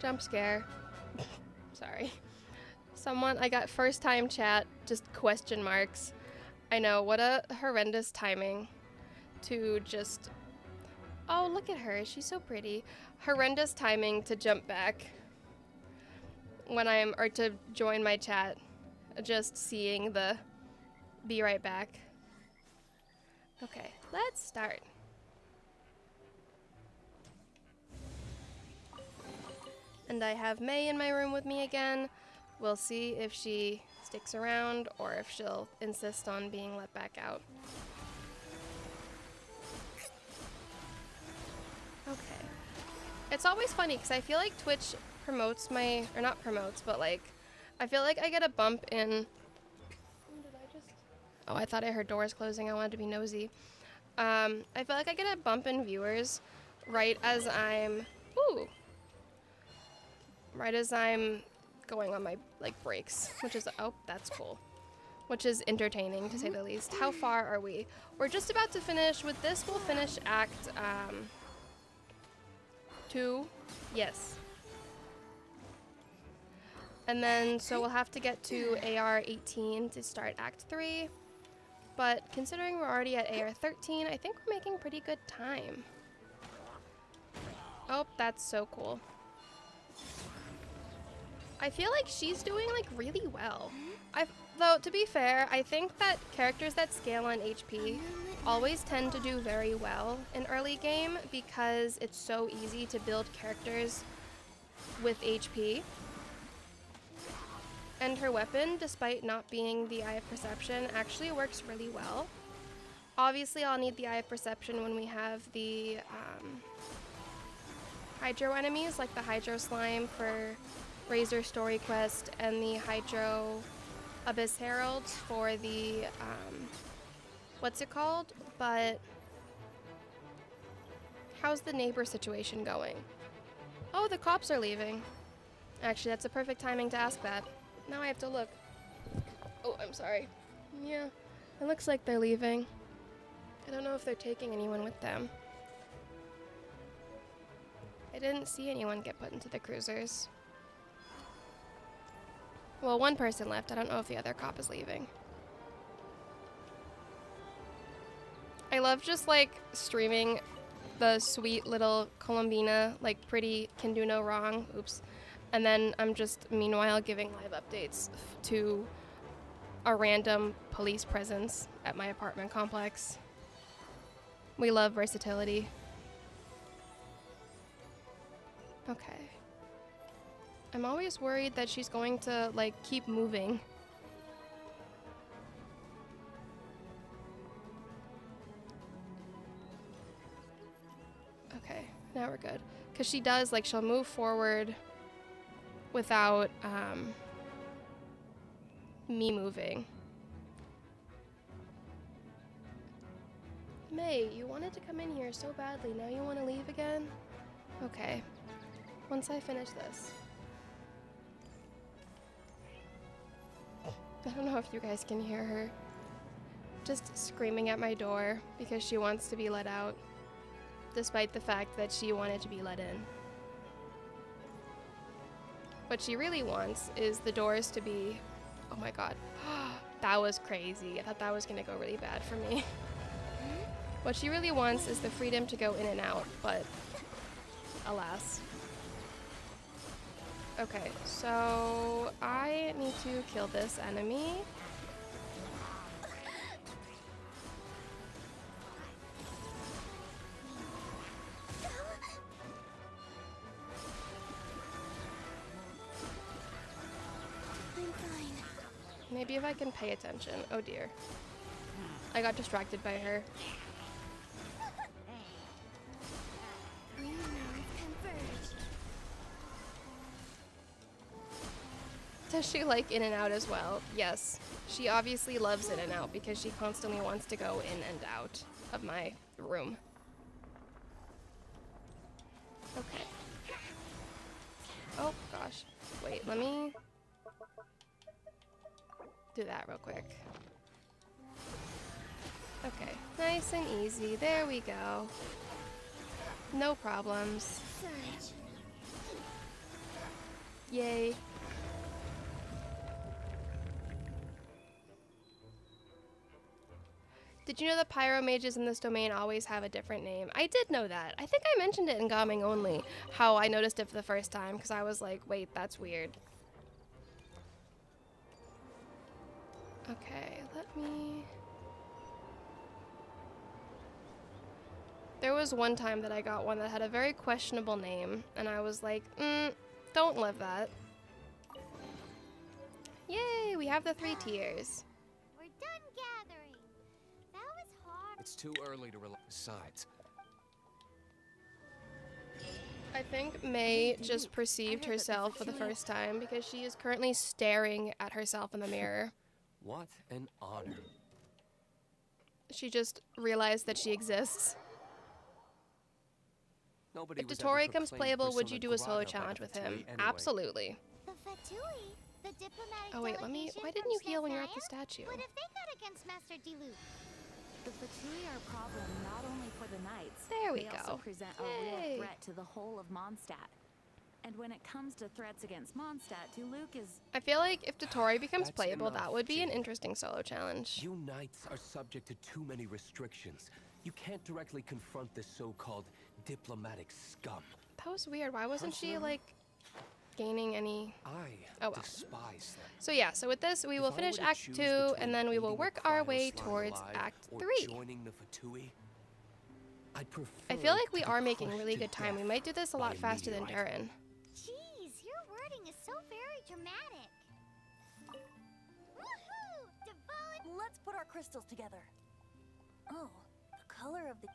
Jump scare. Sorry. I got first time chat, just question marks. I know, what a horrendous timing to just, oh, look at her, she's so pretty. Horrendous timing to jump back or to join my chat, just seeing the be right back. Okay, let's start. And I have May in my room with me again. We'll see if she sticks around or if she'll insist on being let back out. Okay. It's always funny because I feel like Twitch promotes or not promotes, but like, I feel like I get a bump in, Oh, I thought I heard doors closing. I wanted to be nosy. I feel like I get a bump in viewers right as I'm... Ooh! Right as I'm going on my, like, breaks. Which is... Oh, that's cool. Which is entertaining, to say the least. How far are we? We're just about to finish. With this, we'll finish Act, 2. Yes. And then, so we'll have to get to AR 18 to start Act 3. But considering we're already at AR 13, I think we're making pretty good time. Oh, that's so cool. I feel like she's doing, like, really well. Though, to be fair, I think that characters that scale on HP always tend to do very well in early game because it's so easy to build characters with HP. And her weapon, despite not being the Eye of Perception, actually works really well. Obviously, I'll need the Eye of Perception when we have the Hydro enemies, like the Hydro Slime for Razor Story Quest and the Hydro Abyss Heralds for the, what's it called? But how's the neighbor situation going? Oh, the cops are leaving. Actually, that's a perfect timing to ask that. Now I have to look. Oh, I'm sorry. Yeah, it looks like they're leaving. I don't know if they're taking anyone with them. I didn't see anyone get put into the cruisers. Well, one person left. I don't know if the other cop is leaving. I love just, like, streaming the sweet little Columbina, like, pretty can do no wrong. Oops. And then I'm just, meanwhile, giving live updates to a random police presence at my apartment complex. We love versatility. Okay. I'm always worried that she's going to, like, keep moving. Okay, now we're good. Because she does, like, she'll move forward without me moving. May, you wanted to come in here so badly. Now you want to leave again? Okay. Once I finish this. I don't know if you guys can hear her. Just screaming at my door because she wants to be let out. Despite the fact that she wanted to be let in. What she really wants is the doors to be... Oh my god. That was crazy. I thought that was gonna go really bad for me. What she really wants is the freedom to go in and out, but alas. Okay, so I need to kill this enemy. Maybe if I can pay attention. Oh dear. I got distracted by her. Does she like in and out as well? Yes. She obviously loves in and out because she constantly wants to go in and out of my room. Okay. Oh gosh. Wait, let me do that real quick. Okay, nice and easy. There we go. No problems. Yay. Did you know the pyro mages in this domain always have a different name? I did know that. I think I mentioned it in Gaming Only, how I noticed it for the first time, because I was like, wait, that's weird. Okay, let me... There was one time that I got one that had a very questionable name, and I was like, don't live that. Yay, we have the 3 tiers. We're done gathering. That was hard. It's too early to relax. Besides, I think May just perceived herself for the first time because she is currently staring at herself in the mirror. what an honor. She just realized that she exists. Nobody If was Dottore ever becomes proclaimed playable, would persona you do a solo grata by challenge the with him? Fatui anyway. Absolutely. The Fatui, the diplomatic Oh wait, why delegation didn't from you heal when you're at the Snezhnaya? statue? What have they got against Master Diluc? The Fatui are a problem not only for the knights. There we they go. also present a Yay. real threat to the whole of Mondstadt. And when it comes to threats against Mondstadt, Diluc is... I feel like if Dottore becomes That's playable, enough, that would be an Jade. interesting solo challenge. You knights are subject to too many restrictions. You can't directly confront this so-called diplomatic scum. That was weird. Why wasn't she, Personally, like, gaining any... I Oh, well. despise them. So yeah, so with this, we will If I finish were to Act choose 2, between and then we will eating work the our cryo way slime towards alive Act or 3. joining the Fatui, I'd prefer I feel like we to be are making crushed really to good time. We death might do this a by lot faster than meteorite. Darren. Jeez, your wording is so very dramatic. Woohoo! Devon! Let's put our crystals together. Oh, the color of the...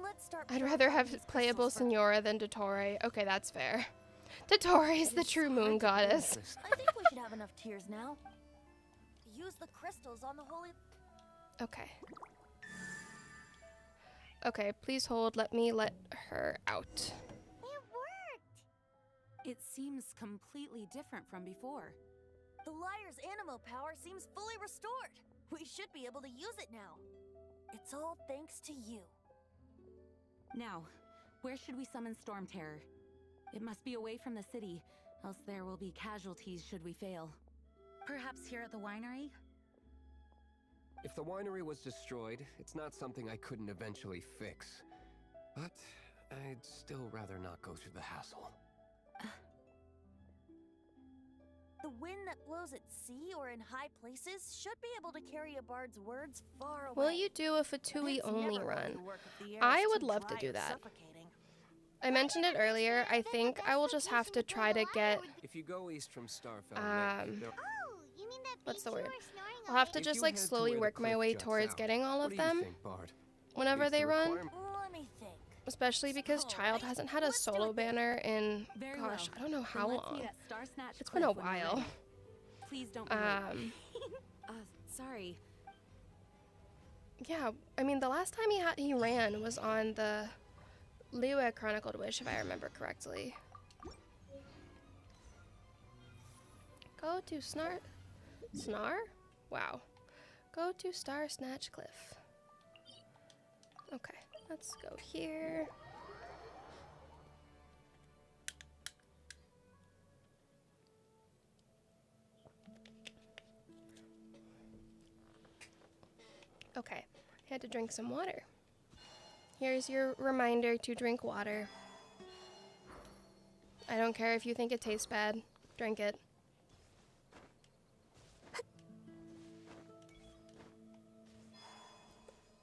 Let's start... I'd rather purifying have these playable crystals first. Signora than Dottore. Okay, that's fair. Dottore is the It's true hard moon to believe goddess. this. I think we should have enough tears now. Use the crystals on the holy... Okay. Okay, please hold. Let me let her out. It worked! It seems completely different from before. The liar's animo power seems fully restored. We should be able to use it now. It's all thanks to you. Now, where should we summon Storm Terror? It must be away from the city, else there will be casualties should we fail. Perhaps here at the winery? If the winery was destroyed, it's not something I couldn't eventually fix. But I'd still rather not go through the hassle. The wind that blows at sea or in high places should be able to carry a bard's words far away. Will you do a Fatui It's only never run? going to work if the air I is would too love to dry do or that. suffocating. I mentioned it earlier. I think I will just have to try to get... If you go east from Starfell, there- Oh, you mean that What's the beach you word? were snoring I'll have away? to If just you like head to slowly where the work my cliff way juts towards out, getting all what of do you them think, Bard? whenever Meets they the run. requirement? Let me think. Especially because Child hasn't had a let's do solo it. banner in, Very gosh, well. I don't know Then how let's long. meet at Star Snatch It's been a Cliff when we're while. ready. Please don't be late. Sorry. Yeah, I mean, the last time he ran was on the Liyue Chronicled Wish, if I remember correctly. Go to Snar? Wow. Go to Star Snatch Cliff. Okay, let's go here. Okay, I had to drink some water. Here's your reminder to drink water. I don't care if you think it tastes bad, drink it.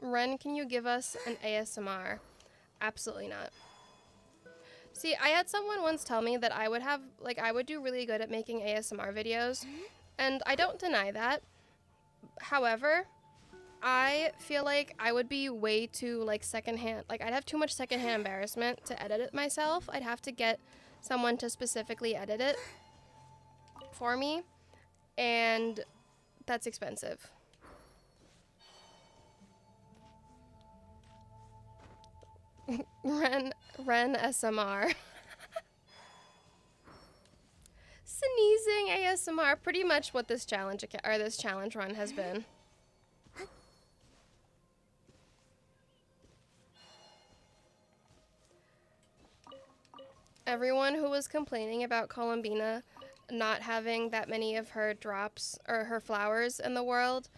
Ren, can you give us an ASMR? Absolutely not. See, I had someone once tell me that I would do really good at making ASMR videos, and I don't deny that. However, I feel like I would be way too secondhand, I'd have too much secondhand embarrassment to edit it myself. I'd have to get someone to specifically edit it for me, and that's expensive. Ren SMR. Sneezing ASMR, pretty much what this challenge run has been. Everyone who was complaining about Columbina not having that many of her drops or her flowers in the world,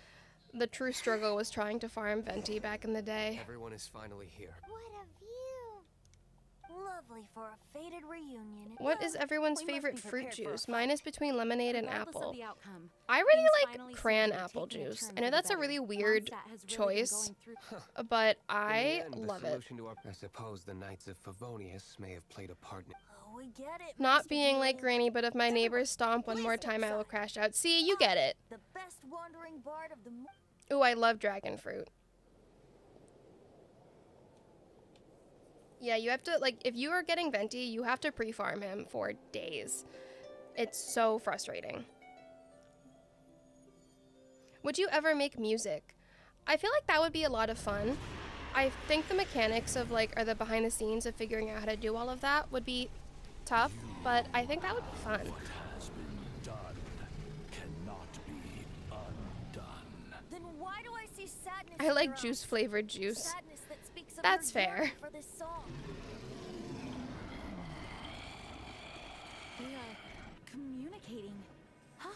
the true struggle was trying to farm Venti back in the day. Everyone is finally here. What a view! Lovely for a fated reunion. What is everyone's we must favorite be fruit prepared for a juice? fight. Mine is between lemonade and Regardless apple. of the outcome, I really things like finally cran seem to be apple taking a juice. turn I know for the that's a better. really weird Mondstadt has really been choice, going through- but In I the end, love the it. solution to our... I suppose the Knights of Favonius may have played a part in... Oh, we get it. Not Mr. being like Delaney. Granny, but if my neighbors stomp one more please time, I will inside. crash out. See, you get it. The best wandering bard of the... Ooh, I love dragon fruit. Yeah, you have to, if you are getting Venti, you have to pre-farm him for days. It's so frustrating. Would you ever make music? I feel like that would be a lot of fun. I think the mechanics of like, or the behind the scenes of figuring out how to do all of that would be tough, but I think that would be fun. What has been done cannot be undone. Then why do I see sadness I in like your eyes? juice flavored juice. Sadness that speaks of That's your yearning fair. for this song. We are communicating. Huh?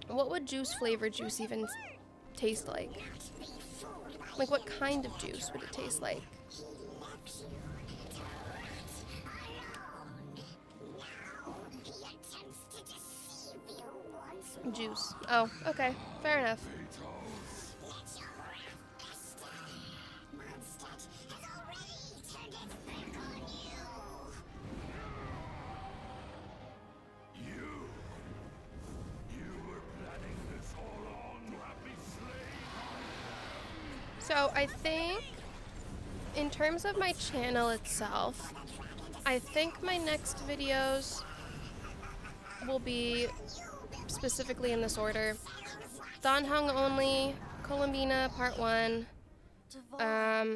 What would juice flavored juice even taste like? Like, what kind of juice would it taste like? Juice. Oh, okay. Fair enough. So I think, in terms of my channel itself, I think my next videos will be specifically in this order. Dan Heng only, Columbina Part 1, a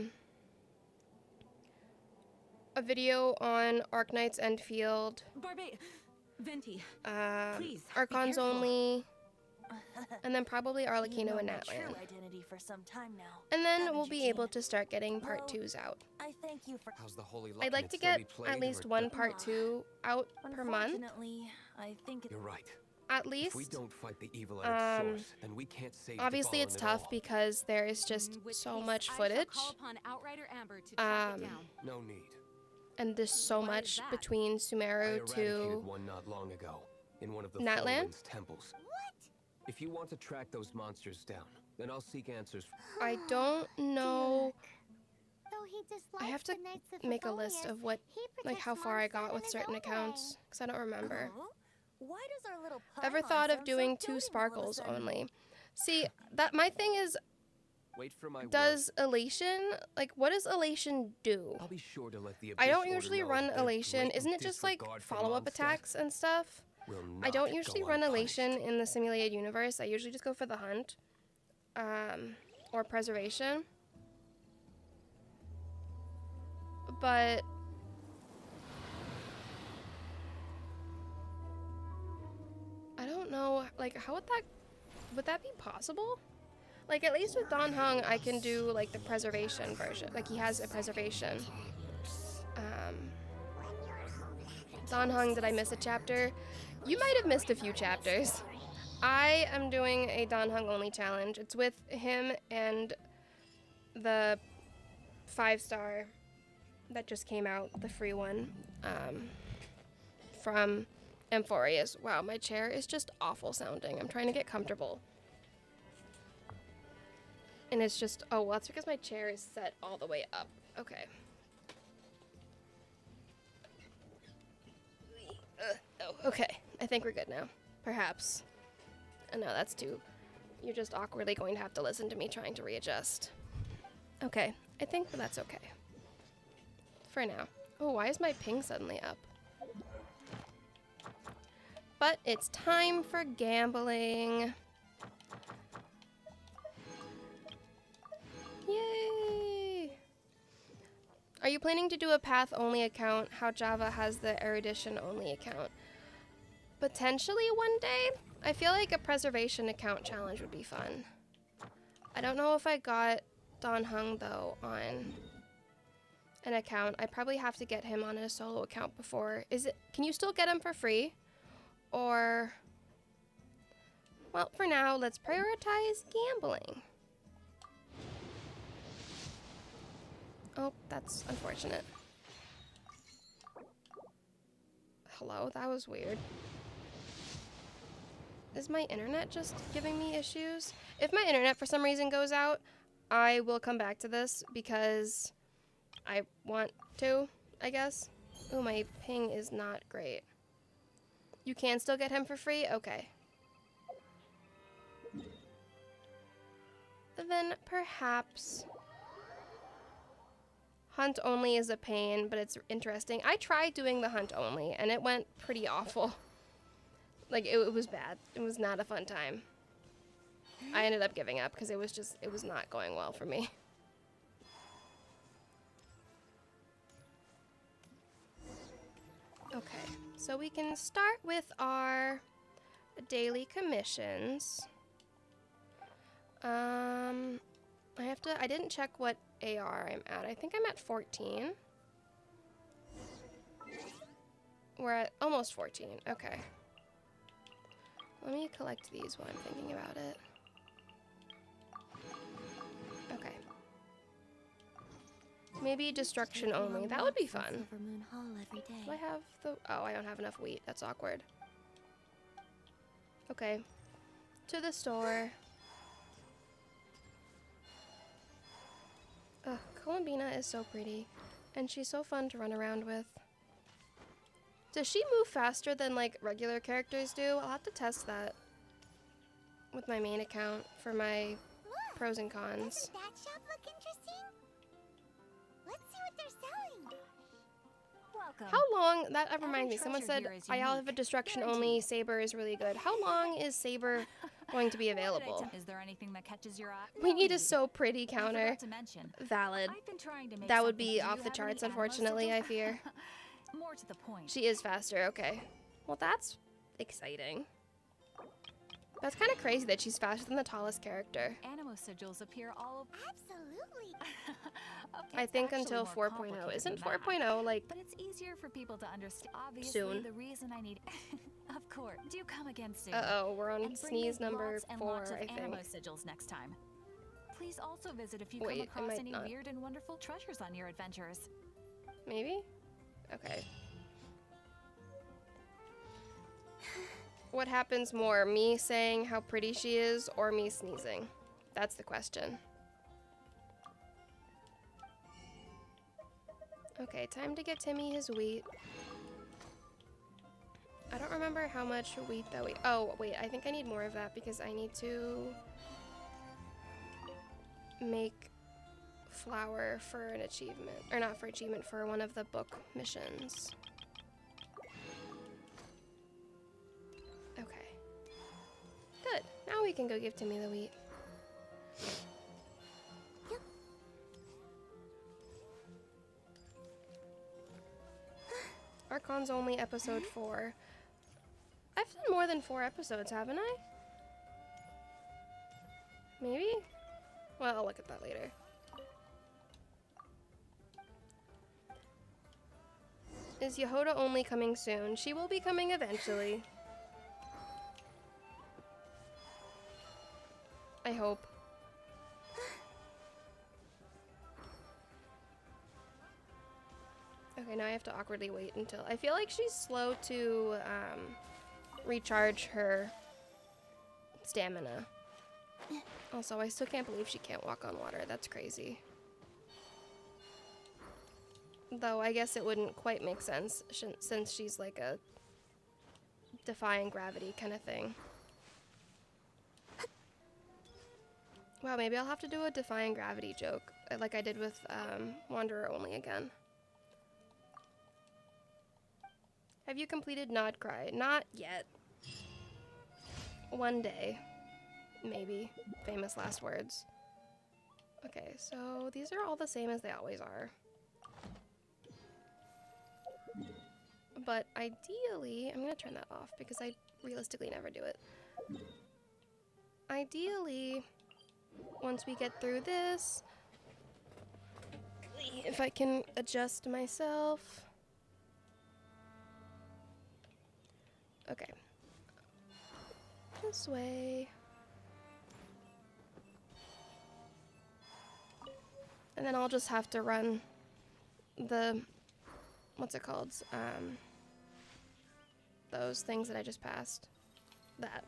video on Arknight's Endfield, Venti, please, Archons be careful. only, and then probably Arlecchino and My Natlan. true identity for some time now. And then haven't we'll you, be Jean? able to start getting Part Well, 2s out. I thank you for. How's the holy I'd like to get at least one Part 2 out per month. Unfortunately, I think You're right. At If least. we don't fight the evil at its source, then we can't save Obviously the it's Fallen at tough all. because there is just so much footage. No need. And there's so much between I Sumeru eradicated to one not long ago in one of the Natlan? Fallen's temples. If you want to track those monsters down, then I'll seek answers. I don't know. Though he I have to dislikes the Knights of make a list Favonius, of what, he like how protects far I Mondstadt got in with his certain own accounts, way. because I don't remember. Huh? Why does our little Ever Paimon thought of sound so doing doty 2 all of a sparkles sudden? only? See, that my thing is, Wait for my does Elation, like what does Elation do? I'll be sure to let the I Abyss don't Order usually know run that their Elation. blatant Isn't it just like disregard for follow-up Mondstadt attacks and stuff? will I not don't usually go run unpunished. Elation in the simulated universe. I usually just go for the hunt. Or preservation. But I don't know, like how would that be possible? Like at least with Dan Heng I can do like the preservation version. Like he has a preservation. Dan Heng, did I miss a chapter? You might have missed a few chapters. I am doing a Dan Heng only challenge. It's with him and the 5-star that just came out, the free one, from Amphorius. Wow, my chair is just awful sounding. I'm trying to get comfortable. And it's just, oh, well, that's because my chair is set all the way up. Okay. Oh, okay. I think we're good now. Perhaps. No, that's too... You're just awkwardly going to have to listen to me trying to readjust. Okay. I think that's okay. For now. Oh, why is my ping suddenly up? But it's time for gambling. Yay! Are you planning to do a path-only account? How Java has the erudition-only account? Potentially one day. I feel like a preservation account challenge would be fun. I don't know if I got Dan Heng, though, on an account. I probably have to get him on a solo account before. Can you still get him for free? Or... Well, for now, let's prioritize gambling. Oh, that's unfortunate. Hello? That was weird. Is my internet just giving me issues? If my internet for some reason goes out, I will come back to this because I want to, I guess. Oh, my ping is not great. You can still get him for free? Okay. Then perhaps hunt only is a pain, but it's interesting. I tried doing the hunt only and it went pretty awful. Like it was bad. It was not a fun time. I ended up giving up because it was not going well for me. Okay, so we can start with our daily commissions. I didn't check what AR I'm at. I think I'm at 14. We're at almost 14, okay. Let me collect these while I'm thinking about it. Okay. Maybe destruction only. That would be fun. Do I have the... Oh, I don't have enough wheat. That's awkward. Okay. To the store. Ugh, Columbina is so pretty. And she's so fun to run around with. Does she move faster than, like, regular characters do? I'll have to test that with my main account for my pros and cons. Doesn't that shop look interesting? Let's see what they're selling. Welcome. How long... That reminds me. Every Someone treasure said here is I have a unique. destruction only Saber is really good. How long is Saber going to be available? Is there anything that catches your eye? We need a so pretty I counter. forgot to mention. Valid. I've been trying to make That would something- be Do you off the have charts, any animal unfortunately, I sigils? fear. More to the point. She is faster, okay. Well, that's exciting. That's kind of crazy that she's faster than the tallest character. Animo sigils appear all over. Absolutely. I think actually until more 4.0. complicated Isn't than that. 4.0 like But it's easier for people to understand. Obviously, soon? the reason I need. Of course. Do come again soon. Uh-oh, we're on And bring sneeze me number lots and 4, lots of I think. animo sigils next time. Please also visit if you Wait, it come across might any not. weird and wonderful treasures on your adventures. Maybe? Okay. What happens more, me saying how pretty she is or me sneezing? That's the question. Okay, time to get Timmy his wheat. I don't remember how much wheat that we... Oh, wait, I think I need more of that because I need to make flour for an achievement. Or not for achievement, for one of the book missions. Okay. Good. Now we can go give Timmy the wheat. Yep. Archon's only episode 4. I've done more than 4 episodes, haven't I? Maybe? Well, I'll look at that later. Is Yehoda only coming soon? She will be coming eventually. I hope. Okay, now I have to awkwardly wait until... I feel like she's slow to recharge her stamina. Also, I still can't believe she can't walk on water. That's crazy. Though I guess it wouldn't quite make sense since she's like a defying gravity kind of thing. Wow, maybe I'll have to do a defying gravity joke like I did with Wanderer Only again. Have you completed Nod Cry? Not yet. One day. Maybe. Famous last words. Okay, so these are all the same as they always are. But ideally, I'm gonna turn that off because I realistically never do it. Ideally, once we get through this, if I can adjust myself. Okay. This way. And then I'll just have to run the, what's it called? Those things that I just passed. That.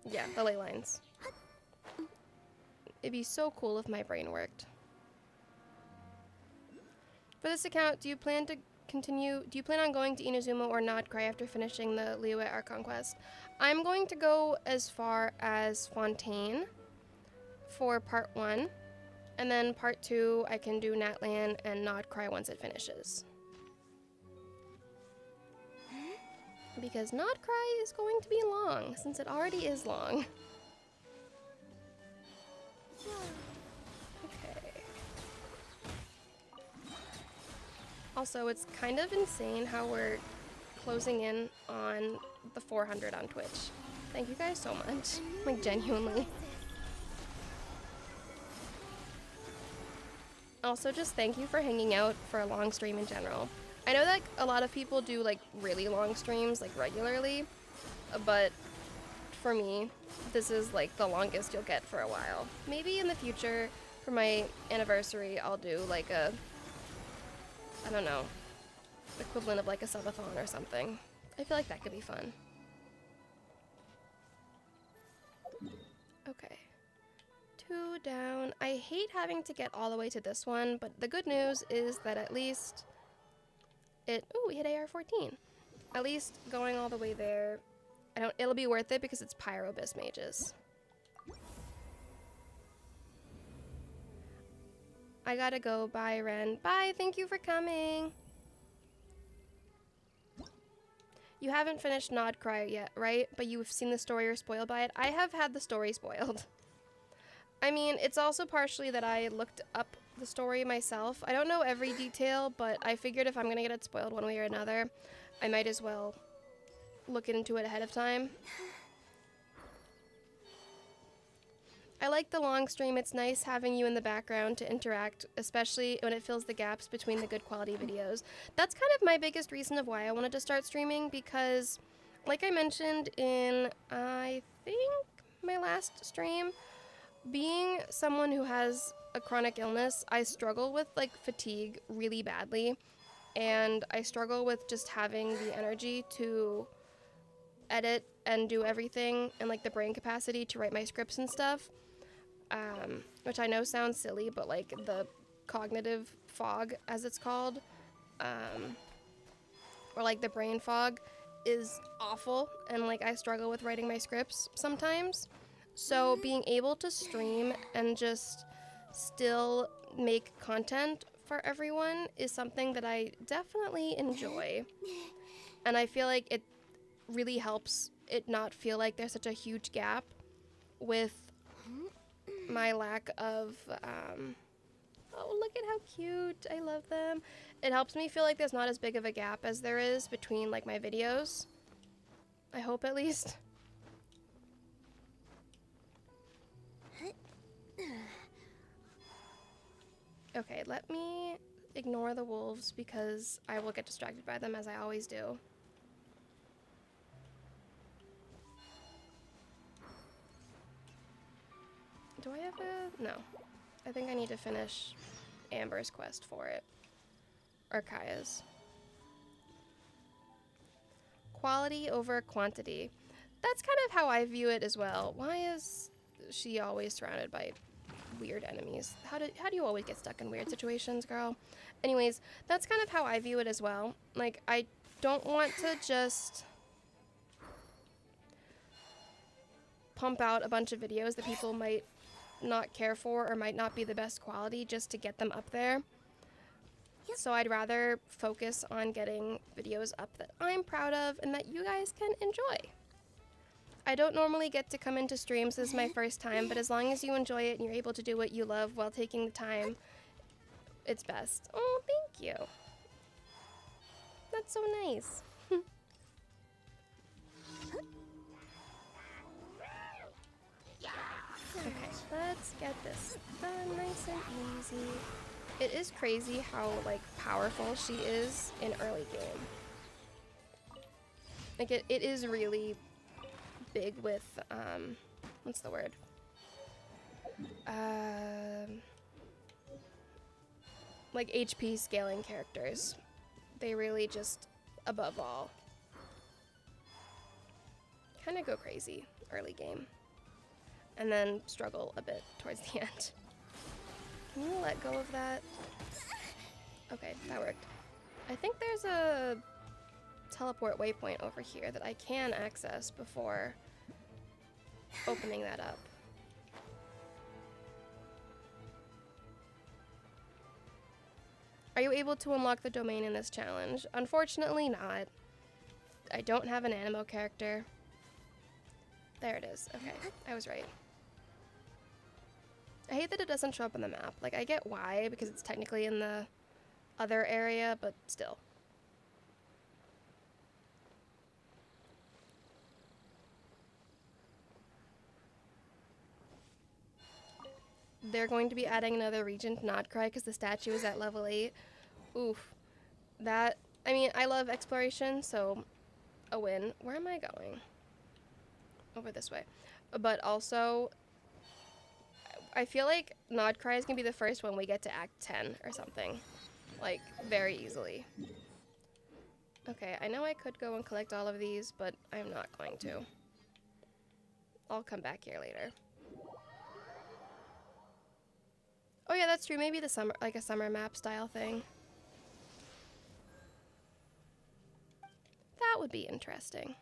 Yeah, the ley lines. It'd be so cool if my brain worked. For this account, do you plan on going to Inazuma or Nodcry after finishing the Liyue Archon quest? I'm going to go as far as Fontaine for part 1. And then part 2, I can do Natlan and Nodcry once it finishes. Because Nodcry is going to be long, since it already is long. Okay. Also, it's kind of insane how we're closing in on the 400 on Twitch. Thank you guys so much. Like, genuinely. Also, just thank you for hanging out for a long stream in general. I know that a lot of people do, like, really long streams, like, regularly. But for me, this is, like, the longest you'll get for a while. Maybe in the future, for my anniversary, I'll do, like, a... I don't know. Equivalent of, like, a subathon or something. I feel like that could be fun. Okay. 2 down. I hate having to get all the way to this one, but the good news is that at least it... Ooh, we hit AR-14. At least going all the way there, it'll be worth it because it's Pyro-Abyss mages. I gotta go. Bye, Ren. Bye, thank you for coming. You haven't finished Nod Cry yet, right? But you've seen the story or spoiled by it? I have had the story spoiled. I mean, it's also partially that I looked up the story myself. I don't know every detail, but I figured if I'm gonna get it spoiled one way or another, I might as well look into it ahead of time. I like the long stream. It's nice having you in the background to interact, especially when it fills the gaps between the good quality videos. That's kind of my biggest reason of why I wanted to start streaming, because like I mentioned in, I think, my last stream, being someone who has a chronic illness, I struggle with like fatigue really badly, and I struggle with just having the energy to edit and do everything, and like the brain capacity to write my scripts and stuff. Which I know sounds silly, but like the cognitive fog, as it's called, or like the brain fog, is awful, and like I struggle with writing my scripts sometimes. So being able to stream and just still make content for everyone is something that I definitely enjoy, and I feel like it really helps it not feel like there's such a huge gap with my lack of, oh, look at how cute. I love them. It helps me feel like there's not as big of a gap as there is between, like, my videos. I hope, at least. Okay, let me ignore the wolves because I will get distracted by them, as I always do. Do I have a... No. I think I need to finish Amber's quest for it. Or Kaya's. Quality over quantity. That's kind of how I view it as well. Why is she always surrounded by weird enemies? How do you always get stuck in weird situations, girl? Anyways, that's kind of how I view it as well. Like, I don't want to just pump out a bunch of videos that people might not care for or might not be the best quality just to get them up there. So I'd rather focus on getting videos up that I'm proud of and that you guys can enjoy. I don't normally get to come into streams. This is my first time, but as long as you enjoy it and you're able to do what you love while taking the time, it's best. Oh, thank you. That's so nice. Okay, let's get this done nice and easy. It is crazy how, like, powerful she is in early game. Like, it is really big with, what's the word? Like, HP scaling characters. They really just, above all, kind of go crazy early game. And then struggle a bit towards the end. Can you let go of that? Okay, that worked. I think there's a teleport waypoint over here that I can access before opening that up. Are you able to unlock the domain in this challenge? Unfortunately not. I don't have an Animo character. There it is. Okay, I was right. I hate that it doesn't show up on the map. Like, I get why, because it's technically in the other area, but still. They're going to be adding another region to Nodcry because the statue is at level 8. Oof. That, I mean, I love exploration, so a win. Where am I going? Over this way. But also, I feel like Nodcry is going to be the first one we get to Act 10 or something. Like, very easily. Okay, I know I could go and collect all of these, but I'm not going to. I'll come back here later. Oh yeah, that's true. Maybe the summer, like a summer map style thing. That would be interesting.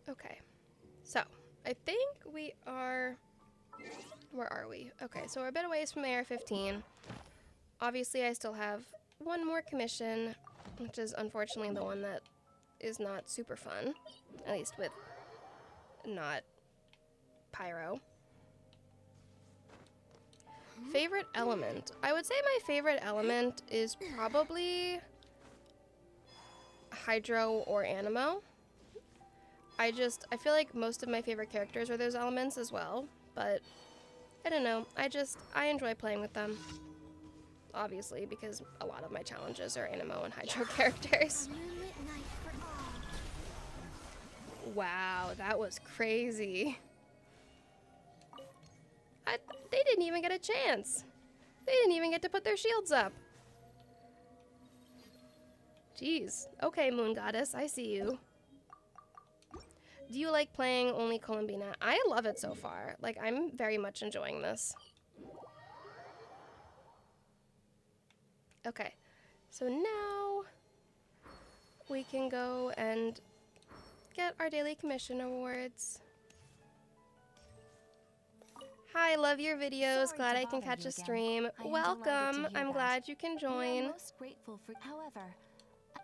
Okay, so I think we are, where are we? Okay, so we're a bit away from Area 15. Obviously, I still have one more commission, which is unfortunately the one that is not super fun, at least with not pyro. Favorite element? I would say my favorite element is probably Hydro or Animo. I feel like most of my favorite characters are those elements as well, but I don't know. I enjoy playing with them. Obviously, because a lot of my challenges are Animo and Hydro characters. Wow, that was crazy. They didn't even get a chance. They didn't even get to put their shields up. Jeez. Okay, Moon Goddess, I see you. Do you like playing only Columbina? I love it so far. Like, I'm very much enjoying this. Okay, so now we can go and get our daily commission awards. Hi, love your videos. Sorry glad to I can bother catch you a again. stream. I am Welcome. delighted to hear I'm that. glad you can We are join. most grateful for. However,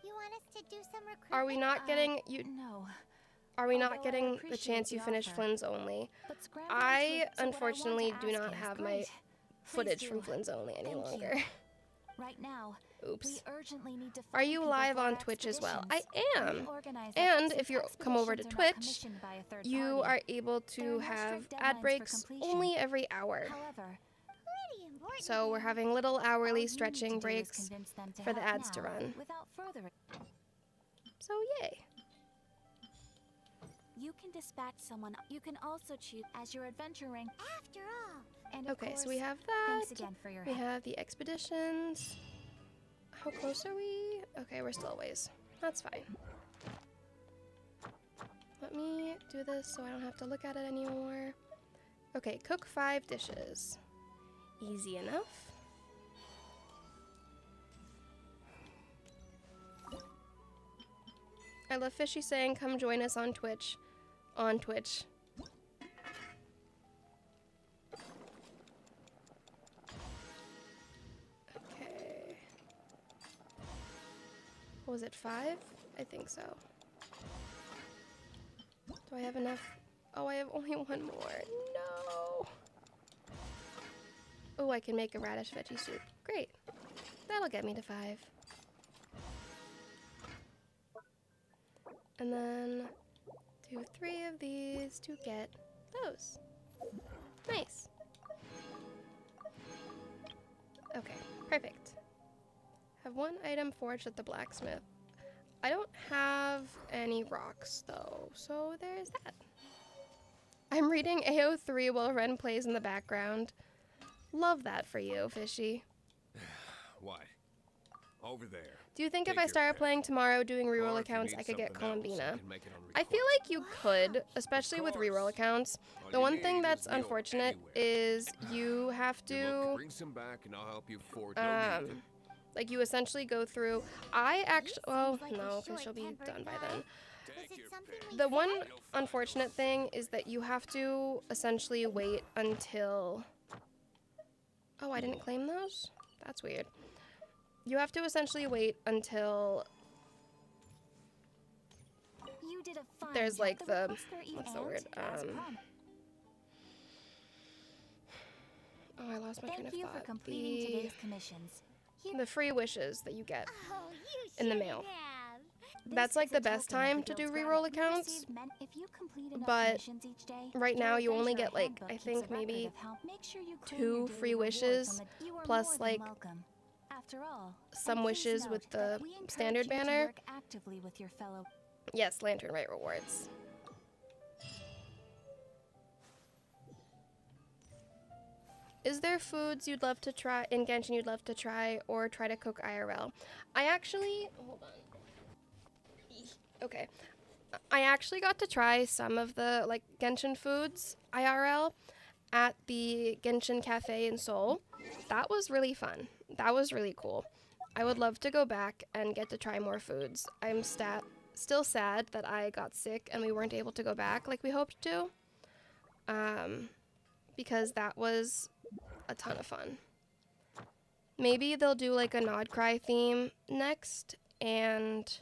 You want us to do some recruitment? Are we not getting you? No. Are we Although not I getting the appreciate chance you the finish offer. Flynn's only? But Scramble I so what I want to unfortunately do ask not is have my great. footage Please from do. Flynn's only any Thank you. longer. Right now, Oops. we urgently need to Are find you people live for on our Twitch as well? I expeditions. am. We organize And since if you come over to expeditions are not Twitch, commissioned by a third you party. are able There to are no have strict deadlines ad for breaks completion. only every hour. Pretty However, important. So we're then. having little all hourly you need to stretching do is breaks convince them to for the help ads to now, run. Without further, So yay. you can dispatch someone. You can also choose as your adventure rank. After all, And of Okay, course, so we have that. thanks again for your We help. have the expeditions. How close are we? Okay, we're still a ways. That's fine. Let me do this so I don't have to look at it anymore. Okay, cook 5 dishes. Easy enough. I love Fishy saying, come join us on Twitch. On Twitch. Okay. What was it, 5? I think so. Do I have enough? Oh, I have only 1 more. No! Oh, I can make a radish veggie soup. Great. That'll get me to 5. And then do 3 of these to get those. Nice. Okay, perfect. Have 1 item forged at the blacksmith. I don't have any rocks though, so there's that. I'm reading AO3 while Ren plays in the background. Love that for you, Fishy. What? Over there. Do you think if Take I your started pick. playing tomorrow doing Or reroll if you accounts, need I could get something else, Columbina? can make it on I feel request. like you could, especially with reroll accounts. All The you one need thing is that's meal unfortunate anywhere. is you have You're welcome. to, Bring some back and I'll help you forge anything. like you essentially go through, I actually, well, seems like a no, because she'll be short-tempered done by guy. then. Was it something we The one said? unfortunate thing is that you have to essentially wait until, oh, I didn't claim those? That's weird. You have to essentially wait until You did a fine there's job. like the, reports were what's the and, word? as promised. Oh, I lost my train Thank of you for thought. completing today's commissions. The free wishes that you get Oh, you in the shouldn't mail. have. That's This like is the a best token of time the to do guild's reroll gratitude. accounts, Receive if you complete enough but commissions each day, right now you your only get adventurer like, handbook I keeps a think record maybe of how- Make sure you claim 2 your free daily rewards wishes, on the- you are plus, more than like, welcome. After all, some and please wishes note with that the we encourage standard you to banner. work actively with your fellow. Yes, Lantern Rite rewards. Is there foods you'd love to try in Genshin you'd love to try or try to cook IRL? I actually, hold on. Okay. I actually got to try some of the like Genshin foods IRL at the Genshin Cafe in Seoul. That was really fun. That was really cool. I would love to go back and get to try more foods. I'm still sad that I got sick and we weren't able to go back like we hoped to. Because that was a ton of fun. Maybe they'll do like a Nod Cry theme next, and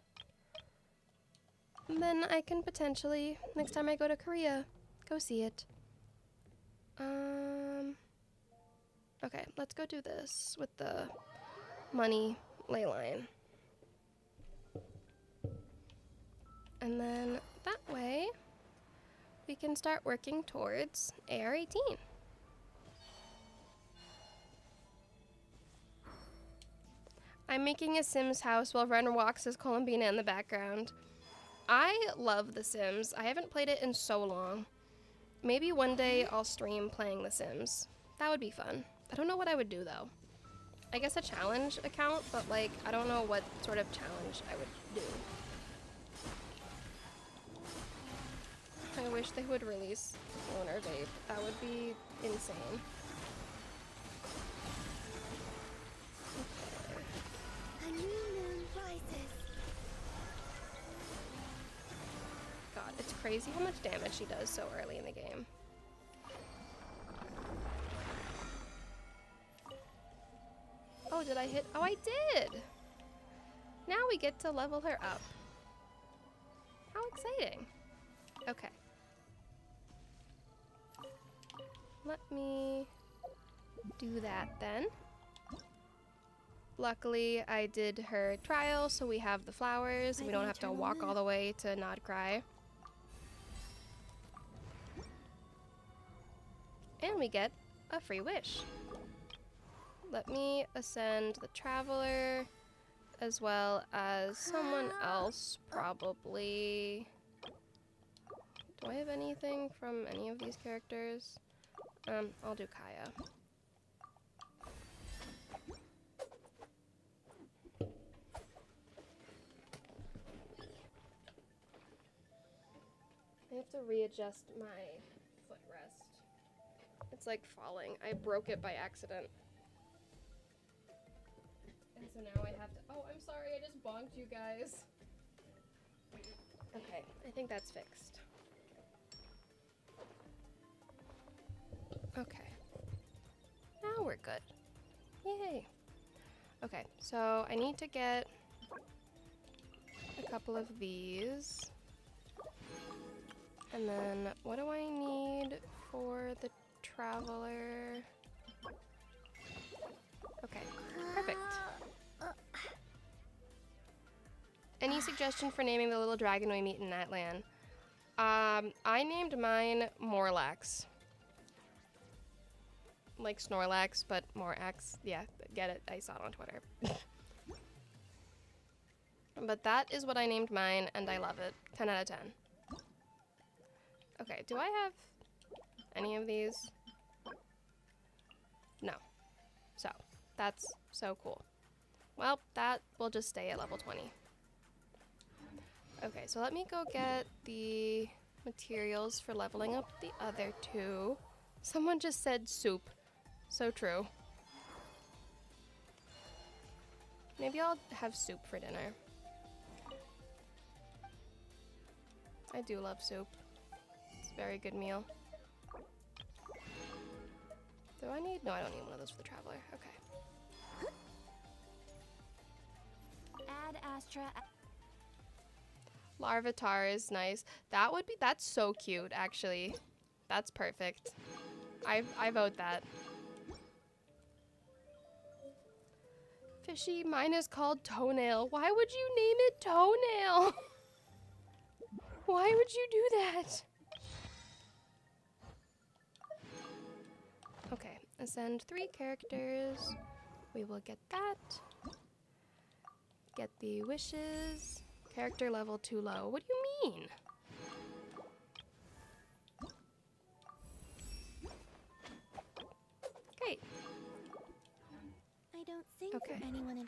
then I can potentially, next time I go to Korea, go see it. Okay, let's go do this with the money ley line. And then that way, we can start working towards AR-18. I'm making a Sims house while Ren walks as Columbina in the background. I love The Sims. I haven't played it in so long. Maybe one day I'll stream playing The Sims. That would be fun. I don't know what I would do though. I guess a challenge account, but like, I don't know what sort of challenge I would do. I wish they would release Lunar Vape. That would be insane. A new moon rises. God, it's crazy how much damage she does so early in the game. Oh, did I hit? Oh, I did! Now we get to level her up. How exciting. Okay. Let me do that then. Luckily, I did her trial, so we have the flowers. We don't have to walk all the way to Nod Cry. And we get a free wish. Let me ascend the Traveler, as well as someone else, probably. Do I have anything from any of these characters? I'll do Kaya. I have to readjust my footrest. It's like falling. I broke it by accident. And so now I have to— oh, I'm sorry, I just bonked you guys. Okay, I think that's fixed. Okay. Now we're good. Yay. Okay, so I need to get a couple of these. And then what do I need for the Traveler? Okay, perfect. Any suggestion for naming the little dragon we meet in Natlan? I named mine Morlax. Like Snorlax, but more X. Yeah, get it. I saw it on Twitter. But that is what I named mine, and I love it. 10 out of 10. Okay, do I have any of these? No. So, that's so cool. Well, that will just stay at level 20. Okay, so let me go get the materials for leveling up the other two. Someone just said soup. So true. Maybe I'll have soup for dinner. I do love soup. It's a very good meal. Do I need— no, I don't need one of those for the Traveler. Okay. Ad Astra. Larvitar is nice. That's so cute, actually. That's perfect. I vote that. Fishy, mine is called Toenail. Why would you name it Toenail? Why would you do that? Okay, ascend 3 characters. We will get that. Get the wishes. Character level too low. What do you mean? Okay. I don't sing Okay. for anyone in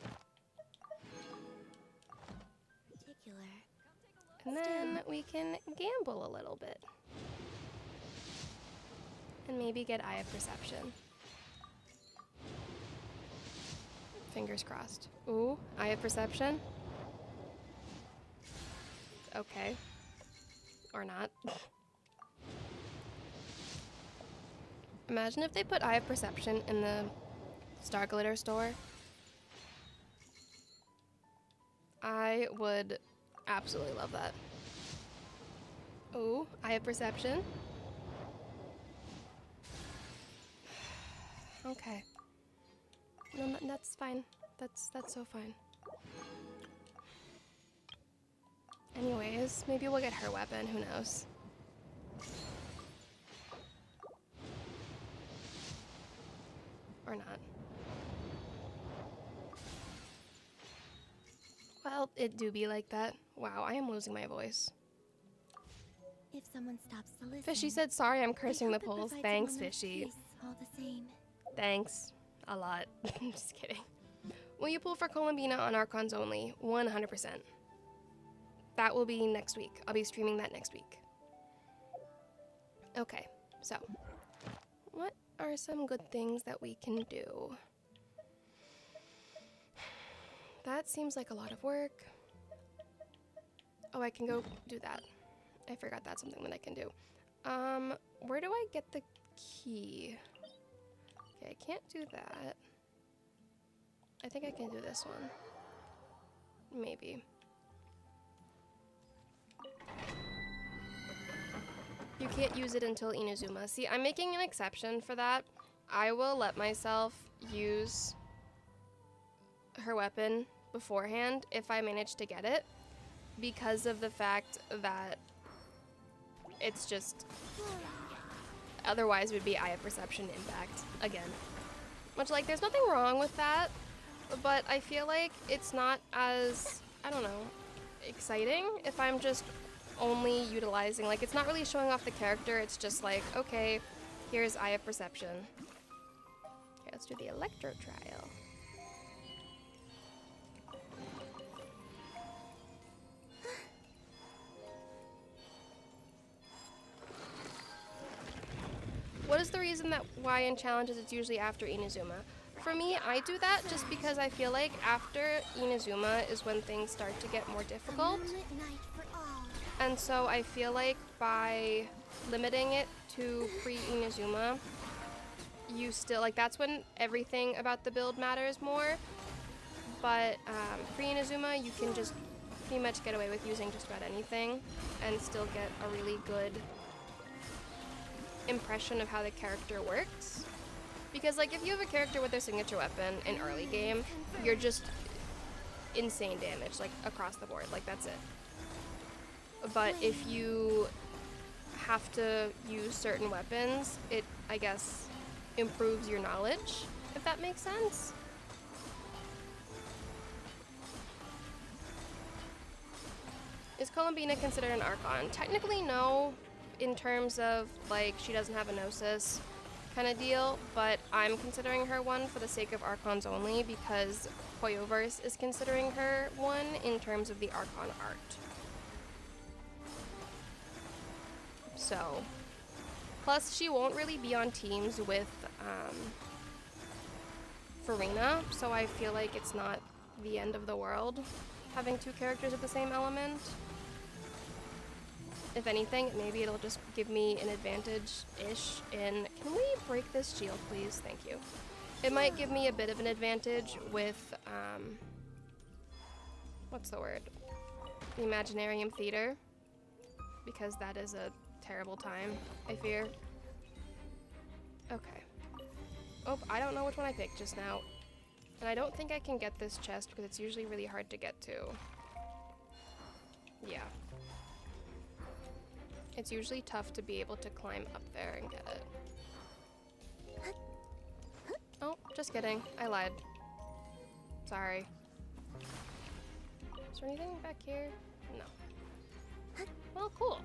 particular. And then we can gamble a little bit. And maybe get Eye of Perception. Fingers crossed. Ooh, Eye of Perception. Okay. Or not. Imagine if they put Eye of Perception in the Star Glitter store. I would absolutely love that. Ooh, Eye of Perception. Okay. No, that's fine. That's so fine. Anyways, maybe we'll get her weapon, who knows. Or not. Well, it do be like that. Wow, I am losing my voice. If someone stops to listen. Fishy said, sorry, I'm cursing the I hope it polls. provides a Thanks, moment of Fishy. peace all the same. Thanks. A lot. Just kidding. Will you pull for Columbina on Archons only? 100%. That will be next week. I'll be streaming that next week. Okay, so. What are some good things that we can do? That seems like a lot of work. Oh, I can go do that. I forgot that's something that I can do. Where do I get the key? Okay, I can't do that. I think I can do this one. Maybe. You can't use it until Inazuma. See, I'm making an exception for that. I will let myself use her weapon beforehand if I manage to get it, because of the fact that it's just... Otherwise, it would be Eye of Perception impact again. Which, like, there's nothing wrong with that, but I feel like it's not as, I don't know, exciting if I'm just only utilizing, like, it's not really showing off the character, it's just like, okay, here's Eye of Perception. Okay, let's do the Electro trial. What is the reason that why in challenges it's usually after Inazuma? For me, I do that just because I feel like after Inazuma is when things start to get more difficult. And so I feel like by limiting it to pre-Inazuma, you still, like, that's when everything about the build matters more. But pre-Inazuma, you can just pretty much get away with using just about anything and still get a really good impression of how the character works. Because, like, if you have a character with their signature weapon in early game, you're just insane damage, like, across the board. Like, that's it. But if you have to use certain weapons, it, I guess, improves your knowledge, if that makes sense. Is Columbina considered an Archon? Technically, no, in terms of, like, she doesn't have a Gnosis kind of deal, but I'm considering her one for the sake of Archons only because Hoyoverse is considering her one in terms of the Archon art. So, plus she won't really be on teams with Farina, so I feel like it's not the end of the world having two characters with the same element. If anything, maybe it'll just give me an advantage-ish in... Can we break this shield, please? Thank you. It might give me a bit of an advantage with, what's the word? the Imaginarium Theater, because that is a terrible time, I fear. Okay. Oh, I don't know which one I picked just now. And I don't think I can get this chest because it's usually really hard to get to. Yeah. It's usually tough to be able to climb up there and get it. Oh, just kidding. I lied. Sorry. Is there anything back here? No. Well, cool.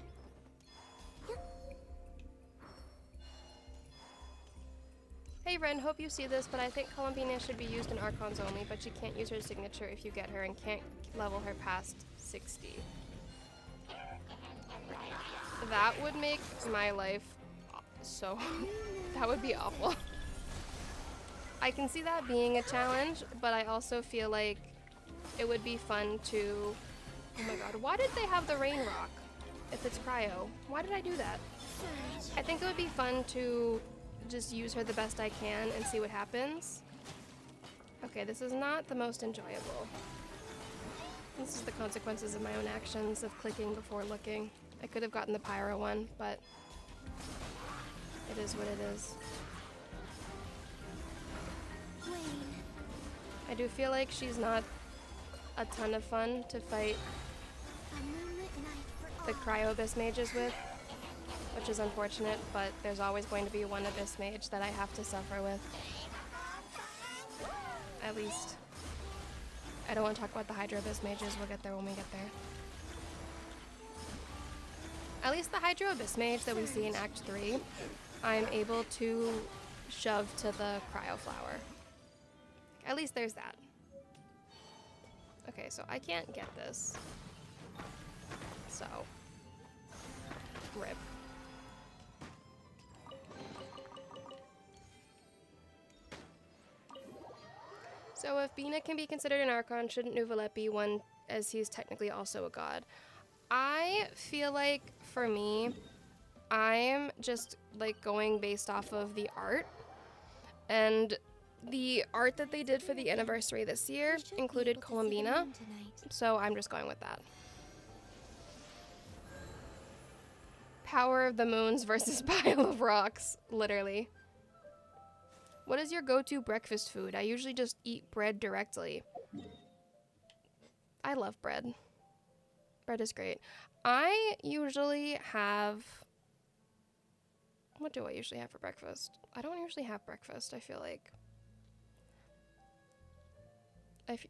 Hey Ren, hope you see this, but I think Columbina should be used in Archons only, but you can't use her signature if you get her and can't level her past 60. That would make my life so... that would be awful. I can see that being a challenge, but I also feel like it would be fun to... Oh my god, why did they have the rain rock if it's cryo? Why did I do that? I think it would be fun to just use her the best I can and see what happens. Okay, this is not the most enjoyable. This is the consequences of my own actions of clicking before looking. I could have gotten the pyro one, but it is what it is. I do feel like she's not a ton of fun to fight the cryo abyss mages with, which is unfortunate, but there's always going to be one abyss mage that I have to suffer with. At least. I don't want to talk about the hydro abyss mages, we'll get there when we get there. At least the hydro abyss mage that we see in Act 3, I'm able to shove to the cryo flower. At least there's that. Okay, so I can't get this. So, rip. So if Bina can be considered an Archon, shouldn't Nuvalet be one, as he's technically also a god? I feel like, for me, I'm just like going based off of the art. And the art that they did for the anniversary this year included Columbina, so I'm just going with that. Power of the Moons versus Pile of Rocks, literally. What is your go-to breakfast food? I usually just eat bread directly. I love bread. Bread is great. I usually have... What do I usually have for breakfast? I don't usually have breakfast, I feel like.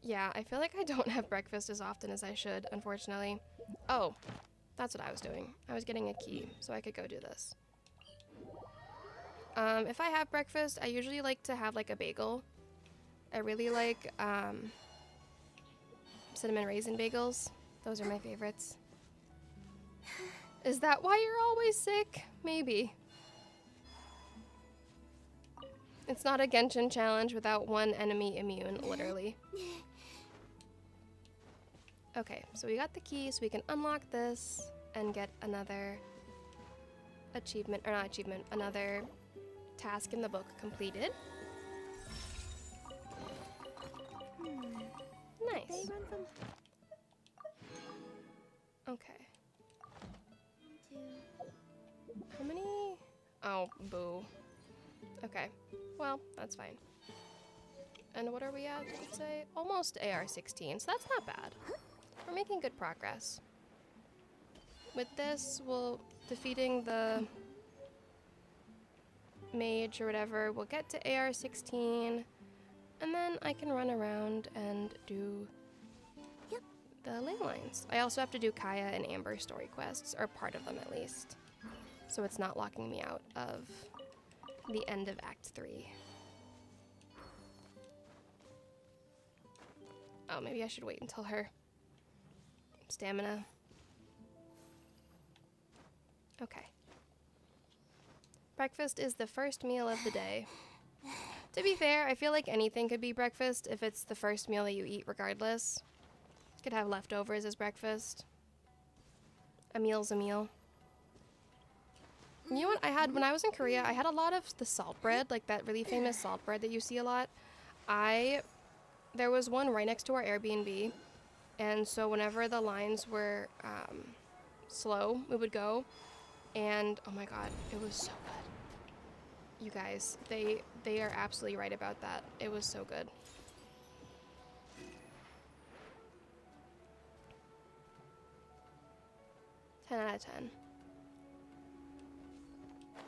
Yeah, I feel like I don't have breakfast as often as I should, unfortunately. Oh, that's what I was doing. I was getting a key, so I could go do this. If I have breakfast, I usually like to have like a bagel. I really like cinnamon raisin bagels. Those are my favorites. Is that why you're always sick? Maybe. It's not a Genshin challenge without one enemy immune, literally. Okay, so we got the key, so we can unlock this and get another achievement, or not achievement, another task in the book completed. Nice. Okay. How many? Oh, boo. Okay. Well, that's fine. And what are we at, let's say? Almost AR-16, so that's not bad. We're making good progress. With this, we'll defeating the mage or whatever, we'll get to AR-16, and then I can run around and do the ley lines. I also have to do Kaya and Amber story quests, or part of them at least, so it's not locking me out of the end of Act 3. Oh, maybe I should wait until her stamina. Okay. Breakfast is the first meal of the day. To be fair, I feel like anything could be breakfast if it's the first meal that you eat regardless. You could have leftovers as breakfast. A meal's a meal. You know what I had when I was in Korea? I had a lot of the salt bread, like that really famous salt bread that you see a lot. There was one right next to our Airbnb, And so whenever the lines were slow, we would go. And oh my god, it was so good. You guys, they are absolutely right about that. It was so good. Out of 10.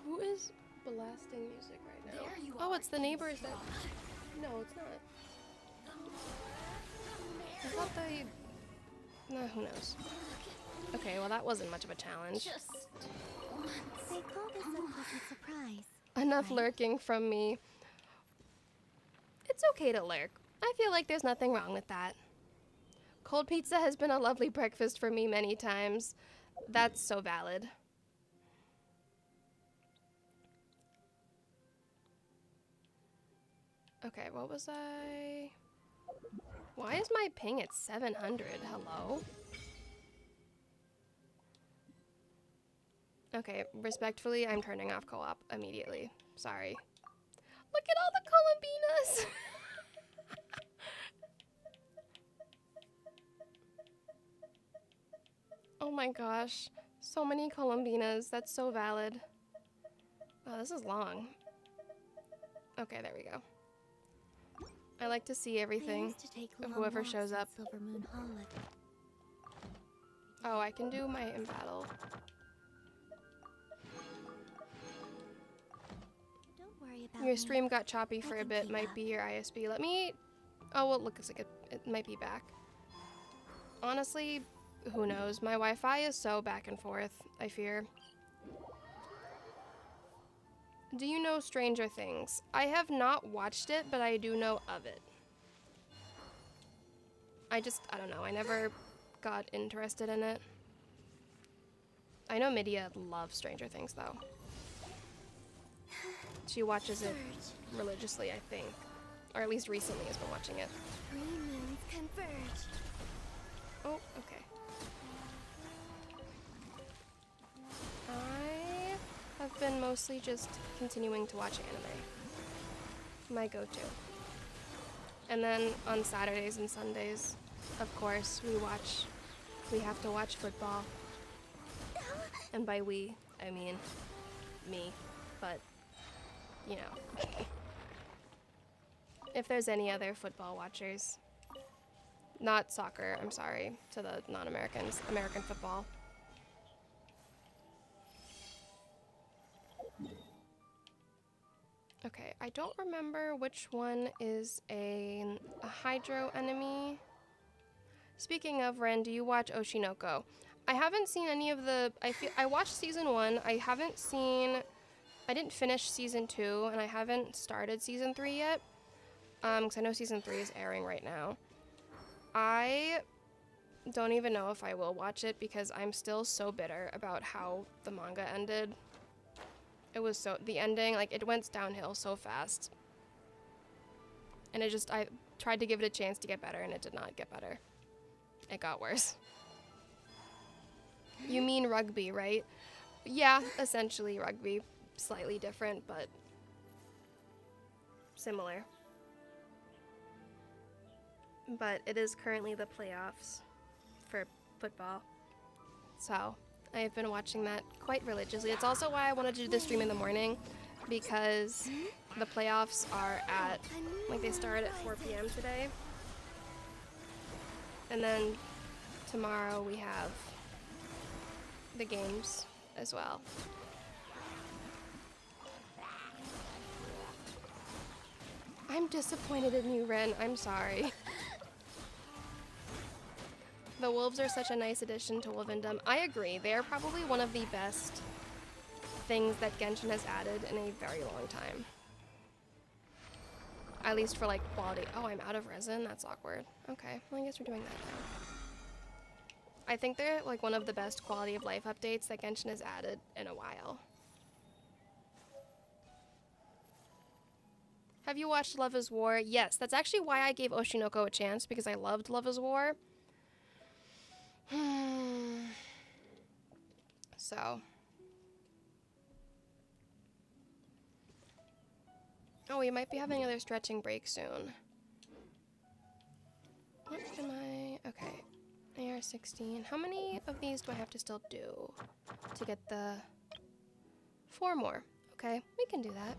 Who is blasting music right now? Oh, it's the neighbors that... No, it's not. I thought they... No, who knows? Okay, well that wasn't much of a challenge. They call this a pleasant surprise. Enough lurking from me. It's okay to lurk. I feel like there's nothing wrong with that. Cold pizza has been a lovely breakfast for me many times. That's so valid. Okay, what was I... Why is my ping at 700? Hello? Okay, respectfully, I'm turning off co-op immediately. Sorry. Look at all the Columbinas! Oh my gosh. So many Columbinas. That's so valid. Oh, this is long. Okay, there we go. I like to see everything of whoever shows up. Silver Moon Hall. Oh, I can do my in battle. Don't worry about Your stream got choppy for a bit. Might be your ISP. Let me... Oh, well, it looks like it might be back. Honestly, who knows? My Wi-Fi is so back and forth, I fear. Do you know Stranger Things? I have not watched it, but I do know of it. I don't know. I never got interested in it. I know Midia loves Stranger Things, though. She watches it religiously, I think. Or at least recently has been watching it. Three moons converge. Oh, okay. I have been mostly just continuing to watch anime. My go-to. And then on Saturdays and Sundays, of course, we have to watch football. And by we, I mean me, but, you know. If there's any other football watchers. Not soccer, I'm sorry, to the non-Americans. American football. Okay, I don't remember which one is a hydro enemy. Speaking of, Ren, do you watch Oshinoko? I haven't seen any of the... I watched season 1. I didn't finish season 2, and I haven't started season 3 yet. Because I know season 3 is airing right now. I don't even know if I will watch it because I'm still so bitter about how the manga ended. It was the ending, like, it went downhill so fast. And I tried to give it a chance to get better, and it did not get better. It got worse. You mean rugby, right? Yeah, essentially rugby. Slightly different, but similar. But it is currently the playoffs for football. So I have been watching that quite religiously. It's also why I wanted to do the stream in the morning, because the playoffs are they start at 4 p.m. today. And then tomorrow we have the games as well. I'm disappointed in you, Ren. I'm sorry. The wolves are such a nice addition to Wolvendom. I agree. They are probably one of the best things that Genshin has added in a very long time. At least for, like, quality. Oh, I'm out of resin? That's awkward. Okay, well, I guess we're doing that now. I think they're, like, one of the best quality of life updates that Genshin has added in a while. Have you watched Love is War? Yes, that's actually why I gave Oshinoko a chance, because I loved Love is War. So. Oh, we might be having another stretching break soon. What am I? Okay. AR-16. How many of these do I have to still do to get the 4 more? Okay, we can do that.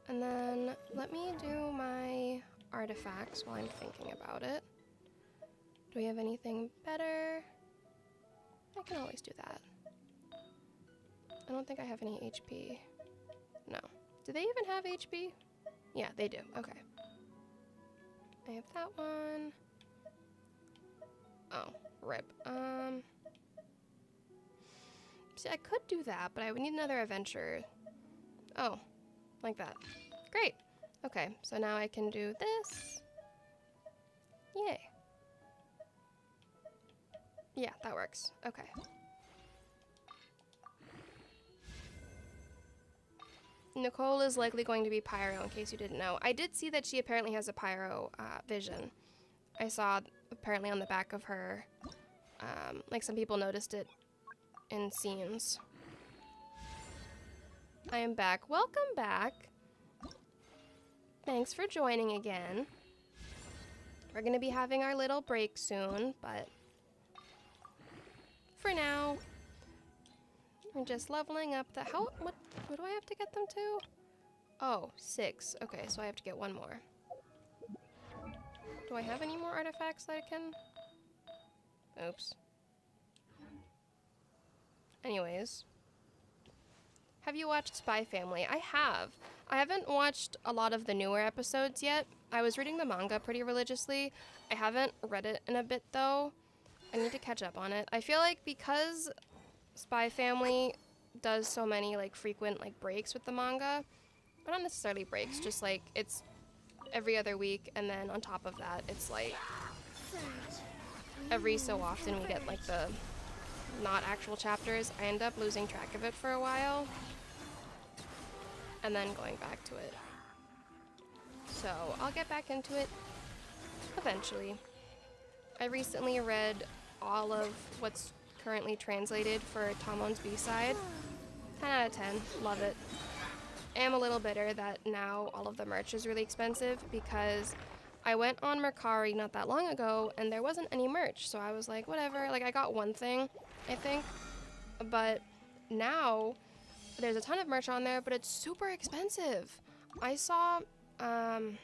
And then let me do my artifacts while I'm thinking about it. Do we have anything better? I can always do that. I don't think I have any HP. No. Do they even have HP? Yeah, they do. Okay. I have that one. Oh, rip. See, I could do that, but I would need another adventure. Oh, like that. Great. Okay, so now I can do this. Yay. Yeah, that works. Okay. Nicole is likely going to be Pyro, in case you didn't know. I did see that she apparently has a Pyro vision. I saw apparently on the back of her, like some people noticed it in scenes. I am back. Welcome back. Thanks for joining again. We're gonna be having our little break soon, but for now, we're just leveling up the, what do I have to get them to? Oh, 6. Okay, so I have to get 1 more. Do I have any more artifacts that I can? Oops. Anyways. Have you watched Spy Family? I have. I haven't watched a lot of the newer episodes yet. I was reading the manga pretty religiously. I haven't read it in a bit though. I need to catch up on it. I feel like because Spy Family does so many like frequent like breaks with the manga, or not necessarily breaks, just like it's every other week, and then on top of that it's like every so often we get like the not actual chapters. I end up losing track of it for a while and then going back to it. So I'll get back into it eventually. I recently read all of what's currently translated for Tomon's B-side. 10 out of 10. Love it. I am a little bitter that now all of the merch is really expensive because I went on Mercari not that long ago and there wasn't any merch. So I was like, whatever. Like I got one thing, I think. But now there's a ton of merch on there, but it's super expensive. I saw an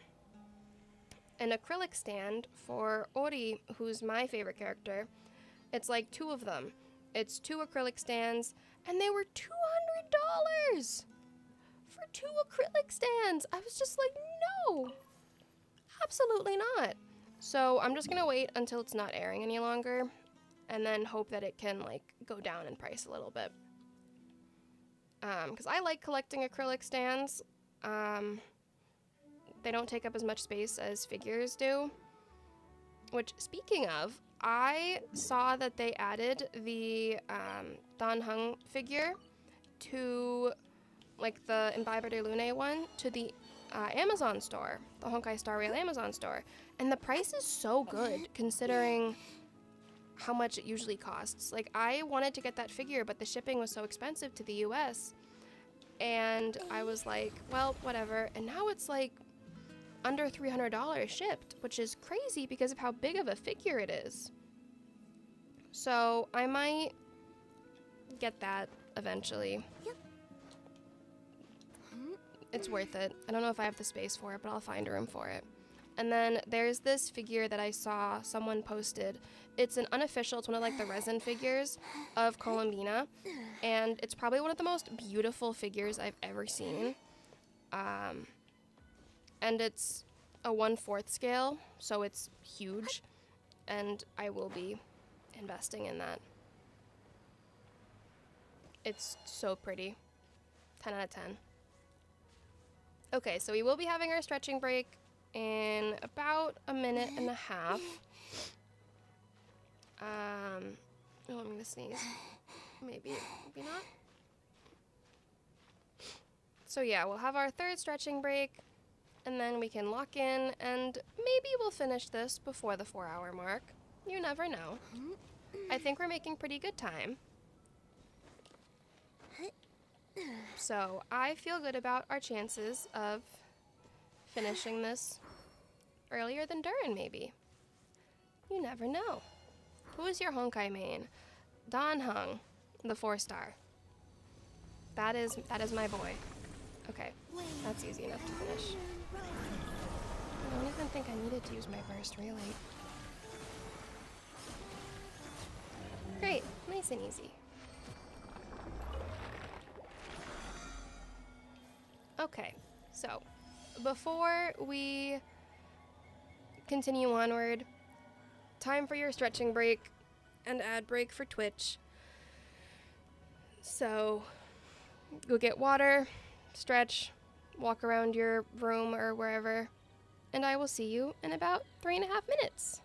acrylic stand for Ori, who's my favorite character. It's like 2 of them. It's 2 acrylic stands, and they were $200 for 2 acrylic stands. I was just like, no, absolutely not. So I'm just gonna wait until it's not airing any longer, and then hope that it can like go down in price a little bit. Because I like collecting acrylic stands. They don't take up as much space as figures do. Which, speaking of, I saw that they added the Dan Heng figure to, like the Imbiber de Lune one, to the Amazon store, the Honkai Star Rail Amazon store. And the price is so good, considering how much it usually costs. Like, I wanted to get that figure, but the shipping was so expensive to the US. And I was like, well, whatever. And now it's like under $300 shipped, which is crazy because of how big of a figure it is. So I might get that eventually. Yep. It's worth it. I don't know if I have the space for it, but I'll find a room for it. And then there's this figure that I saw someone posted. It's an unofficial, it's one of like the resin figures of Columbina. And it's probably one of the most beautiful figures I've ever seen. And it's a 1/4 scale, so it's huge. And I will be investing in that. It's so pretty. 10 out of 10. Okay, so we will be having our stretching break in about a minute and a half. Oh, I'm gonna sneeze. Maybe not. So yeah, we'll have our 3rd stretching break, and then we can lock in, and maybe we'll finish this before the 4-hour mark. You never know. I think we're making pretty good time. So I feel good about our chances of finishing this earlier than Durin, maybe. You never know. Who is your Honkai main? Don Hung, the 4-star. That is my boy. Okay, that's easy enough to finish. I don't even think I needed to use my burst, really. Great, nice and easy. Okay, so before we continue onward, time for your stretching break and ad break for Twitch. So go get water, stretch, walk around your room or wherever, and I will see you in about 3.5 minutes.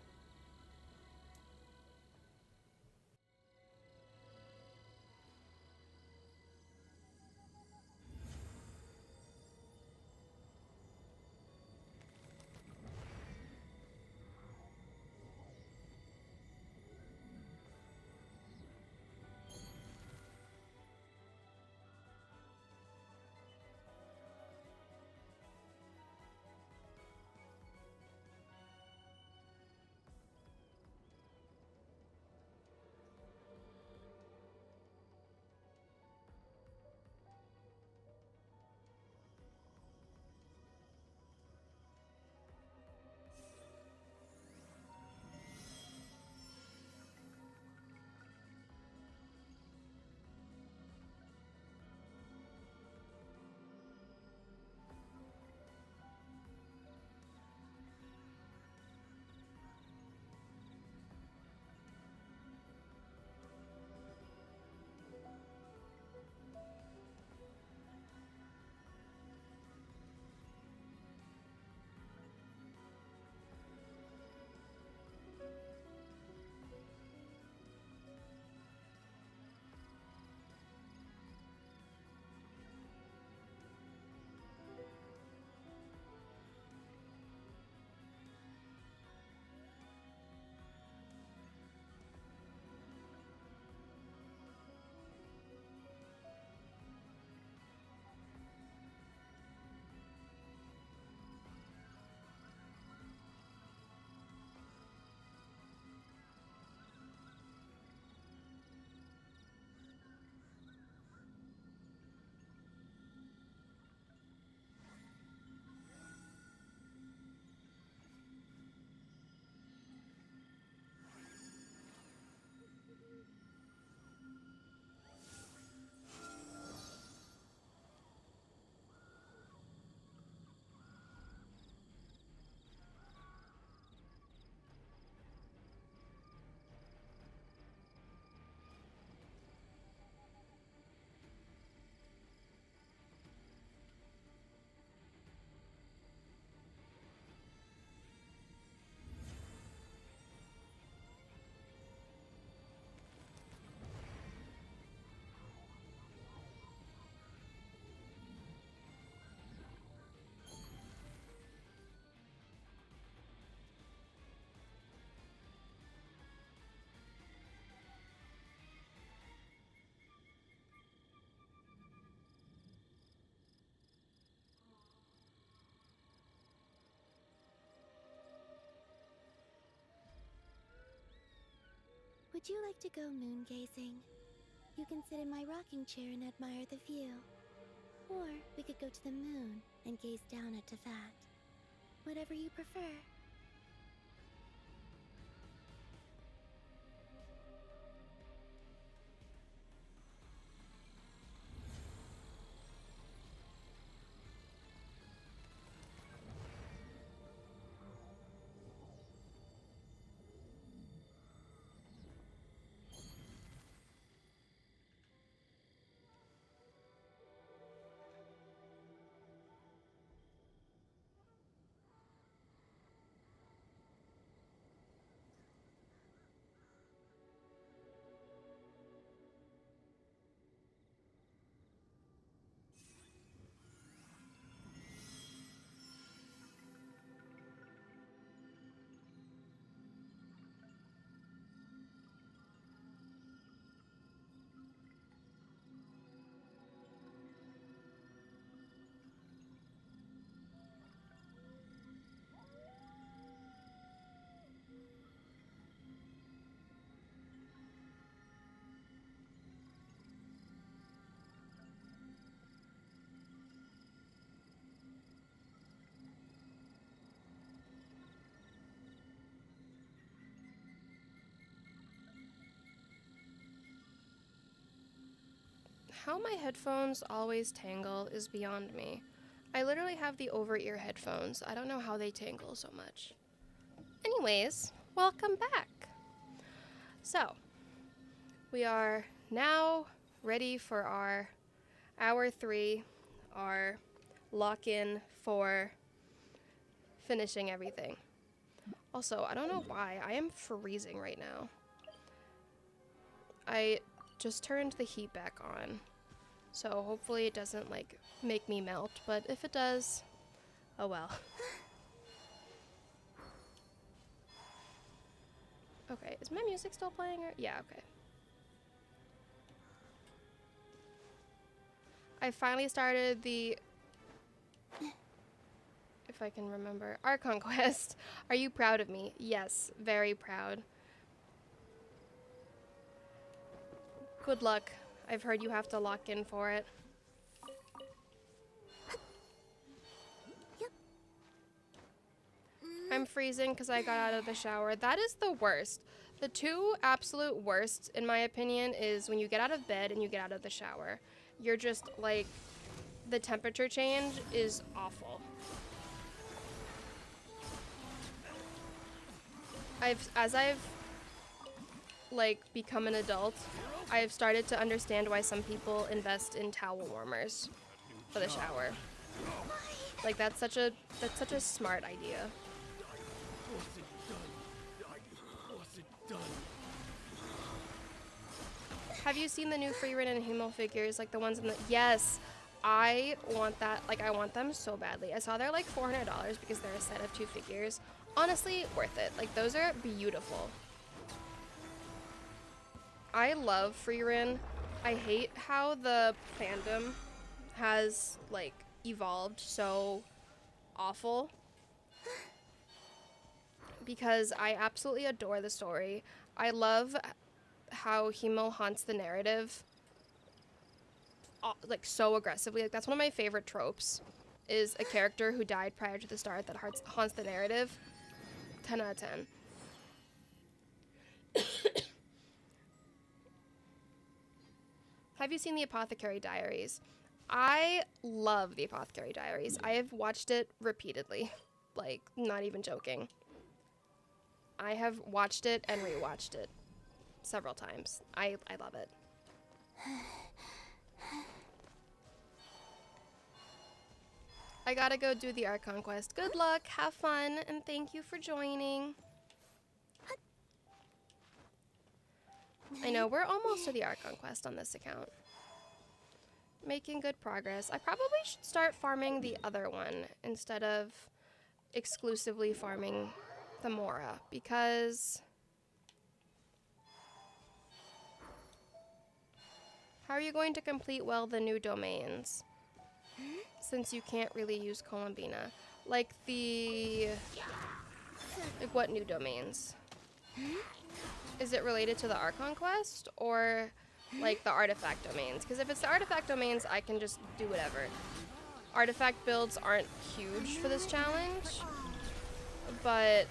Would you like to go moon gazing? You can sit in my rocking chair and admire the view. Or we could go to the moon and gaze down at Tefat. Whatever you prefer. How my headphones always tangle is beyond me. I literally have the over-ear headphones. I don't know how they tangle so much. Anyways, welcome back. So, we are now ready for our hour 3, our lock-in for finishing everything. Also, I don't know why, I am freezing right now. I just turned the heat back on, so hopefully it doesn't like make me melt, but if it does, oh well. Okay, is my music still playing? Or yeah, okay. I finally started the, if I can remember, Archon Quest. Are you proud of me? Yes, very proud. Good luck. I've heard you have to lock in for it. I'm freezing because I got out of the shower. That is the worst. The two absolute worst, in my opinion, is when you get out of bed and you get out of the shower. You're just like, the temperature change is awful. As I've like become an adult, I've started to understand why some people invest in towel warmers for the shower. Like that's such a smart idea. Have you seen the new free written Humo figures, like the ones in the, yes, I want that, like I want them so badly. I saw they're like $400 because they're a set of 2 figures. Honestly, worth it. Like those are beautiful. I love Frieren. I hate how the fandom has like evolved so awful, because I absolutely adore the story. I love how Himo haunts the narrative like so aggressively. Like that's one of my favorite tropes, is a character who died prior to the start that haunts the narrative. 10 out of 10. Have you seen the Apothecary Diaries? I love the Apothecary Diaries. I have watched it repeatedly. Like, not even joking. I have watched it and rewatched it several times. I love it. I gotta go do the Archon Quest. Good luck, have fun, and thank you for joining. I know, we're almost to the Archon Quest on this account. Making good progress. I probably should start farming the other one instead of exclusively farming the Mora, because how are you going to complete well the new domains since you can't really use Columbina? Like what new domains? Is it related to the Archon Quest or like the artifact domains? Because if it's the artifact domains, I can just do whatever. Artifact builds aren't huge for this challenge, but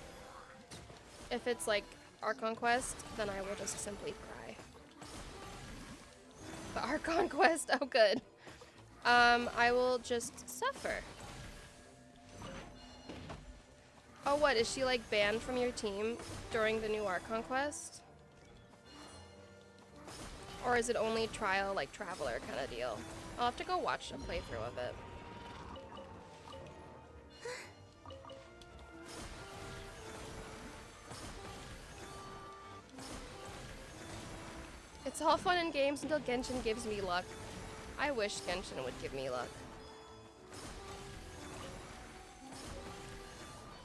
if it's like Archon Quest, then I will just simply cry. The Archon Quest, oh good. I will just suffer. Oh, what, is she like banned from your team during the new Archon Quest? Or is it only trial, like Traveler kind of deal? I'll have to go watch a playthrough of it. It's all fun and games until Genshin gives me luck. I wish Genshin would give me luck.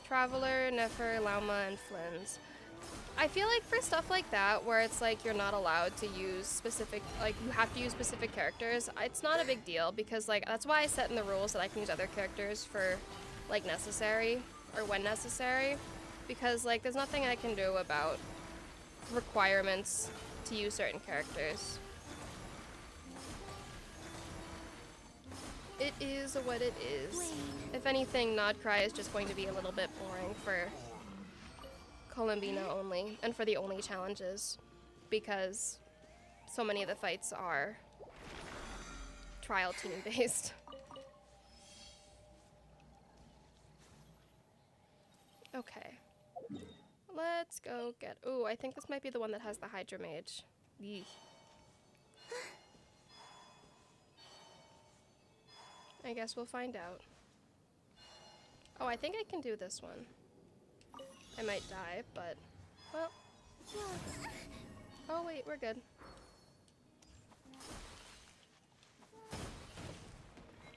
Traveler, Nefer, Lauma, and Flynn's. I feel like for stuff like that, where it's like you're not allowed to use specific, like you have to use specific characters, it's not a big deal, because like that's why I set in the rules that I can use other characters for like necessary, or when necessary, because like there's nothing I can do about requirements to use certain characters. It is what it is. If anything, Nodcry is just going to be a little bit boring for Columbina only, and for the only challenges, because so many of the fights are trial team based. Okay. Let's go get... Ooh, I think this might be the one that has the Hydra Mage. Yeesh. I guess we'll find out. Oh, I think I can do this one. I might die, but... Well... Oh, wait, we're good.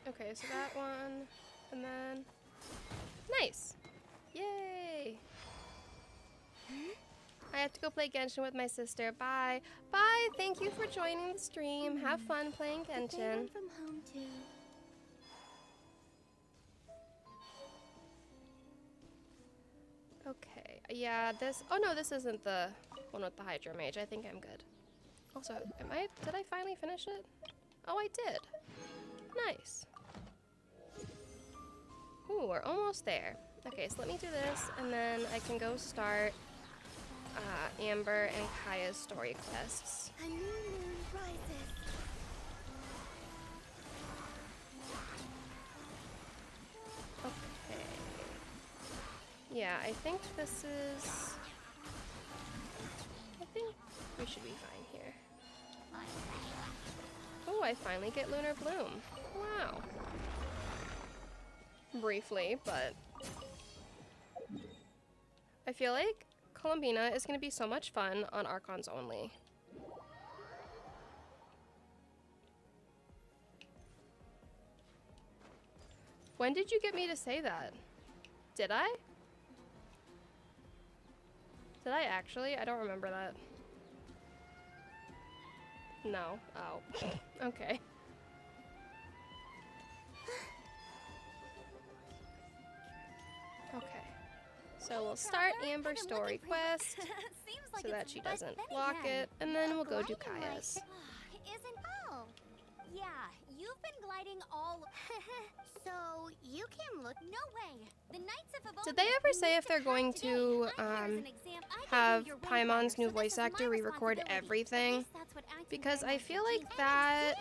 Okay, so that one, and then... Nice! Yay! I have to go play Genshin with my sister. Bye! Bye! Thank you for joining the stream. Have fun playing Genshin. From home too. Okay, yeah, this... Oh no, this isn't the one with the Hydra Mage. I think I'm good. Also, did I finally finish it? Oh, I did. Nice. Ooh, we're almost there. Okay, so let me do this, and then I can go start Amber and Kaya's story quests. A new moon rises. Okay. Yeah, I think this is... I think we should be fine here. Oh, I finally get Lunar Bloom. Wow. Briefly, but... I feel like Columbina is going to be so much fun on Archons only. When did you get me to say that? Did I? Did I actually? I don't remember that. No. Oh. Okay. Okay. So we'll start Amber's story quest so that she doesn't block it, and then we'll go do Kaya's. Isn't... Oh. Yeah, you've been gliding all... So, you can look... No way. The Knights of Evolve... Did they ever say if they're going to have Paimon's new voice actor re-record everything? Because I feel like that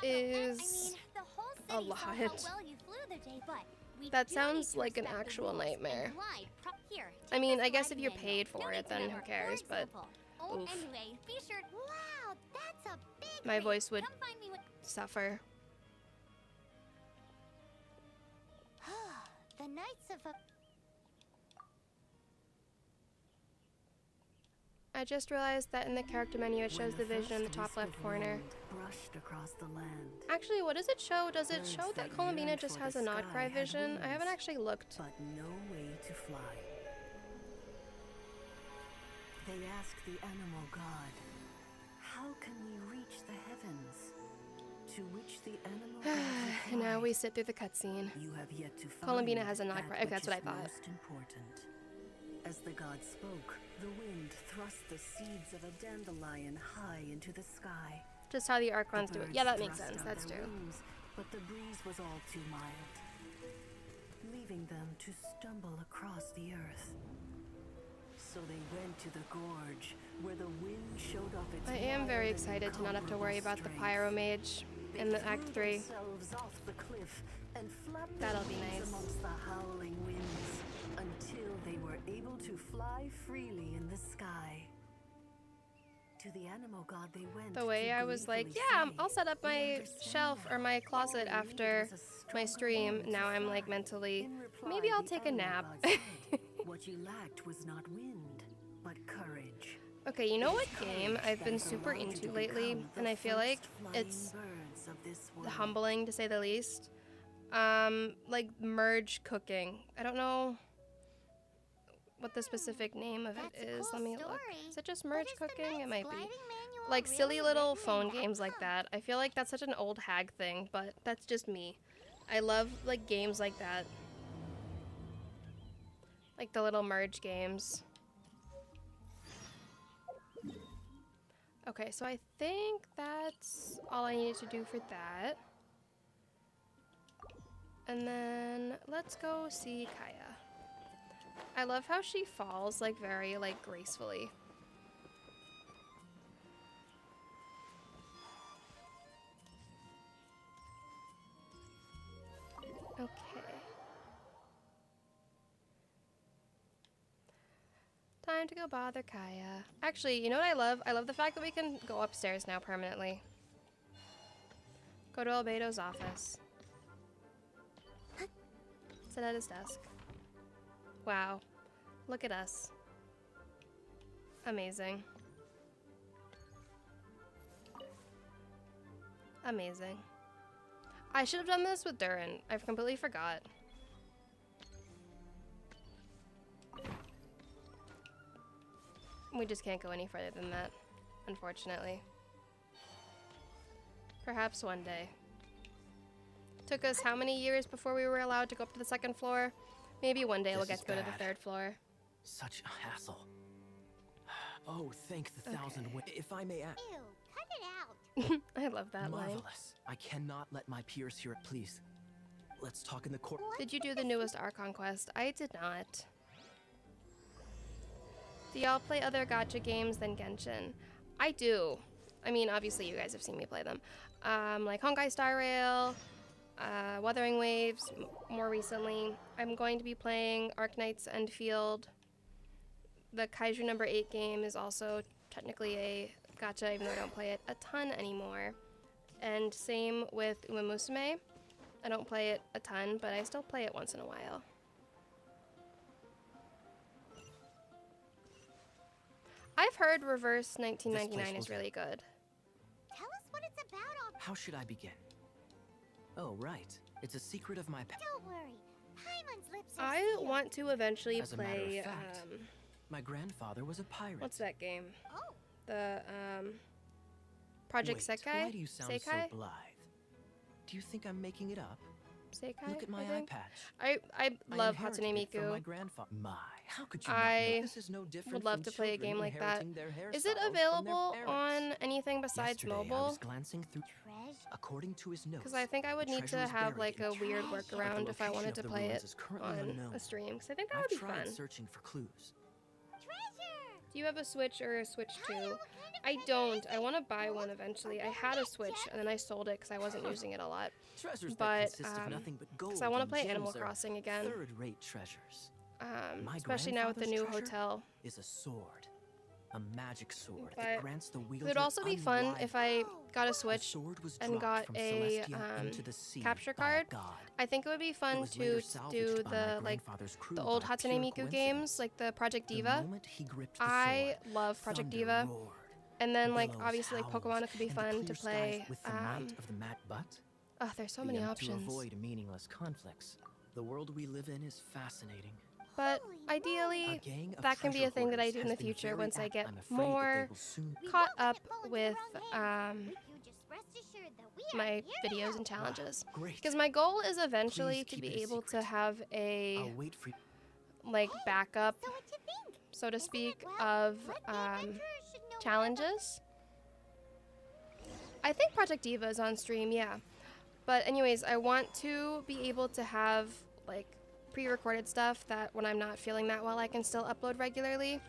is a lot. That sounds like an actual nightmare. I mean, I guess if you're paid for it, then who cares, but oof. My voice would suffer. The Knights of... I just realized that in the character menu it shows the vision in the top left corner. Actually, what does it show? Does it show that Columbina just has a Nodcry vision? I haven't actually looked. But no way to fly. They ask the animal god, how can we reach the heavens? To which the animal god And now we sit through the cutscene. You have yet to find Columbina has a Nodcry. Okay, that's what I thought. Most important. As the god spoke, the wind thrust the seeds of a dandelion high into the sky. Just how the Archons do it. Yeah, that makes sense. That's true. Wings, but the breeze was all too mild, leaving them to stumble across the earth. So they went to the gorge, where the wind showed up its... I am very excited to not have to worry about the Pyro Mage in the Act 3. Off the cliff and flapped That'll be nice. amongst the howling winds until they were able to fly freely in the sky. To the animal god they went. The way I was like, yeah, I'll set up my shelf or my closet after my stream. Now I'm like mentally, maybe I'll take a nap. What you lacked was not wind, but courage. Okay, you know what game I've been super into lately, and I feel like it's humbling to say the least. Like merge cooking. I don't know what the specific name of it is. Let me look. Is it just merge cooking? It might be. Like silly little phone games like that. I feel like that's such an old hag thing, but that's just me. I love like games like that. Like the little merge games. Okay, so I think that's all I needed to do for that. And then let's go see Kaya. I love how she falls like very like gracefully. time to go bother Kaya. Actually, you know what I love? I love the fact that we can go upstairs now permanently. Go to Albedo's office. Sit at his desk. Wow. Look at us. Amazing. Amazing. I should have done this with Durin. I've completely forgot. We just can't go any further than that, unfortunately. Perhaps one day. Took us how many years before we were allowed to go up to the second floor? Maybe one day we'll get to go to the third floor. Such a hassle. Oh, thank the thousand if I may ask. Ew, cut it out. I love that line. Marvelous. I cannot let my peers hear it, please. Let's talk in the court. Did you do the newest Archon quest? I did not. Do y'all play other gacha games than Genshin? I do. I mean, obviously you guys have seen me play them. Like Honkai Star Rail, Wuthering Waves, more recently. I'm going to be playing Arknight's Endfield. The Kaiju number 8 game is also technically a gacha, even though I don't play it a ton anymore. And same with Uma Musume. I don't play it a ton, but I still play it once in a while. I've heard Reverse 1999 is really good. Tell us what it's about. How should I begin? Oh, right. It's a secret of my past. Don't worry. Paimon's lips are I sealed. want to eventually As a matter play, of fact, my grandfather was a pirate. what's that game? Oh. The, Project Wait, Sekai? why do you sound so Sekai? blithe? Do you think I'm making it up? Sekai? Look at my I eye think? patch. I love inherited Hatsune it from my Miku. grandfather. My, how could you not I know? This is no different would love from to play a children game like that. inheriting their Is it hairstyles from their available parents. on anything besides Yesterday, I mobile? was glancing through. Treasure. According to his notes, Because I think I would need to treasure is have buried like in a weird treasure. workaround if I The wanted to location of the play ruins it is currently on unknown. a stream. Because I think that I've would be tried fun. searching for clues. Treasure. Do you have a Switch or a Switch 2? What kind of I treasure don't. is I it? want to buy one eventually. I had a Switch and then I sold it because I wasn't using it a lot. Treasures But, that consist of nothing but gold. Because I want to and play gems Animal are Crossing again. Third-rate treasures. My Especially now with the new grandfather's treasure hotel. is a sword, a magic sword But that grants the wielder. It would also be fun if I got a Switch sword was and got dropped from a Celestia into the sea capture by a card. god. I think it would be It fun was to later salvaged do by my the grandfather's crew the old by Hatsune pure Miku games, coincidence. like the Project The Diva. moment he gripped the I sword, love Project thunder Diva. roared, And then like billows obviously like howled, Pokemon, it could be and the fun clear to skies play. with the might of the Matt Butt. Oh, there's so many options. To avoid meaningless conflicts. The world we live in is fascinating. But ideally, that can be a thing that I do in the future once I get more caught up with my videos and challenges. Because my goal is eventually to be able to have a like backup, so to speak, of challenges. I think Project Diva is on stream, yeah. But anyways, I want to be able to have like pre-recorded stuff that when I'm not feeling that well, I can still upload regularly.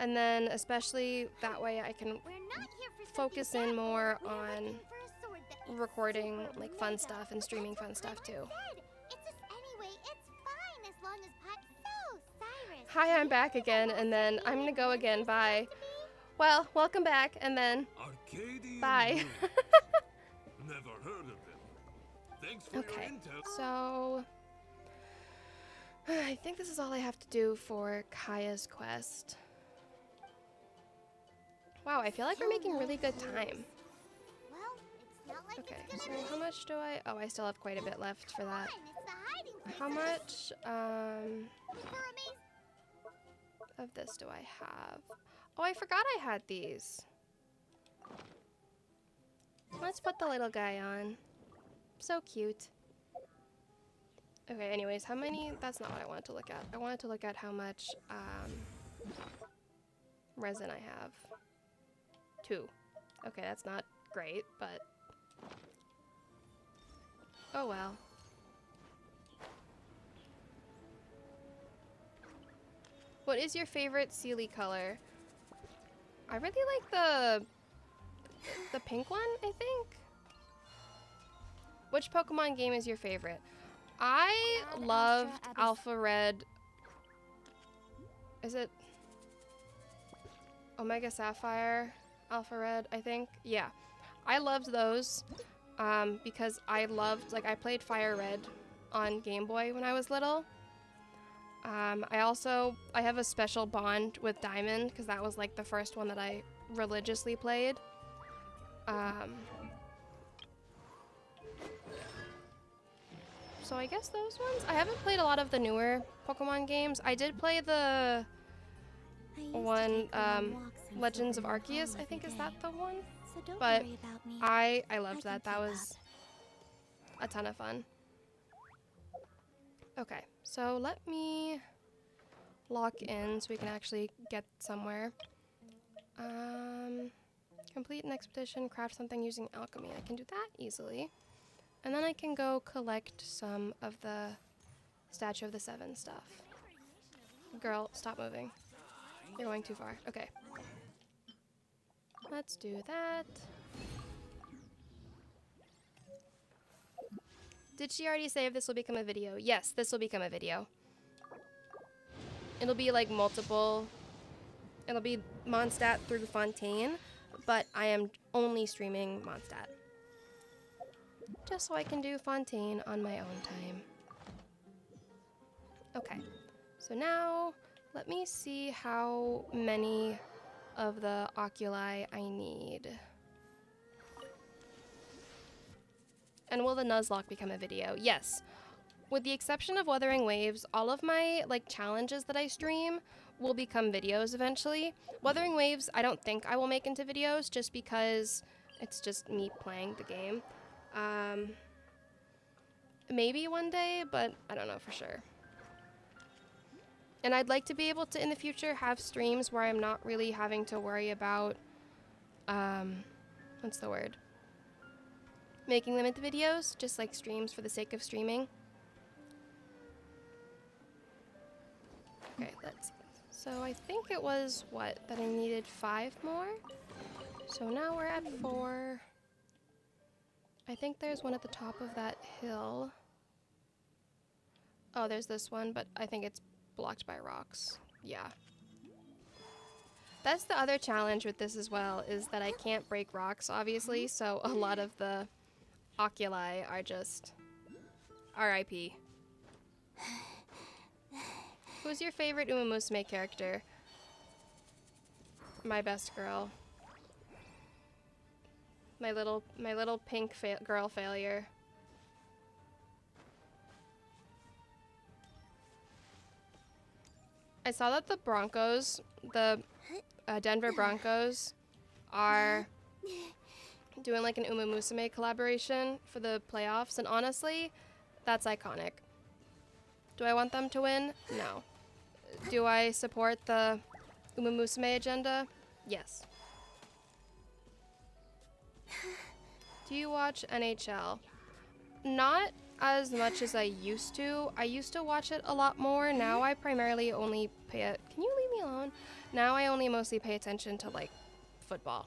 And then especially that way I can focus in more on recording like fun stuff and streaming fun stuff too. Hi, I'm back again, and then I'm gonna go again. Bye. Well, welcome back, and then bye. Never heard of them. Thanks for Okay, your intel. so I think this is all I have to do for Kaya's quest. Wow, I feel like we're making really good time. Okay, so how much do I... Oh, I still have quite a bit left for that. How much, of this do I have? Oh, I forgot I had these. Let's put the little guy on. So cute. Okay, anyways, how many... That's not what I wanted to look at. I wanted to look at how much, resin I have. 2. Okay, that's not great, but... Oh well. What is your favorite Sealy color? I really like the pink one, I think. Which Pokemon game is your favorite? I loved Alpha Red Is it Omega Sapphire, Alpha Red, I think? Yeah. I loved those because I loved, like, I played Fire Red on Game Boy when I was little. I have a special bond with Diamond because that was like the first one that I religiously played. So I guess those ones. I haven't played a lot of the newer Pokemon games. I did play the one, Legends of Arceus, I think is that the one? So don't But worry about me. I loved that. That was a ton of fun. Okay, so let me lock in so we can actually get somewhere. Complete an expedition, craft something using alchemy. I can do that easily. And then I can go collect some of the Statue of the Seven stuff. Girl, stop moving. You're going too far. Okay. Let's do that. Did she already say if this will become a video? Yes, this will become a video. It'll be like multiple. It'll be Mondstadt through Fontaine, but I am only streaming Mondstadt. Just so I can do Fontaine on my own time. Okay, so now let me see how many of the oculi I need. And will the Nuzlocke become a video? Yes. With the exception of Wuthering Waves, all of my like challenges that I stream will become videos eventually. Wuthering Waves, I don't think I will make into videos just because it's just me playing the game. Maybe one day, but I don't know for sure. And I'd like to be able to, in the future, have streams where I'm not really having to worry about, what's the word? Making them into videos, just like streams for the sake of streaming. Okay, so I think it was, what, that I needed 5 more? So now we're at 4. I think there's one at the top of that hill. Oh, there's this one, but I think it's blocked by rocks. Yeah. That's the other challenge with this as well, is that I can't break rocks, obviously, so a lot of the oculi are just RIP. Who's your favorite Uma Musume character? My best girl. My little pink girl failure. I saw that the Broncos, the Denver Broncos, are doing like an Uma Musume collaboration for the playoffs, and honestly, that's iconic. Do I want them to win? No. Do I support the Uma Musume agenda? Yes. Do you watch NHL? Not as much as I used to. I used to watch it a lot more. Now I primarily only pay it. Can you leave me alone? Now I only mostly pay attention to like football.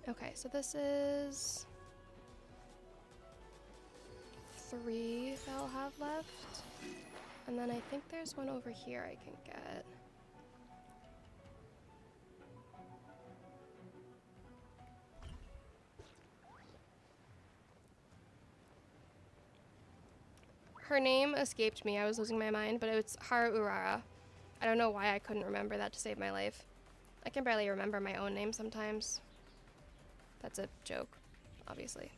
Okay, so this is 3 that I'll have left. And then I think there's one over here I can get. Her name escaped me. I was losing my mind, but it's Haru Urara. I don't know why I couldn't remember that to save my life. I can barely remember my own name sometimes. That's a joke, obviously.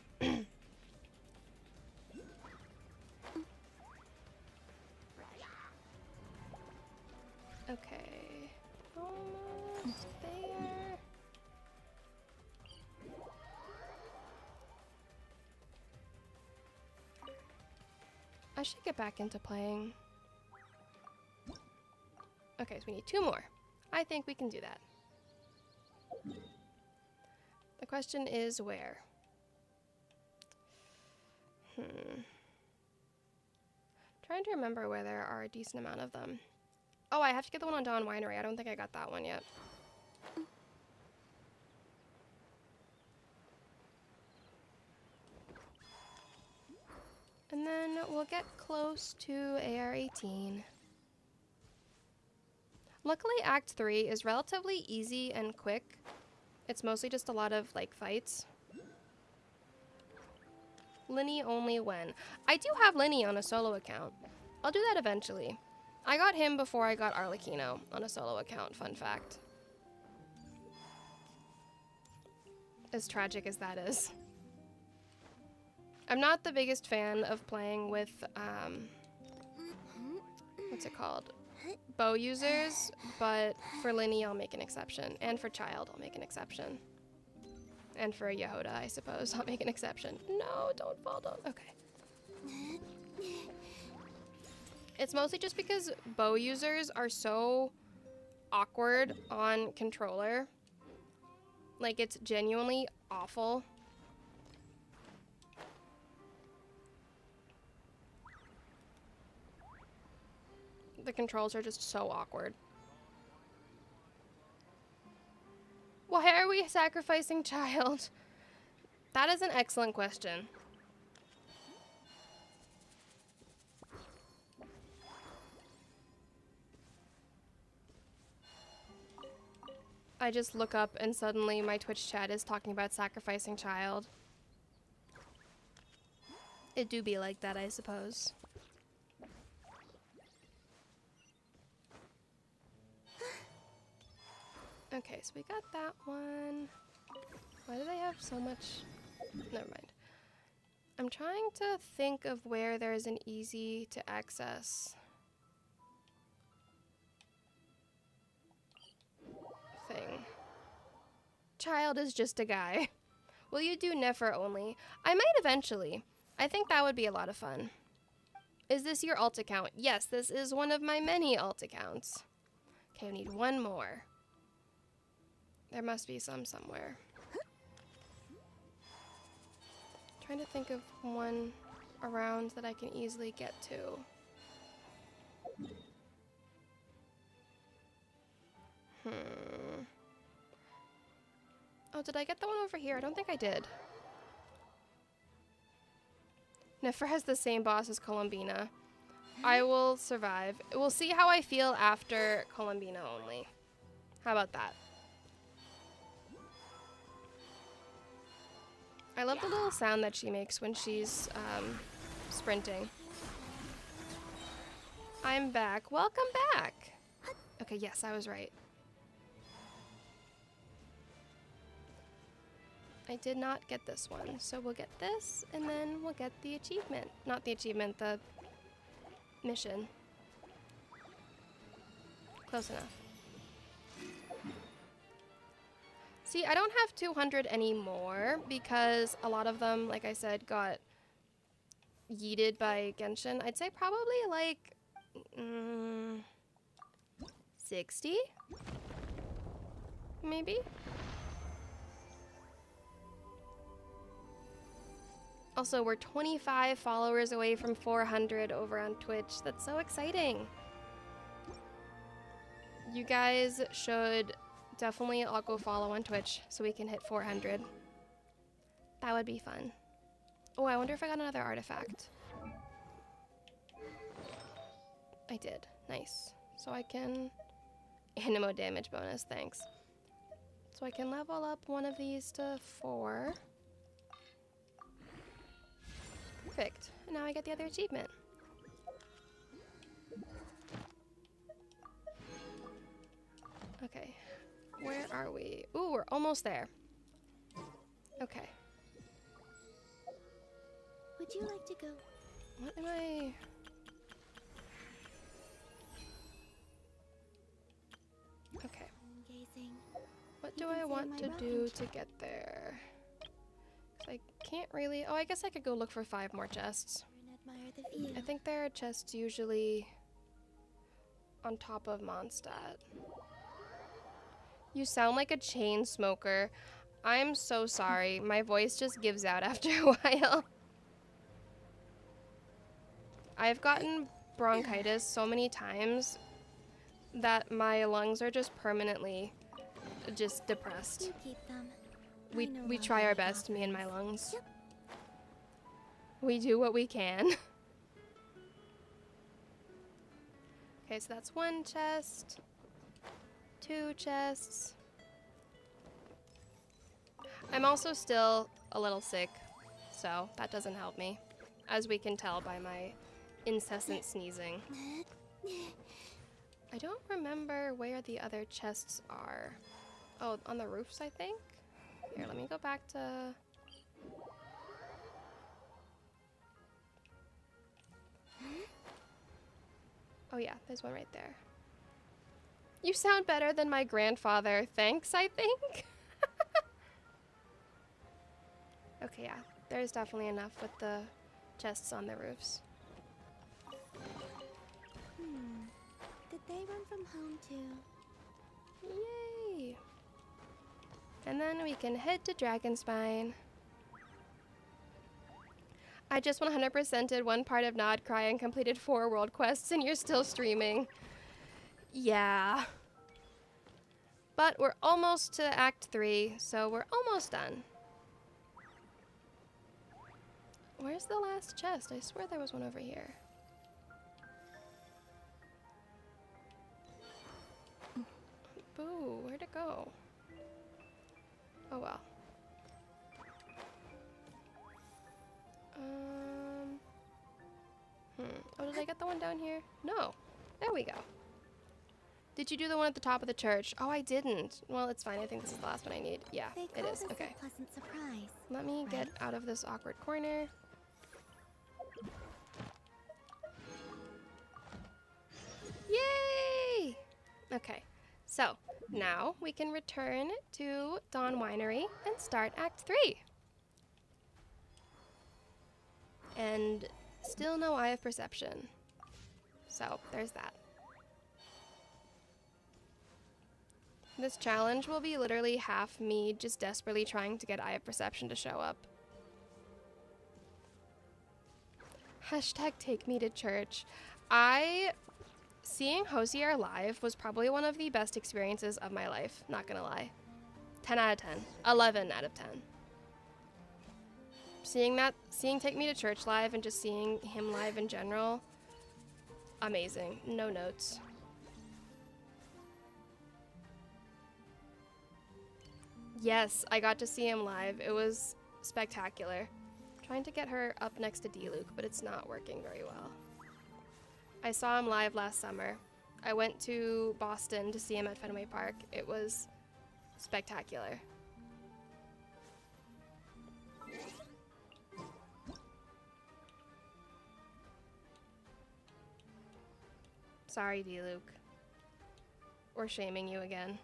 Okay, almost there. I should get back into playing. Okay, so we need 2 more. I think we can do that. The question is where? Trying to remember where there are a decent amount of them. Oh, I have to get the one on Dawn Winery. I don't think I got that one yet. And then we'll get close to AR-18. Luckily, Act 3 is relatively easy and quick. It's mostly just a lot of, like, fights. Linny only when. I do have Linny on a solo account. I'll do that eventually. I got him before I got Arlecchino on a solo account, fun fact. As tragic as that is. I'm not the biggest fan of playing with, what's it called? Bow users, but for Linny I'll make an exception. And for Child I'll make an exception. And for Yehoda, I suppose, I'll make an exception. No, don't fall down. Okay. It's mostly just because bow users are so awkward on controller. Like, it's genuinely awful. The controls are just so awkward. Why are we sacrificing Child? That is an excellent question. I just look up and suddenly my Twitch chat is talking about sacrificing Child. It do be like that, I suppose. Okay, so we got that one. Why do they have so much? Never mind. I'm trying to think of where there's an easy to access thing. Child is just a guy. Will you do Nefer only? I might eventually. I think that would be a lot of fun. Is this your alt account? Yes, this is one of my many alt accounts. Okay, I need one more. There must be some somewhere. Trying to think of one around that I can easily get to. Oh, did I get the one over here? I don't think I did. Nefer has the same boss as Columbina. I will survive. We'll see how I feel after Columbina only. How about that? I love the little sound that she makes when she's sprinting. I'm back. Welcome back. Okay, yes, I was right. I did not get this one, so we'll get this, and then we'll get the achievement. Not the achievement, the mission. Close enough. See, I don't have 200 anymore because a lot of them, like I said, got yeeted by Genshin. I'd say probably like 60? Maybe? Also, we're 25 followers away from 400 over on Twitch. That's so exciting. You guys should definitely all go follow on Twitch so we can hit 400. That would be fun. Oh, I wonder if I got another artifact. I did. Nice. So I can... Animo damage bonus, thanks. So I can level up one of these to 4. Perfect. And now I get the other achievement. Okay. Where are we? Ooh, we're almost there. Okay. Would you like to go? What am I... Okay. Gazing. What do I want to do to get there? 'Cause I can't really... Oh, I guess I could go look for 5 more chests. Admire the view. I think there are chests usually on top of Mondstadt. You sound like a chain smoker. I'm so sorry. My voice just gives out after a while. I've gotten bronchitis so many times that my lungs are just permanently just depressed. You keep them. We try our best, me and my lungs. Yep. We do what we can. Okay, so that's 1 chest, 2 chests. I'm also still a little sick, so that doesn't help me, as we can tell by my incessant sneezing. I don't remember where the other chests are. Oh, on the roofs, I think? Here, let me go back to... Oh yeah, there's one right there. You sound better than my grandfather. Thanks, I think? Okay, yeah. There's definitely enough with the chests on the roofs. Did they run from home too? Yay! And then we can head to Dragonspine. I just 100%ed one part of Nod Cry and completed 4 world quests, and you're still streaming. Yeah. But we're almost to Act 3, so we're almost done. Where's the last chest? I swear there was one over here. Boo, where'd it go? Oh well. Oh, did I get the one down here? No. There we go. Did you do the one at the top of the church? Oh, I didn't. Well, it's fine. I think this is the last one I need. Yeah, it is. Okay. Pleasant surprise. Let me get out of this awkward corner. Yay! Okay. So, now we can return to Dawn Winery and start Act 3. And still no Eye of Perception. So, there's that. This challenge will be literally half me just desperately trying to get Eye of Perception to show up. Hashtag take me to church. Seeing Hosier live was probably one of the best experiences of my life, not gonna lie. 10 out of 10. 11 out of 10. Seeing Take Me to Church live and just seeing him live in general, amazing. No notes. Yes, I got to see him live. It was spectacular. I'm trying to get her up next to D-Luke, but it's not working very well. I saw him live last summer. I went to Boston to see him at Fenway Park. It was spectacular. Sorry, D-Luke. We're shaming you again.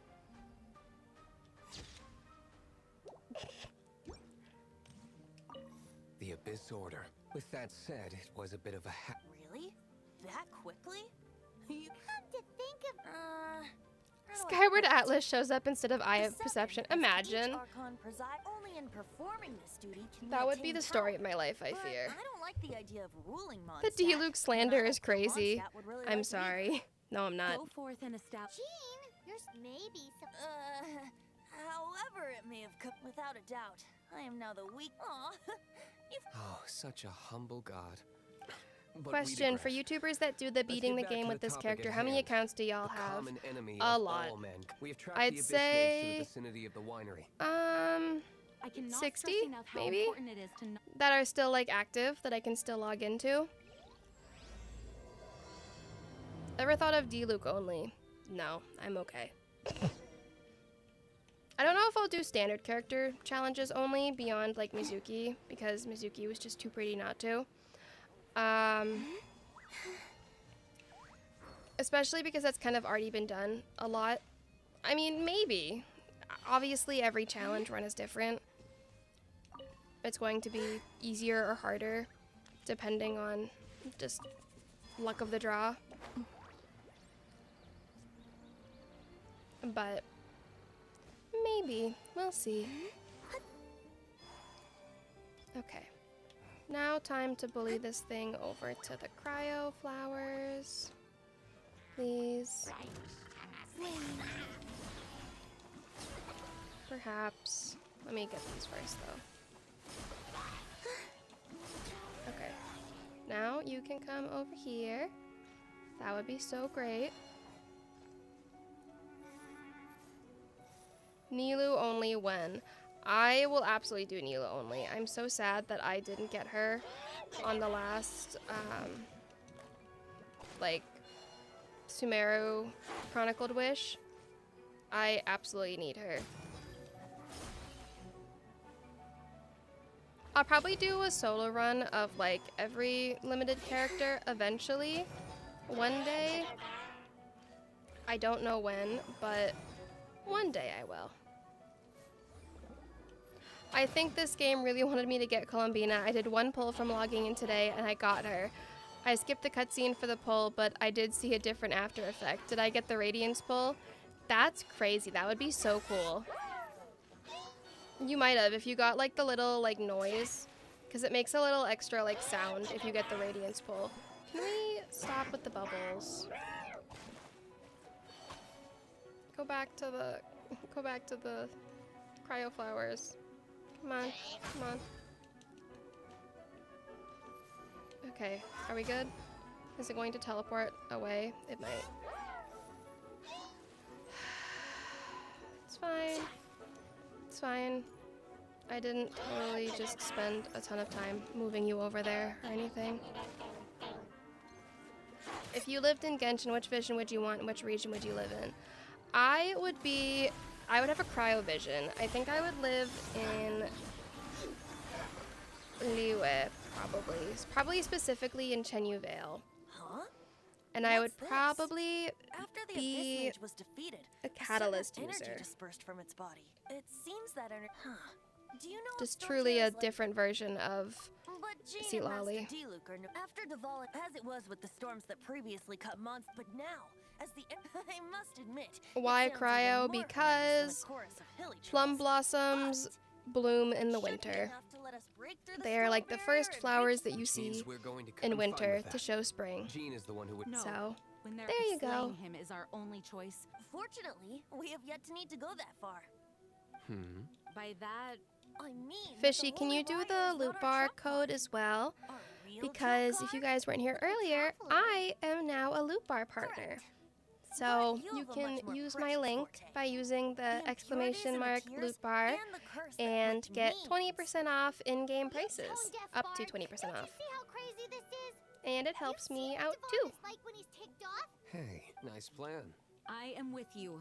The Abyss Order. With that said, it was a bit of a Really? That quickly? You Come to think of... Skyward Atlas shows up instead of Eye of Perception. Imagine. Archon preside only in performing this duty can That would be the attain story power. of my life, I But fear. I don't like the idea of ruling Mondstadt. The D-Luke slander and I is don't think crazy. Mondstadt would really I'm like it sorry. No, I'm not. Go forth and establish. Jean, there's maybe some... However it may have cooked, without a doubt, I am now the weak... Aw, Oh, such a humble god. But we Question for digress. YouTubers that do the Let's beating get the back to game the with this topic character. at How many hand. accounts do y'all The have? common enemy A of lot. all men. We have tracked I'd the Abyss say- mage to the vicinity of the winery. I cannot 60, stress enough how maybe? important it is to know. That are still like active that I can still log into. Ever thought of D-Luke only? No, I'm okay. I don't know if I'll do standard character challenges only beyond like Mizuki, because Mizuki was just too pretty not to. Especially because that's kind of already been done a lot. I mean, maybe. Obviously, every challenge run is different. It's going to be easier or harder, depending on just luck of the draw. But maybe. We'll see. Okay. Now time to bully this thing over to the cryo flowers. Please. Perhaps. Let me get these first, though. now. You can come over here. That would be so great. Nilu only when? I will absolutely do Nilu only. I'm so sad that I didn't get her on the last, like, Sumeru Chronicled Wish. I absolutely need her. I'll probably do a solo run of, like, every limited character eventually. One day. I don't know when, but one day I will. I think this game really wanted me to get Columbina. I did one pull from logging in today and I got her. I skipped the cutscene for the pull, but I did see a different after effect. Did I get the Radiance pull? That's crazy. That would be so cool. You might have if you got like the little like noise, because it makes a little extra like sound if you get the Radiance pull. Can we stop with the bubbles? Go back to the cryo flowers. Come on, come on. Okay, are we good? Is it going to teleport away? It might. It's fine. It's fine. I didn't totally just spend a ton of time moving you over there or anything. If you lived in Genshin, which vision would you want and which region would you live in? I would have a cryo vision. I think I would live in Liyue, probably specifically in Chenyu Vale. Huh? And I would probably After the be Abyss Mage was defeated, a catalyst energy user. dispersed from its body. It seems that energy. Huh. Do you know? Just truly a different version of Sealali. After Devolve, as it was with the storms that previously cut Mondstadt, but now, as the I must admit. Why cryo? Because plum blossoms bloom in the winter. They are like the first flowers that you see in winter to show spring. Jean is the one who would. No. So, When they're there you go. slaying him is our only choice. Fortunately, we have yet to need to go that far. By that, I mean, Fishy, can you do the loot bar code as well? Because if you guys weren't here earlier, I am now a loot bar partner. So you can use my link by using the exclamation mark loot bar and get 20% off in-game prices, up to 20% off. And it helps me out too. Hey, nice plan. I am with you.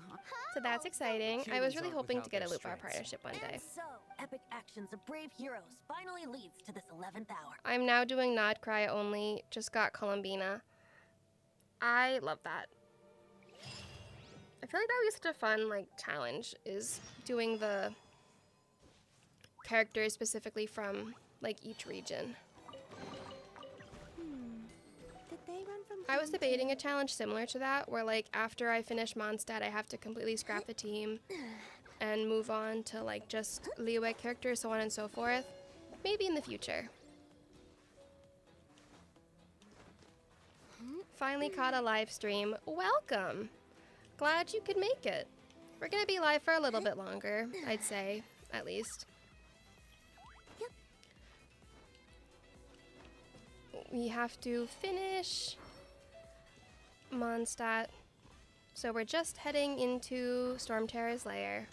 So that's exciting. I was really hoping to get a loot bar partnership one day. And so, epic actions of brave heroes finally leads to this 11th hour. I'm now doing Nod Cry only, just got Columbina. I love that. I feel like that would be such a fun, like, challenge, is doing the characters specifically from, like, each region. Did they run from I was debating a challenge similar to that, where, like, after I finish Mondstadt, I have to completely scrap the team and move on to, like, just Liyue characters, so on and so forth. Maybe in the future. Finally caught a live stream. Welcome! Glad you could make it. We're gonna be live for a little bit longer, I'd say, at least. We have to finish Mondstadt. So we're just heading into Stormterror's lair.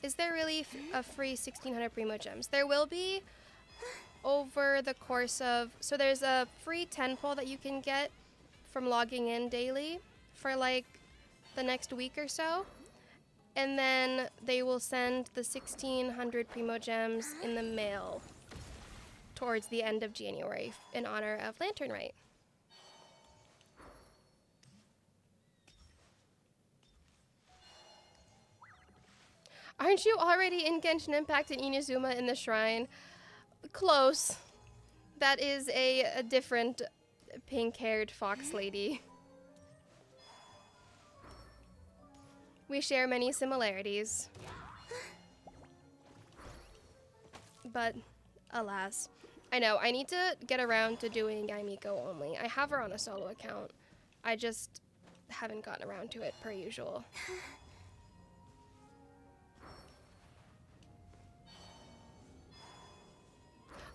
Is there really a free 1600 Primo Gems? There will be over the course of... So there's a free 10 pull that you can get from logging in daily for like the next week or so. And then they will send the 1600 Primo Gems in the mail towards the end of January in honor of Lantern Rite. Aren't you already in Genshin Impact and Inazuma in the shrine? Close. That is a different pink-haired fox lady. We share many similarities. But, alas. I know, I need to get around to doing Aimiko only. I have her on a solo account. I just haven't gotten around to it per usual.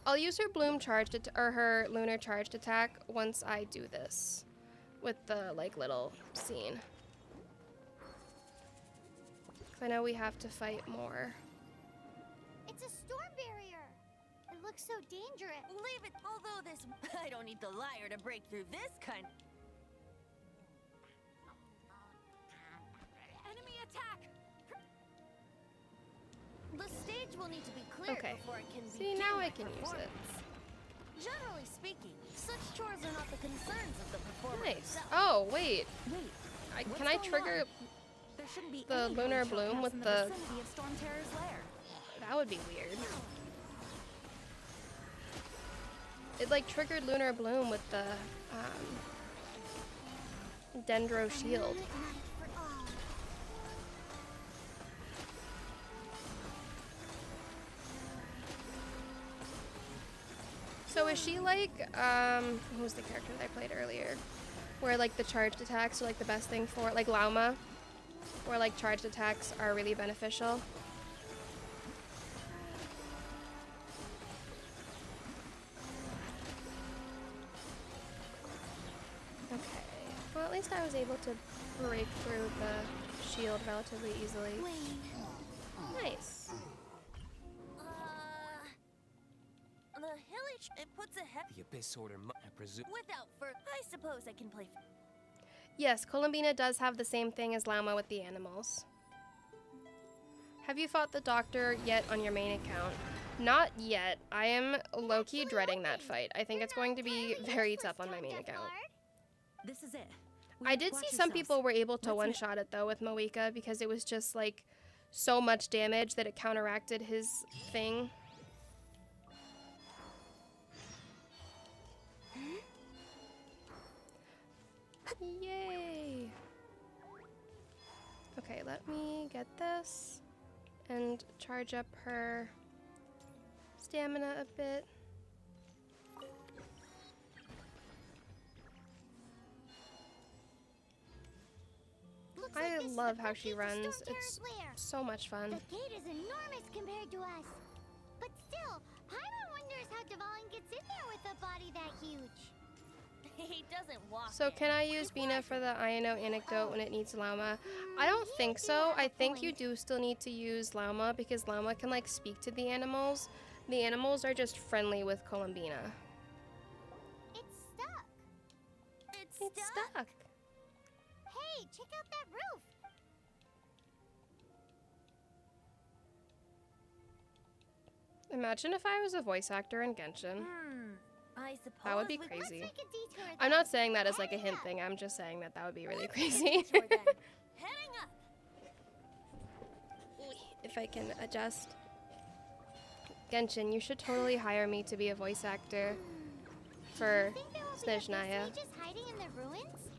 I'll use her bloom charged or her lunar charged attack once I do this with the like little scene. 'Cause I know we have to fight more. It's a storm barrier. It looks so dangerous. Leave it. Although this, I don't need the liar to break through this kind. Enemy attack! The stage will need to be cleared Okay. before it can See, begin now I the can use it. performance. Generally speaking, such chores are not the concerns of the performer Nice. itself. Oh, wait. Wait, Can I trigger there shouldn't be the any lunar holy bloom showcase with in the the... vicinity of Storm Terror's lair. That would be weird. It like triggered lunar bloom with the dendro shield. So is she like, who was the character that I played earlier? Where like the charged attacks are like the best thing for, like Lauma? Where like charged attacks are really beneficial? Okay, well at least I was able to break through the shield relatively easily. Nice. The hilly it puts a The Abyss Order, I presume. without I suppose I can play. Yes, Columbina does have the same thing as Lauma with the animals. Have you fought the Doctor yet on your main account? Not yet. I am low-key dreading that fight. I think it's going to be very tough on my main account. This is it. I did see some people were able to one-shot it though with Moeka because it was just like so much damage that it counteracted his thing. Yay! Okay, let me get this and charge up her stamina a bit. I love how she runs. It's so much fun. The gate is enormous compared to us. But still, Paimon wonders how Dvalin gets in there with a body that huge. He doesn't walk. So can I use Bina for the Ino anecdote when it needs Lauma? I don't think so. I think you do still need to use Lauma because Lauma can like speak to the animals. The animals are just friendly with Columbina. It's stuck. It's stuck. Hey, check out that roof. Imagine if I was a voice actor in Genshin. I suppose That would be we- crazy. Let's take a detour I'm then. not saying that as like a hint thing. I'm just saying that that would be really crazy. Heading up. If I can adjust. Genshin, you should totally hire me to be a voice actor for Snezhnaya. Just hiding in the ruins?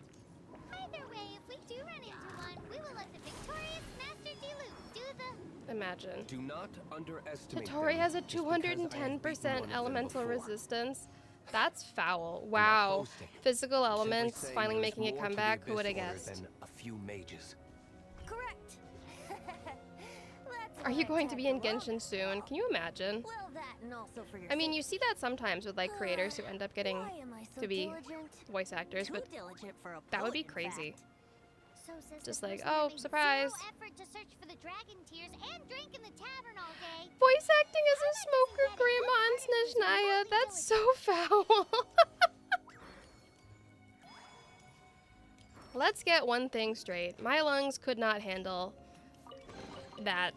Either way, if we do run into one, we will let the victorious Master Diluc do the... Imagine. Do not underestimate Tatori them has a just because I have beaten 210% one of them elemental before. resistance. That's foul. Wow. Physical elements Simply saying finally there's making a more to the comeback. Who would have Abyss Order guessed? than a few mages. Correct. Are you going to be in Genshin soon? Can you imagine? Well, that and also for your I mean, you see that sometimes with like creators who end up getting Why am I so to be diligent? voice actors, Too but diligent for a that would be poet, in crazy. fact. So says Just the like, person oh, that made surprise. zero effort to search for the dragon tears and drink in the tavern all day. Voice acting as a smoker grandma in Snezhnaya. That's so foul. Let's get one thing straight. My lungs could not handle that.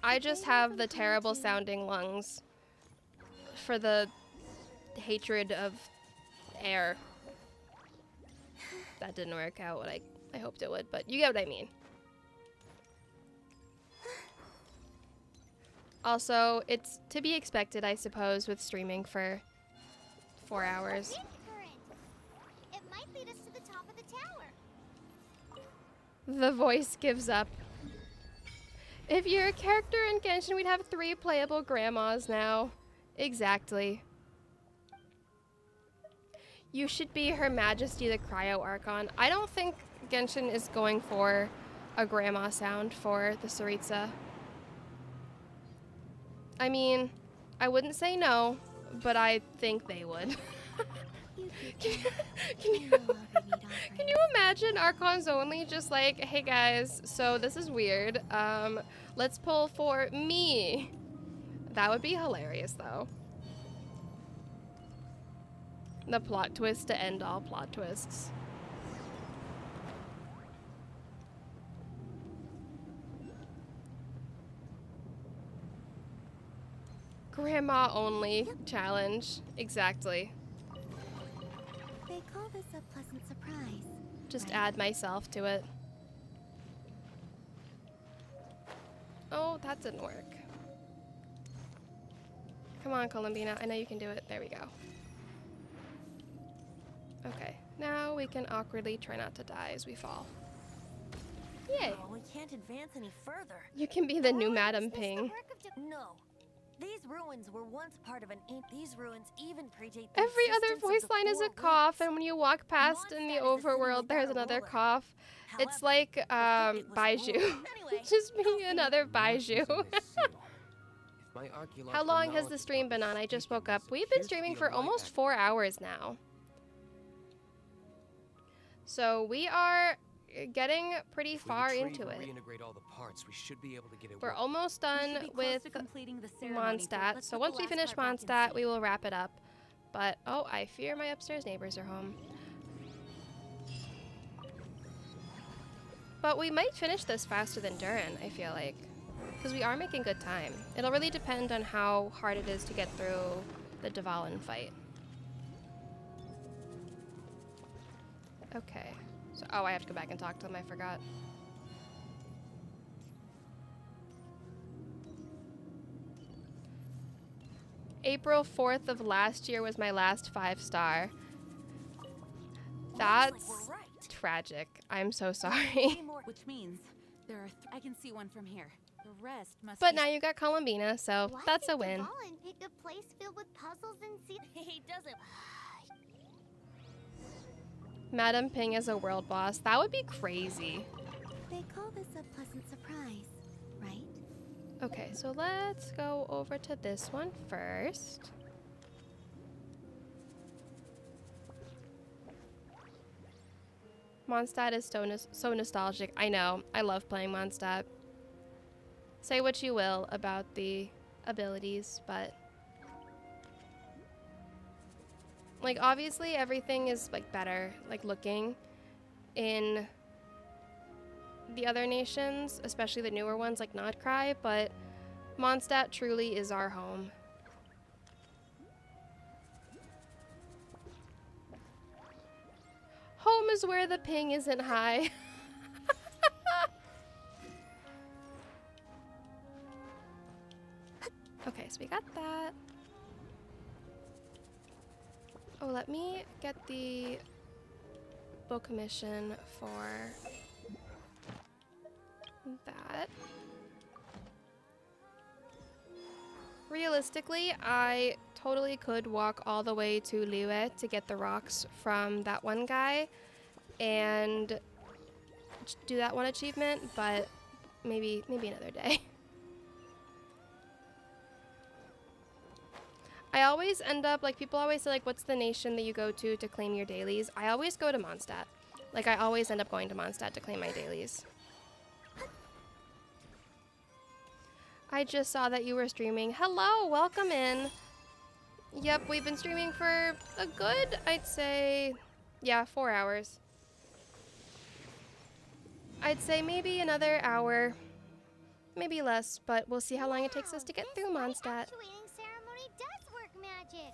I just have the terrible sounding lungs for the hatred of air. That didn't work out what I hoped it would, but you get what I mean. Also, it's to be expected, I suppose, with streaming for 4 hours. Wind current. It might lead us to the top of the tower. The voice gives up. If you're a character in Genshin, we'd have 3 playable grandmas now. Exactly. You should be Her Majesty the Cryo Archon. I don't think Genshin is going for a grandma sound for the Tsaritsa. I mean, I wouldn't say no, but I think they would. Can you imagine Archons only just like, hey guys, so this is weird. Let's pull for me. That would be hilarious though. The plot twist to end all plot twists. Grandma only challenge. Exactly. They call this a pleasant surprise. Just add myself to it. Oh, that didn't work. Come on, Columbina. I know you can do it. There we go. Okay. Now we can awkwardly try not to die as we fall. Yay. Oh, we can't advance any further. You can be the new Madam Ping. No. These ruins were once part of an These ruins even predate the Every other existence of voice the line is a Four cough, Winds. and when you walk past in the overworld, there's another cough. It's like Baiju. Just being another Baiju. How long has the stream been on? I just woke up. We've been streaming for almost 4 hours now. So we are getting pretty far into it. Reintegrate all the parts, we should be able to get it We're working. almost done with Mondstadt. So once we finish Mondstadt, we will wrap it up. But, oh, I fear my upstairs neighbors are home. But we might finish this faster than Durin, I feel like. Because we are making good time. It'll really depend on how hard it is to get through the Dvalin fight. Okay. So, oh, I have to go back and talk to them. I forgot. April 4th of last year was my last 5-star. That's tragic. I'm so sorry. Which means there are I can see one from here. The rest must But be now you got Columbina, so Why that's did a win. Dvalin pick a place filled with puzzles and see He doesn't. Madam Ping is a world boss. That would be crazy. They call this a pleasant surprise, right? Okay, so let's go over to this one first. Mondstadt is so nostalgic. I know. I love playing Mondstadt. Say what you will about the abilities, but like obviously everything is like better, like looking in the other nations, especially the newer ones like Notcry, but Mondstadt truly is our home. Home is where the ping isn't high. Okay, so we got that. Oh, let me get the book mission for that. Realistically, I totally could walk all the way to Liyue to get the rocks from that one guy and do that one achievement, but maybe another day. I always end up, like, people always say, like, what's the nation that you go to claim your dailies? I always go to Mondstadt. Like, I always end up going to Mondstadt to claim my dailies. I just saw that you were streaming. Hello, welcome in. Yep, we've been streaming for a good, I'd say, yeah, 4 hours. I'd say maybe another hour, maybe less, but we'll see how long it takes us to get through Mondstadt. ceremony does work magic.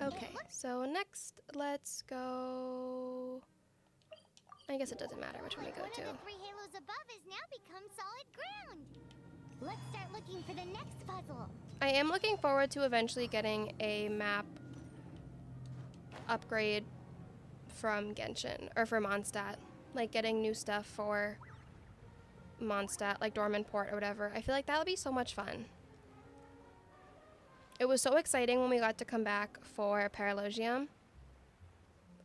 Okay, so next, let's go... I guess it doesn't matter which one we go to. One of the 3 halos above has now become solid ground. Let's start looking for the next puzzle. I am looking forward to eventually getting a map upgrade from Genshin, or for Mondstadt. Like getting new stuff for Mondstadt, like Dorman Port or whatever. I feel like that would be so much fun. It was so exciting when we got to come back for Paralogium.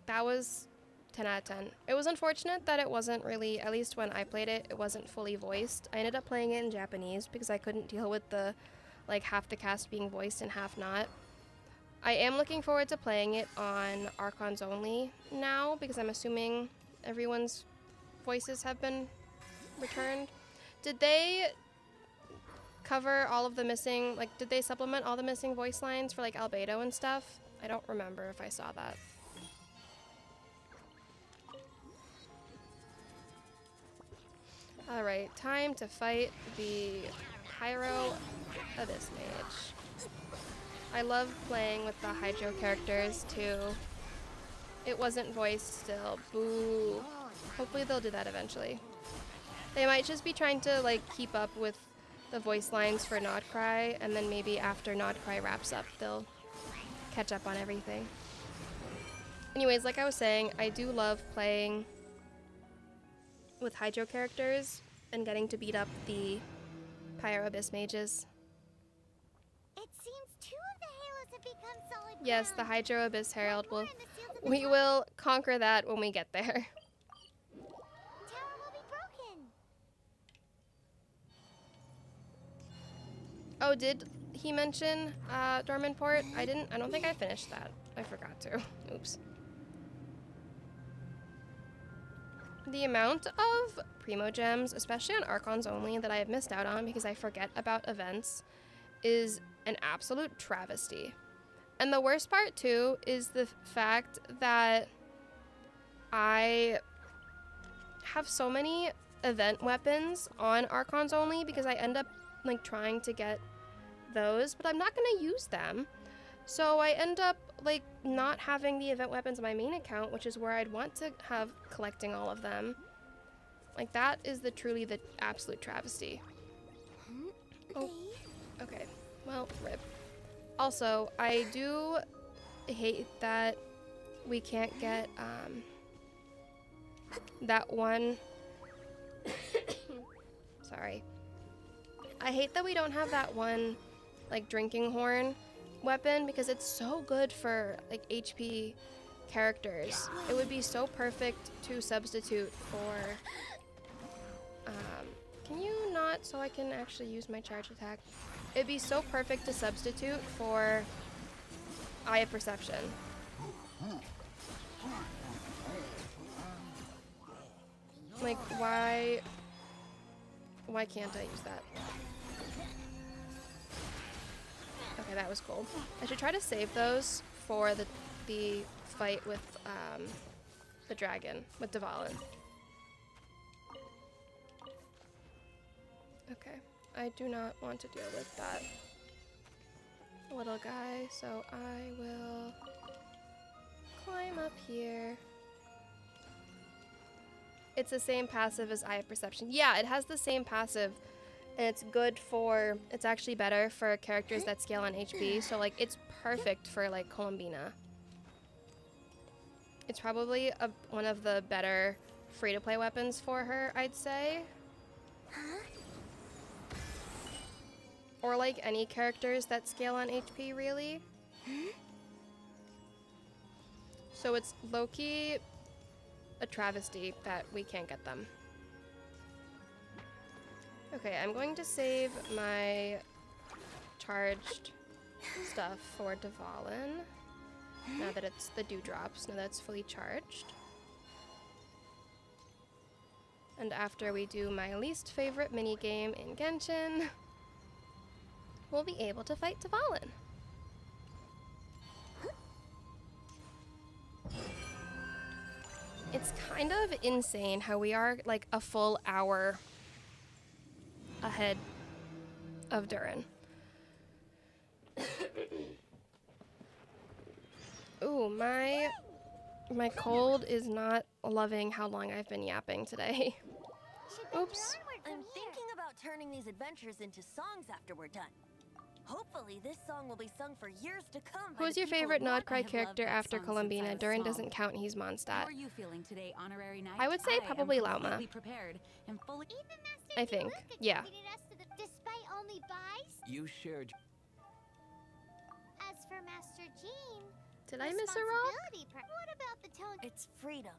That was 10 out of 10. It was unfortunate that it wasn't really, at least when I played it, it wasn't fully voiced. I ended up playing it in Japanese because I couldn't deal with the like half the cast being voiced and half not. I am looking forward to playing it on Archons only now because I'm assuming everyone's voices have been returned. Did they cover all of the missing, like, did they supplement all the missing voice lines for, like, Albedo and stuff? I don't remember if I saw that. Alright, time to fight the Pyro Abyss Mage. I love playing with the Hydro characters, too. It wasn't voiced still. Boo. Hopefully they'll do that eventually. They might just be trying to, like, keep up with the voice lines for Nodcry, and then maybe after Nodcry wraps up, they'll catch up on everything. Anyways, like I was saying, I do love playing with Hydro characters and getting to beat up the Pyro Abyss Mages. It seems 2 of the Halos have become solid ground. Yes, the Hydro Abyss Herald we will conquer that when we get there. Tower will be broken. Oh, did he mention Dormant Port? I don't think I finished that. I forgot to. Oops. The amount of Primo Gems, especially on Archons only, that I have missed out on because I forget about events is an absolute travesty. And the worst part, too, is the fact that I have so many event weapons on Archons only because I end up, like, trying to get those, but I'm not going to use them. So I end up, like, not having the event weapons on my main account, which is where I'd want to have collecting all of them. Like, that is truly the absolute travesty. Oh, okay. Well, rip. Also, I do hate that we can't get, that one... Sorry. I hate that we don't have that one, like, drinking horn weapon because it's so good for, like, HP characters. It would be so perfect to substitute for... can you not so I can actually use my charge attack? It'd be so perfect to substitute for Eye of Perception. Like, why can't I use that? Okay, that was cool. I should try to save those for the fight with the dragon, with Dvalin. Okay, I do not want to deal with that little guy, so I will climb up here. It's the same passive as Eye of Perception. Yeah, it has the same passive, and it's good for, it's actually better for characters that scale on HP, so, like, it's perfect for, like, Columbina. It's probably one of the better free-to-play weapons for her, I'd say. Or, like, any characters that scale on HP, really. So it's low-key a travesty that we can't get them. Okay, I'm going to save my charged stuff for Dvalin. Now that it's the dewdrops, now that it's fully charged. And after we do my least favorite minigame in Genshin, we'll be able to fight Dvalin. It's kind of insane how we are like a full hour ahead of Durin. Ooh, my cold is not loving how long I've been yapping today. Oops. I'm thinking about turning these adventures into songs after we're done. Hopefully this song will be sung for years to come. Who's your favorite Nodcry character after Columbina? Durin doesn't count, he's Mondstadt. How are you feeling today, honorary knight? I would say probably Lauma. Prepared and fully I think, yeah. Despite only buys. You shared. As for Master Jean, did I miss a rock? What about the tone? It's freedom.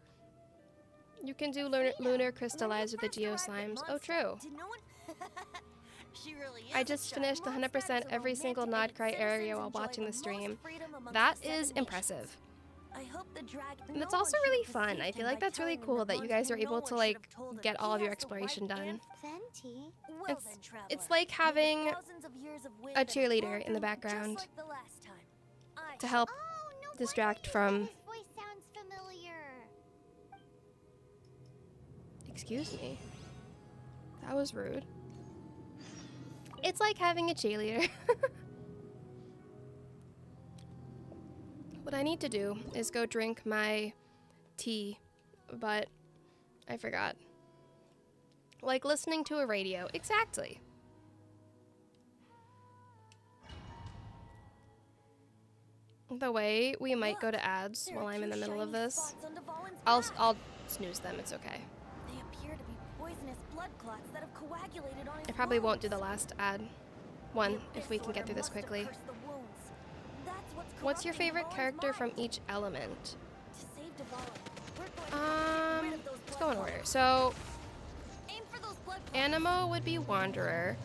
You can do lunar crystallize with the Geo Slimes. Oh, true. Did no one? She really is I a just child. finished 100% Mondstadt is a every single romantic Nod Cry and its area citizens while enjoy watching the most stream. freedom amongst That the 7 is nations. impressive. I hope the dragon. And it's also really fun. I feel like that's really cool that you guys are able to like get all of your exploration done. Venti? Well then, traveler. It's like May the having thousands of years of wind a that have cheerleader blown in the through background just like the last time. I to help Oh, no distract wonder from. his voice sounds familiar. Excuse me. That was rude. It's like having a cheerleader. What I need to do is go drink my tea, but I forgot. Like listening to a radio. Exactly. The way we might go to ads while I'm in the middle of this. I'll snooze them. It's okay. They appear to be poisonous blood clots that have coagulated on his I probably won't bones. do the last ad one The if we can get through this disorder quickly. must have cursed the wounds. That's What's your corrupting favorite Valen's character from mind. each element? To save Devalin, we're going to have to get rid of those Let's blood go in clots. order. So, Aim for those blood clots. Animo would be Wanderer.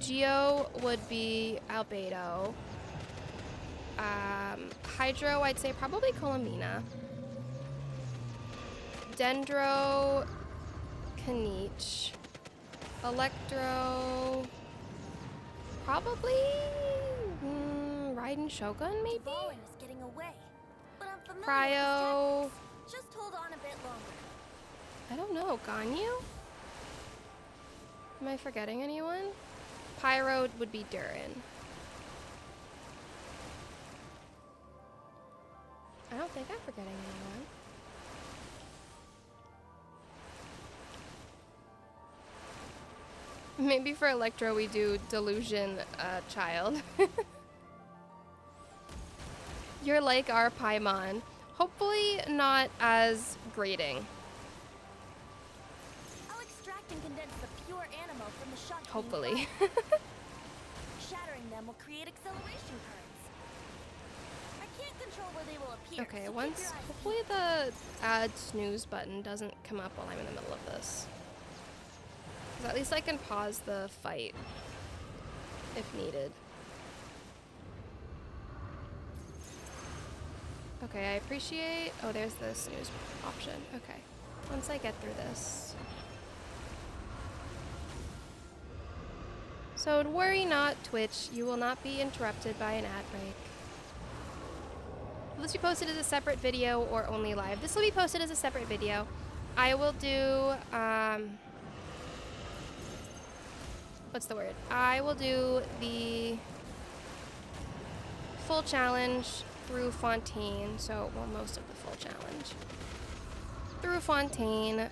Geo would be Albedo. Hydro, I'd say probably Columbina. Dendro, Kanich. Electro, probably Raiden Shogun, maybe? Devalin is getting away, but I'm familiar Cryo, with his tactics. Just hold on a bit longer. I don't know, Ganyu? Am I forgetting anyone? Pyro would be Durin. I don't think I'm forgetting anyone. Maybe for Electro we do Delusion Child. You're like our Paimon. Hopefully not as grating. I'll extract and condense the pure animo from the shock. Hopefully. Shattering them will create acceleration currents. I can't control where they will appear. Okay, so keep once your eyes hopefully the add snooze button doesn't come up while I'm in the middle of this. 'Cause at least I can pause the fight if needed. Okay, I appreciate. Oh, there's the snooze option. Okay, once I get through this. So worry not, Twitch. You will not be interrupted by an ad break. Will this be posted as a separate video or only live? This will be posted as a separate video. I will do, what's the word? I will do the full challenge through Fontaine. So, well, most of the full challenge. Through Fontaine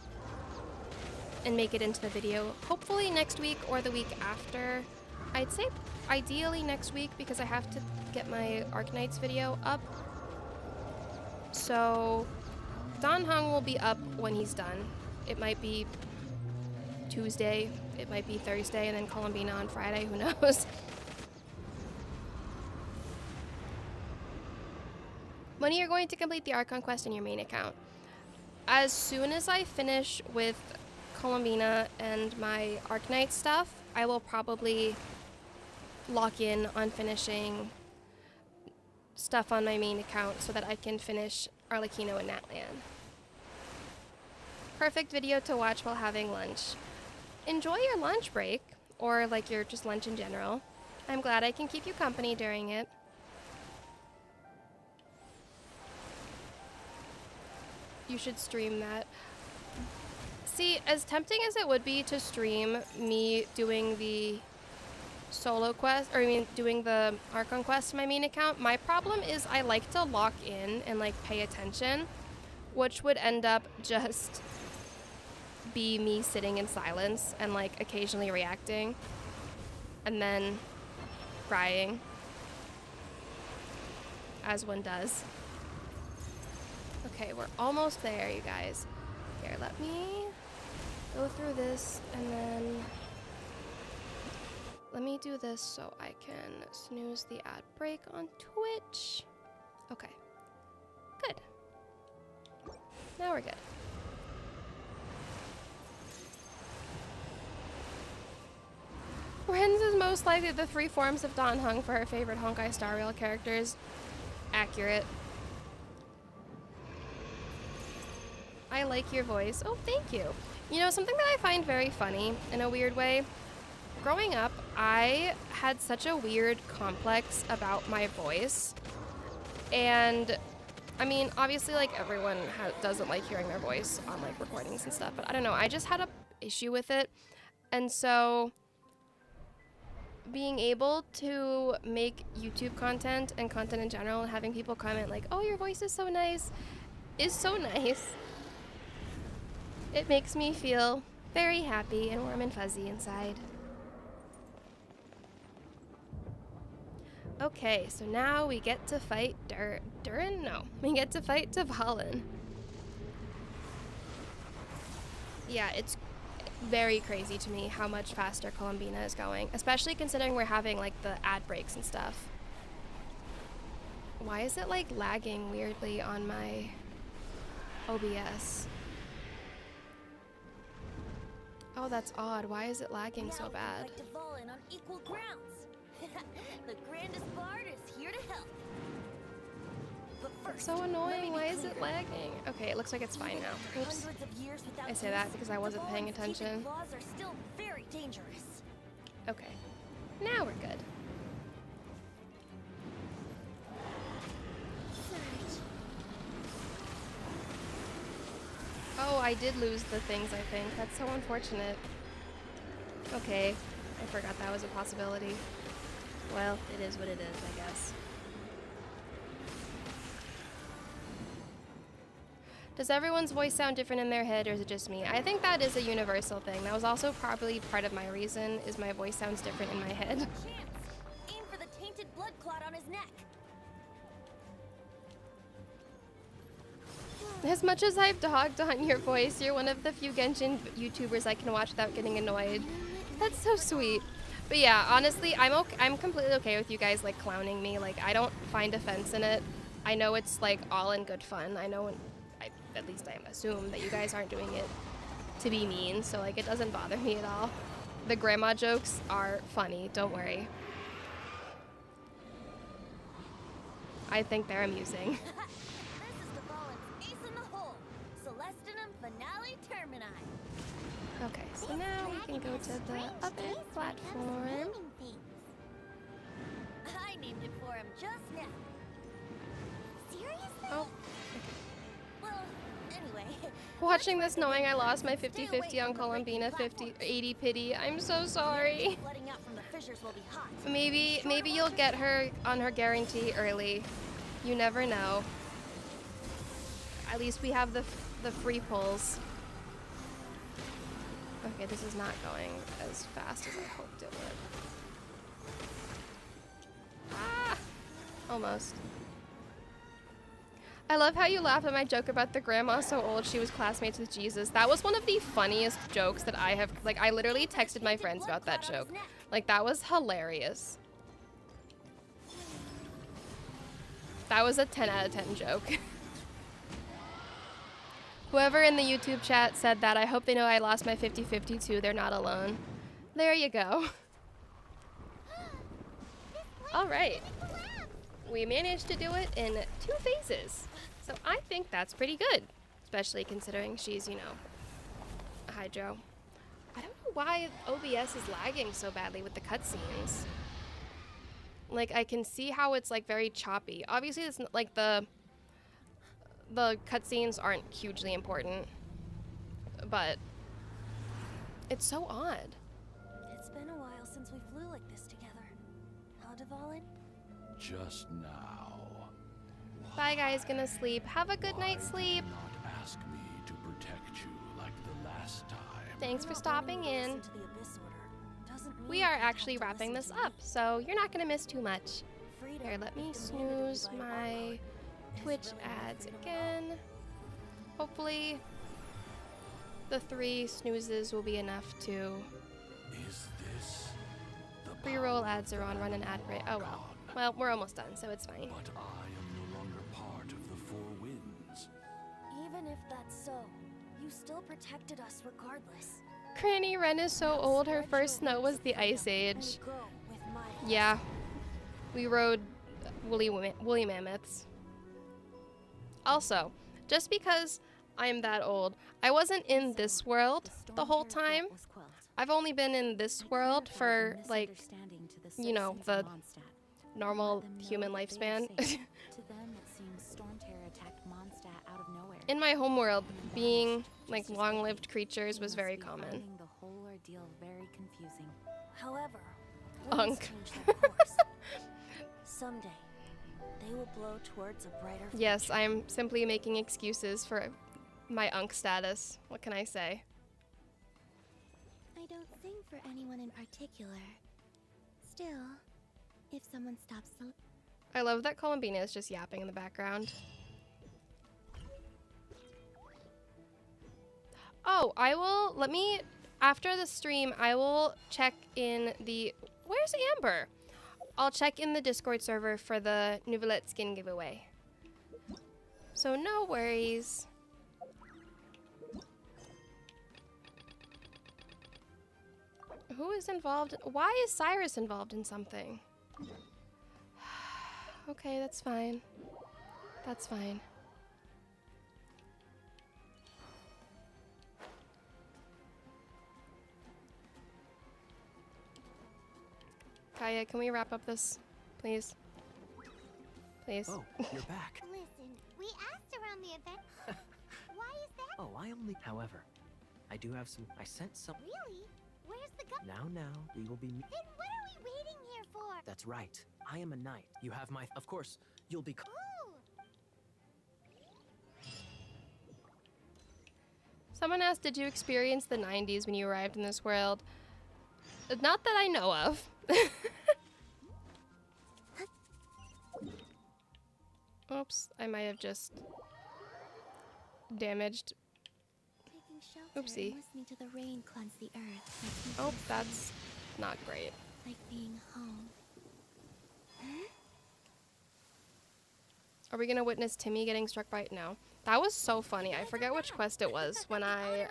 and make it into the video. Hopefully next week or the week after. I'd say ideally next week because I have to get my Arknights video up. So Dan Heng will be up when he's done. It might be Tuesday, it might be Thursday, and then Columbina on Friday, who knows? When are you going to complete the Archon quest in your main account? As soon as I finish with Columbina and my Arknight stuff, I will probably lock in on finishing stuff on my main account so that I can finish Arlecchino and Natlan. Perfect video to watch while having lunch. Enjoy your lunch break, or like your just lunch in general. I'm glad I can keep you company during it. You should stream that. See, as tempting as it would be to stream me doing the solo quest, or I mean doing the Archon quest to my main account, my problem is I like to lock in and like pay attention, which would end up just be me sitting in silence and like occasionally reacting and then crying, as one does. Okay, we're almost there, you guys. Here, let me go through this and then let me do this so I can snooze the ad break on Twitch. Okay, good. Now we're good. Friends is most likely the 3 forms of Dan Heng for her favorite Honkai Star Rail characters. Accurate. I like your voice. Oh, thank you. You know, something that I find very funny in a weird way. Growing up, I had such a weird complex about my voice. And I mean, obviously, like, everyone doesn't like hearing their voice on, like, recordings and stuff. But I don't know. I just had a issue with it. And so being able to make YouTube content and content in general and having people comment like, oh, your voice is so nice, is so nice. It makes me feel very happy and warm and fuzzy inside. Okay, so now we get to fight Durin? No, we get to fight Tavalin. Yeah, it's very crazy to me how much faster Columbina is going, especially considering we're having like the ad breaks and stuff. Why is it like lagging weirdly on my OBS? Oh, that's odd. Why is it lagging so bad? Tavalin on equal grounds. The grandest bard is here to help. But first, it's so annoying. Why is it lagging? Okay, it looks like it's fine now. Oops. I say that because I wasn't paying attention. Laws are still very dangerous. Okay. Now we're good. Oh, I did lose the things, I think. That's so unfortunate. Okay. I forgot that was a possibility. Well, it is what it is, I guess. Does everyone's voice sound different in their head, or is it just me? I think that is a universal thing. That was also probably part of my reason, is my voice sounds different in my head. Aim for the tainted blood clot on his neck. As much as I've dogged on your voice, you're one of the few Genshin YouTubers I can watch without getting annoyed. That's so sweet. But yeah, honestly, I'm completely okay with you guys like clowning me. Like, I don't find offense in it. I know it's like all in good fun. I know, at least I assume that you guys aren't doing it to be mean, so like it doesn't bother me at all. The grandma jokes are funny, don't worry. I think they're amusing. This is Tavalin's ace in the hole. Celestinum finale termini. Okay, so now we can go to the other platform. I named it for him just now. Seriously? Oh. Well, anyway. Watching this knowing I lost my 50-50 on Columbina 80 pity. I'm so sorry. Maybe you'll get her on her guarantee early. You never know. At least we have the free pulls. Okay, this is not going as fast as I hoped it would. Ah! Almost. I love how you laugh at my joke about the grandma so old she was classmates with Jesus. That was one of the funniest jokes that I have, like, I literally texted my friends about that joke. Like, that was hilarious. That was a 10 out of 10 joke. Whoever in the YouTube chat said that, I hope they know I lost my 50-50 too. They're not alone. There you go. All right. We managed to do it in 2 phases. So I think that's pretty good. Especially considering she's, you know, a Hydro. I don't know why OBS is lagging so badly with the cutscenes. Like, I can see how it's, like, very choppy. Obviously, it's like the cutscenes aren't hugely important, but it's so odd. It's been a while since we flew like this together. Huh, Tavalin? Just now. Bye, guys. Gonna sleep. Have a good night's sleep. Not ask me to protect you like the last time. Thanks for stopping in. We are actually wrapping this up, so you're not gonna miss too much. Here, let me snooze my Twitch ads again. Hopefully the 3 snoozes will be enough to... Is this the pre-roll ads are on, run an ad break. Oh well. Well, we're almost done, so it's fine. But I am no longer part of the 4 winds. Even if that's so, you still protected us regardless. Granny Wren is so old, her first snow was the Ice Age. Yeah. We rode woolly mammoths. Also, just because I'm that old, I wasn't in this world the whole time. I've only been in this world for, like, you know, the normal human lifespan. To them, it seems storm terror attacked Mondstadt out of nowhere. In my homeworld, being, like, long-lived creatures was very Must be common. finding the whole ordeal very confusing. However, Unk. winds change their course. Someday, they will blow towards a brighter future. Yes, I'm simply making excuses for my unk status. What can I say? I don't sing for anyone in particular. Still, if someone stops to... I love that Columbina is just yapping in the background. Oh, after the stream, I will check in the... Where's Amber? I'll check in the Discord server for the Nouvellette skin giveaway. So no worries. Who is involved? Why is Cyrus involved in something? Okay, that's fine. That's fine. Kaya, can we wrap up this, please? Please. Oh, you're back. Listen, we asked around the event. Why is that? Oh, I only... However, I do have some... I sent some... Really? Where's the gun? Now, we will be... Then what are we waiting here for? That's right. I am a knight. You have my... Of course, you'll be... Ooh. Someone asked, did you experience the 90s when you arrived in this world? Not that I know of. Oops, I might have just damaged. Taking shelter Oopsie. and listening to the rain cleanse the earth. makes me Oh, feel that's not great. like being home. Are we gonna witness Timmy getting struck by... No. That was so funny. I forget which quest it was when I Yep,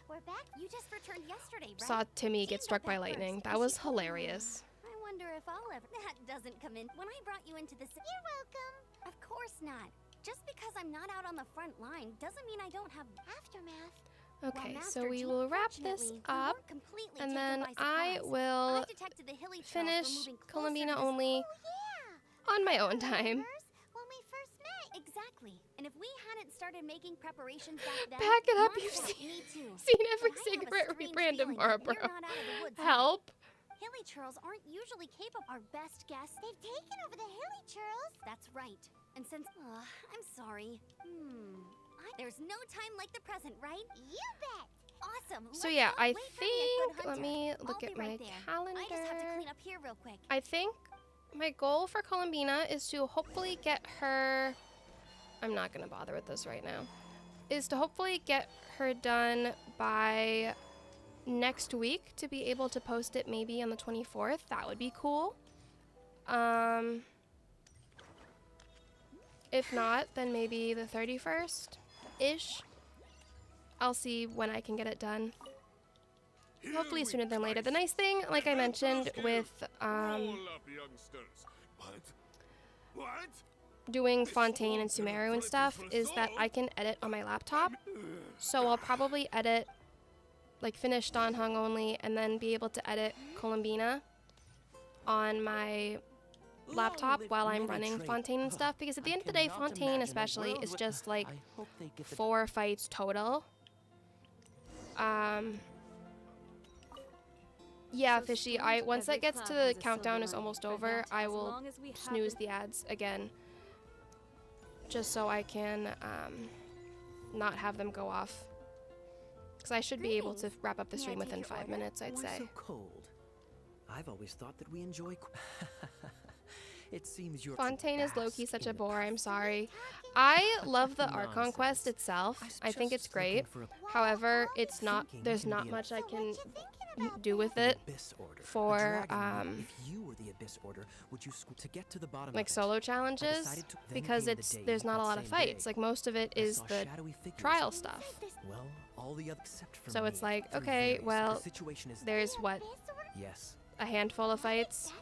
we're back. You just returned yesterday, right? saw Timmy get She struck got by that lightning. first, That and was she told me. hilarious. I wonder if I'll ever... That doesn't come in. When I brought you into this... You're welcome. Of course not. Just because I'm not out on the front line doesn't mean I don't have aftermath. Okay, Well, so Master we G, will wrap this fortunately, we up, weren't completely and taken then by I surprise. will I've detected the hilly trails finish were moving closer Columbina to this- only Oh, yeah. on my own time. Remembers when we first met? Exactly. And if we hadn't started making preparations back then, Back it up, Mom you've said, seen, "Me too." seen every But I have a cigarette strange rebrand of feeling that Marlboro. you're not out of the woods yet. Help. Hilly churls aren't usually capable. Our best guess. They've taken over the hilly churls. That's right. And since... I'm sorry. There's no time like the present, right? You bet. Awesome. So Let's yeah, go. I Wait for me at Good think, let Hunter. me I'll look be at right my there. calendar. I just have to clean up here real quick. I think my goal for Columbina is to hopefully get her... I'm not going to bother with this right now. Is to hopefully get her done by next week to be able to post it maybe on the 24th. That would be cool. If not, then maybe the 31st-ish. I'll see when I can get it done. Hopefully sooner than later. The nice thing, like I mentioned, with doing Fontaine and Sumeru and stuff, is that I can edit on my laptop. So I'll probably edit, like finish Dan Heng only, and then be able to edit Columbina on my laptop while I'm running Fontaine and stuff. Because at the end of the day, Fontaine especially is just like 4 fights total. Yeah, Fishy, once that gets to the countdown is almost over, I will snooze the ads again. Just so I can not have them go off. Because I should be able to wrap up the stream within 5 minutes, I'd Why say. so cold? I've always thought that we enjoy... It seems you're... Fontaine is low-key such a bore, I'm sorry. I love the Archon quest itself. I think it's great. However, it's not... There's not much I can do with it Abyss Order. for A dragon, if you were the Abyss Order, would you to get to the bottom like of it? solo I challenges decided to- then because came the it's day there's not a that lot of same fights. day. Like most of it I is saw the shadowy figures. trial stuff. Well, all the other except for So me, it's like, through okay, various- well, the situation is there's what, yes. a handful of fights.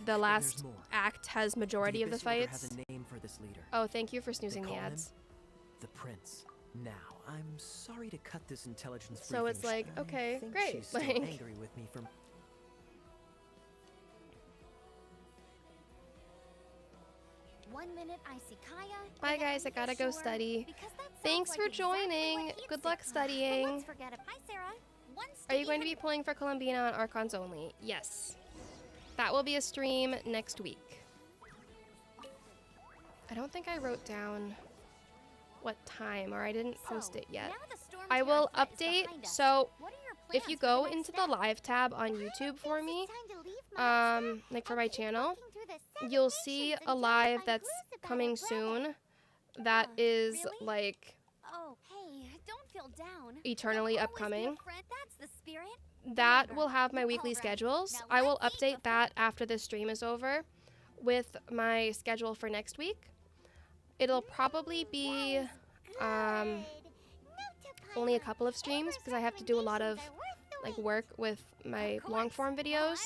The There's last more. act has majority of the Abyss Order fights. has a name for this leader. Oh, thank you for They snoozing the call him ads. the Prince. Now, I'm sorry to cut this intelligence So briefing it's like, sh- I okay, think great, she's still like- angry with me for 1 minute I see Kaya. Bye and guys, I then gotta for go sure, study. because that sounds Thanks like for exactly joining. what he'd Good say. luck But studying. let's forget it. Hi, Sarah. One Are you study going to be pulling for Columbina on Archons only? Yes. That will be a stream next week. I don't think I wrote down what time, or I didn't post it yet. now the storm I terror will threat is update, behind us. so What are your if you plans for go the next into the step? live tab on YouTube for me, Time to leave Mondstadt like for my and keep channel, walking through the 7 you'll see nations a until we live find that's clues about coming our planet. soon that is really? like Oh, hey, don't feel down. eternally There'll always be a upcoming. friend. That's the spirit. That Remember, will have my you're weekly all right. schedules. Now I will let's eat update that after this stream is over with my schedule for next week. It'll probably be only a couple of streams because I have to do a lot of like work with my long form videos.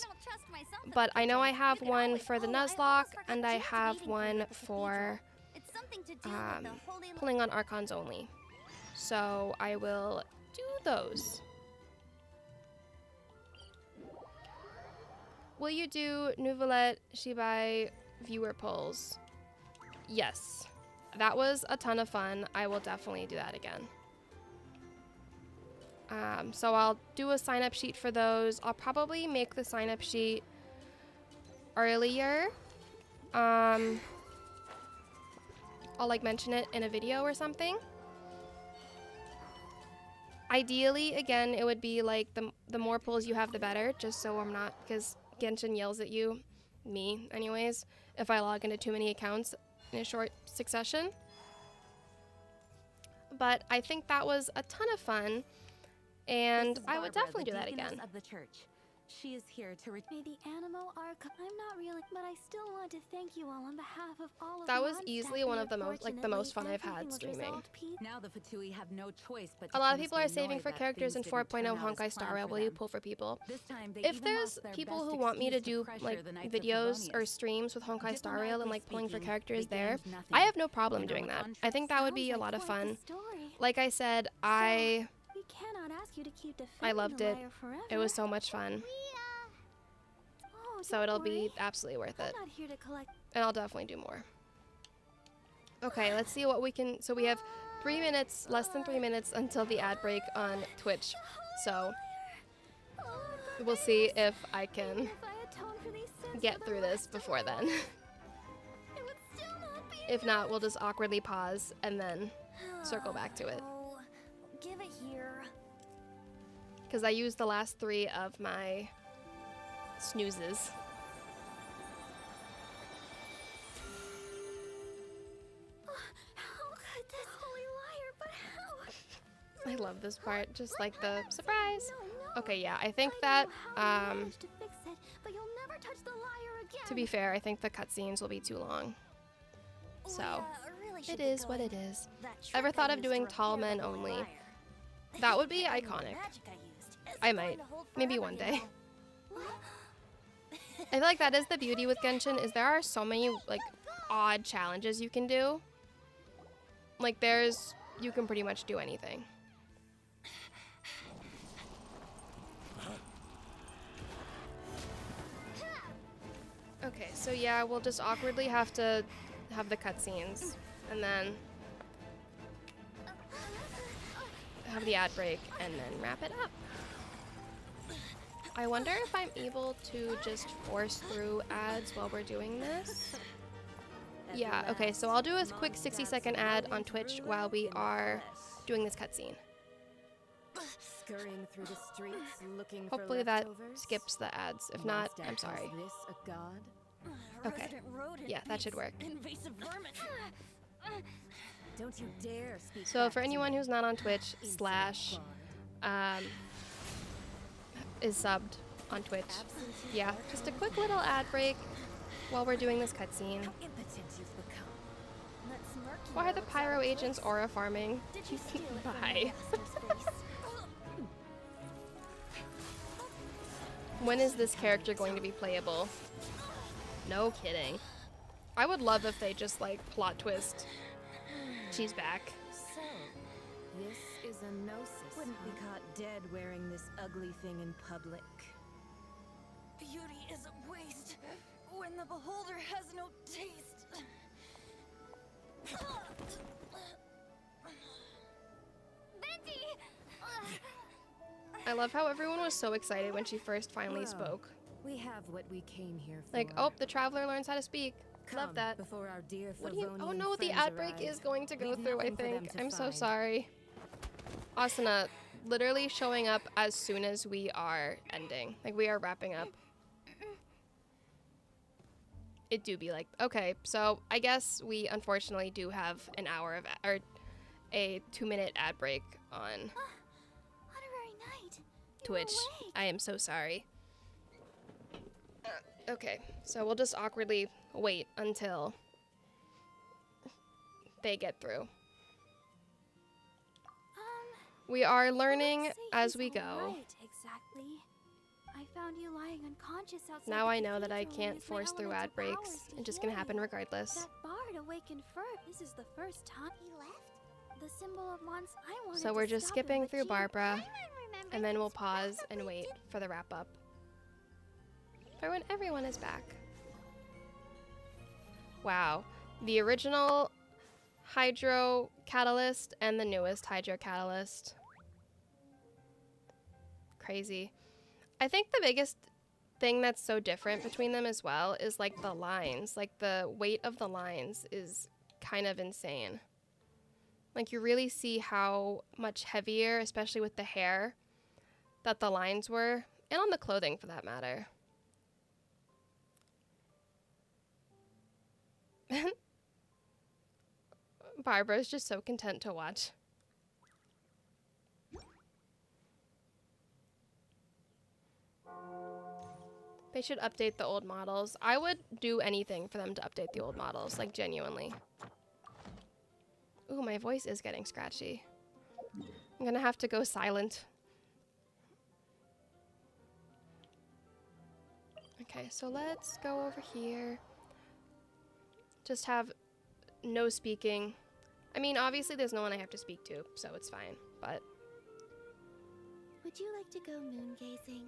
But I know I have one for the Nuzlocke and I have one for It's something to do with the holy pulling on Archons only. So I will do those. Will you do Nouvelette Shibai viewer polls? Yes. That was a ton of fun. I will definitely do that again. So I'll do a sign-up sheet for those. I'll probably make the sign-up sheet earlier. I'll like mention it in a video or something. Ideally, again, it would be like the more polls you have, the better, just so I'm not, because Genshin yells at you, me anyways, if I log into too many accounts in a short succession. But I think that was a ton of fun, and This is I would Barbara, definitely the do that deaconess again. of the church. She is here to May the Animo Arc. I'm not really, but I still want to thank you all on behalf of all of That was Mondstadt. easily one of the most, like, the most fun I've Fortunately, had everything was streaming. resolved peace- Now the Fatui have no choice but A to lot of honestly people are saving know for that characters in things didn't 4.0 turn out as Honkai Star planned Rail. for Will you them. pull for people? This time they If even there's lost their people best who want me to excuse do pressure like the Knights of videos or Favonius. streams with Honkai Star Rail and like pulling for Diplomatically characters speaking, there, they gained I nothing. have no problem In doing our that. I contract, think that would be a sounds lot like of quite the fun. story. Like I said, I We cannot ask you to keep I defending loved the it. liar forever. It was so much fun. Oh, So don't it'll worry. be absolutely worth it. I'm not here to collect. And I'll definitely do more. Okay, let's see what we can. So we have 3 minutes, less than 3 minutes until the ad break on Twitch. So we'll see if I can If I atone for these sins get for the through this rest of before my then. life, it would still not be If not, we'll just awkwardly pause and then circle back to it. Oh, give it here. Because I used the last 3 of my snoozes. How could this holy liar? But how? I love this part, just like the surprise. No, no. Okay, yeah, I think I that, know how you managed to fix it, but you'll never touch the liar again. to be fair, I think the cutscenes will be too long. So, Really it should is get what going. it is. That Ever trick I thought of used to doing repair tall the men holy only? liar. That would be I know the iconic. magic I used isn't I going might. to hold Maybe forever, one you day. know. I feel like that is the beauty with Genshin, is there are so many, like, odd challenges you can do. Like, you can pretty much do anything. Okay, so yeah, we'll just awkwardly have to have the cutscenes, and then have the ad break, and then wrap it up. I wonder if I'm able to just force through ads while we're doing this. Yeah, okay, so I'll do a quick 60-second ad on Twitch while we are doing this cutscene. Scurrying through the streets looking Hopefully for that leftovers? skips the ads. If not, Mondstadt I'm sorry. calls this a god? Okay. Resident rodent Yeah, that should beasts, work. Invasive vermin. Don't you dare speak So back for to anyone me, who's not on Twitch, insolent slash bard. is subbed on Twitch. Yeah, just a quick little ad break while we're doing this cutscene. How impotent you've become. That smirk you Why are wear the looks out pyro of agents place. aura farming? Did you steal it from Bye. your master's face? When is this character going to be playable? No kidding. I would love if they just like plot twist. She's back. So, this is a gnosis. Wouldn't be caught dead wearing this ugly thing in public. Beauty is a waste when the beholder has no taste. Venti! I love how everyone was so excited when she first finally Well, spoke. We have what we came here for. Like, oh, the traveler learns how to speak. Love Come, that. Before our dear What do you? Oh Favonian no, the friends ad break arrive. is going to go Leave through. I nothing for them think. to I'm so find. sorry. Asuna, literally showing up as soon as we are ending. Like we are wrapping up. It do be like, okay, so I guess we unfortunately do have an hour of or a 2-minute ad break on Honorary Knight. Twitch. I am so sorry. Okay, so we'll just awkwardly wait until they get through. We are learning as we go. Right, exactly. I found you lying unconscious outside. Now the I know that I cathedral can't and used my force through ad elemental breaks. powers to It's just heal gonna happen you. regardless. That bard awakened first. This is the first time he left. The symbol of Mons. I wanted So we're to just stop him, skipping but through you- Barbara, remember and then we'll this pause and possibly wait did- for the wrap up. For when everyone is back. Wow. The original Hydro Catalyst and the newest Hydro Catalyst. Crazy. I think the biggest thing that's so different between them as well is like the lines. Like the weight of the lines is kind of insane. Like you really see how much heavier, especially with the hair, that the lines were, and on the clothing for that matter. Barbara's just so content to watch. They should update the old models. I would do anything for them to update the old models, like genuinely. Ooh, my voice is getting scratchy. I'm gonna have to go silent. Okay, so let's go over here. Just have no speaking. I mean, obviously there's no one I have to speak to, so it's fine, but... Would you like to go moon gazing?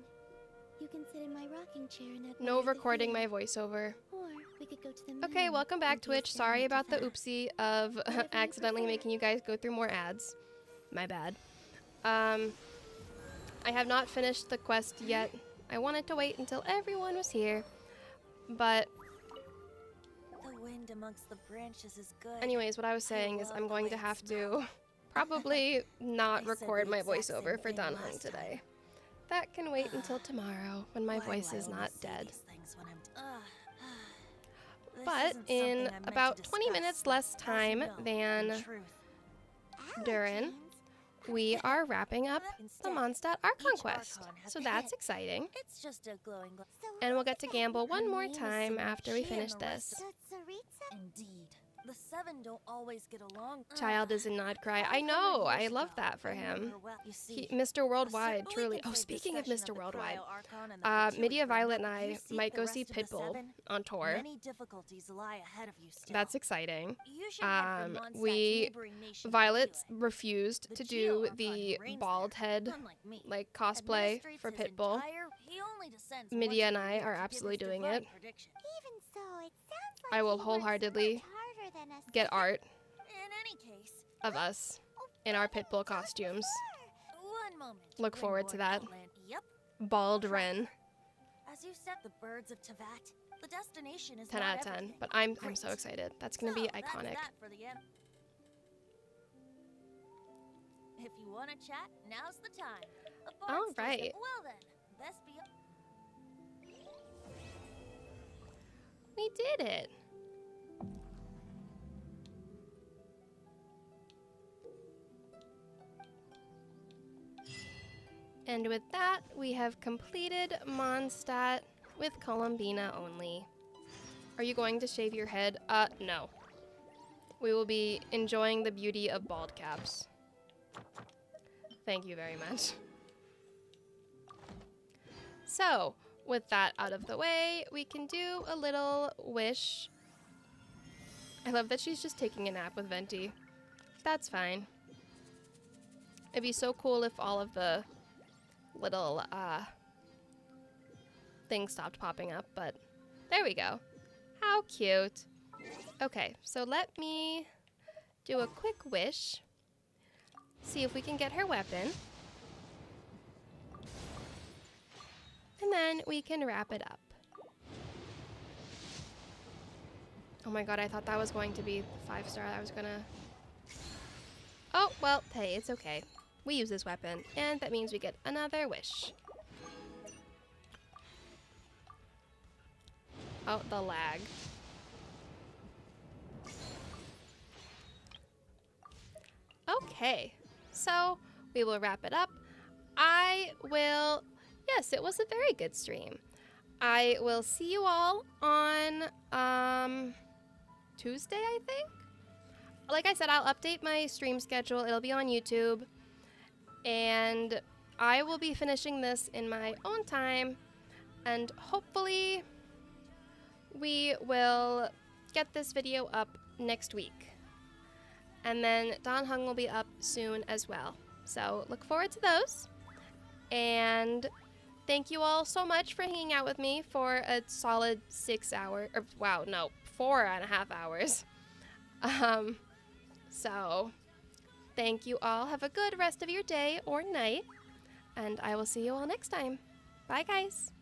You can sit in my rocking chair and admire No the recording view. my voiceover. Or we could go to the moon. Okay, welcome back, and be Twitch. Sorry astounded about the to that. oopsie of Whatever you accidentally prefer. making you guys go through more ads. My bad. I have not finished the quest yet. I wanted to wait until everyone was here. But The wind amongst the branches is good. anyways, what I was saying is love I'm the going way to it have to smells. probably not I said record the my exact same voiceover for thing Dunhung last time. today. That can wait until tomorrow when my Why voice do I is only not say dead. these things when This But isn't in something I'm meant about to 20 discuss, minutes but less as you time know, than in truth, Durin, we are wrapping up the Instead, Mondstadt Archon each quest. Archon has So a that's head. exciting. It's just a glowing glass. And we'll get to gamble one Her more name is time after we Saruchi finish and the rest this. of- Indeed. The seven don't always get along. Child is in Nod Cry. I know. I love that for him. You see, Mr. Worldwide, we truly. can Oh, save speaking of discussion Mr. the Worldwide, Cryo-Archon and the Fatui Media for Violet and another. I You seek might the go rest see of the Pitbull seven? on tour. Many difficulties lie ahead of you still. That's exciting. You should head for Mondstadt's We neighboring nation, Violet Philae. refused The to do Geo-Archon the who reigns bald there, head unlike me, like cosplay administrates for his Pitbull. he only descends Media once and a I year are to give absolutely his doing divine it. prediction. Even so, it sounds like I will he works wholeheartedly much harder than us. get art In any case, of us in our Pitbull costumes. one moment. Look forward to Ringborn that. Outland. Yep. Bald Ren, As you set the birds of Tavat, the destination is 10 not out of 10. everything. But I'm Great. so excited. That's gonna be So, that's iconic. that for the end. If you want to chat, now's the time. A All bard station. right. Well then, best be. We did it. And with that, we have completed Mondstadt with Columbina only. Are you going to shave your head? No. We will be enjoying the beauty of bald caps. Thank you very much. So, with that out of the way, we can do a little wish. I love that she's just taking a nap with Venti. That's fine. It'd be so cool if all of the little things stopped popping up, but there we go. How cute. Okay, so let me do a quick wish. See if we can get her weapon. And then we can wrap it up. Oh my god, I thought that was going to be 5-star. I was gonna... Oh, well, hey, it's okay. We use this weapon, and that means we get another wish. Oh, the lag. Okay, so we will wrap it up. Yes, it was a very good stream. I will see you all on Tuesday, I think? Like I said, I'll update my stream schedule. It'll be on YouTube. And I will be finishing this in my own time. And hopefully we will get this video up next week. And then Don Hung will be up soon as well. So look forward to those. And thank you all so much for hanging out with me for a solid 6 hours. Or, wow, no, 4.5 hours. So thank you all. Have a good rest of your day or night. And I will see you all next time. Bye, guys.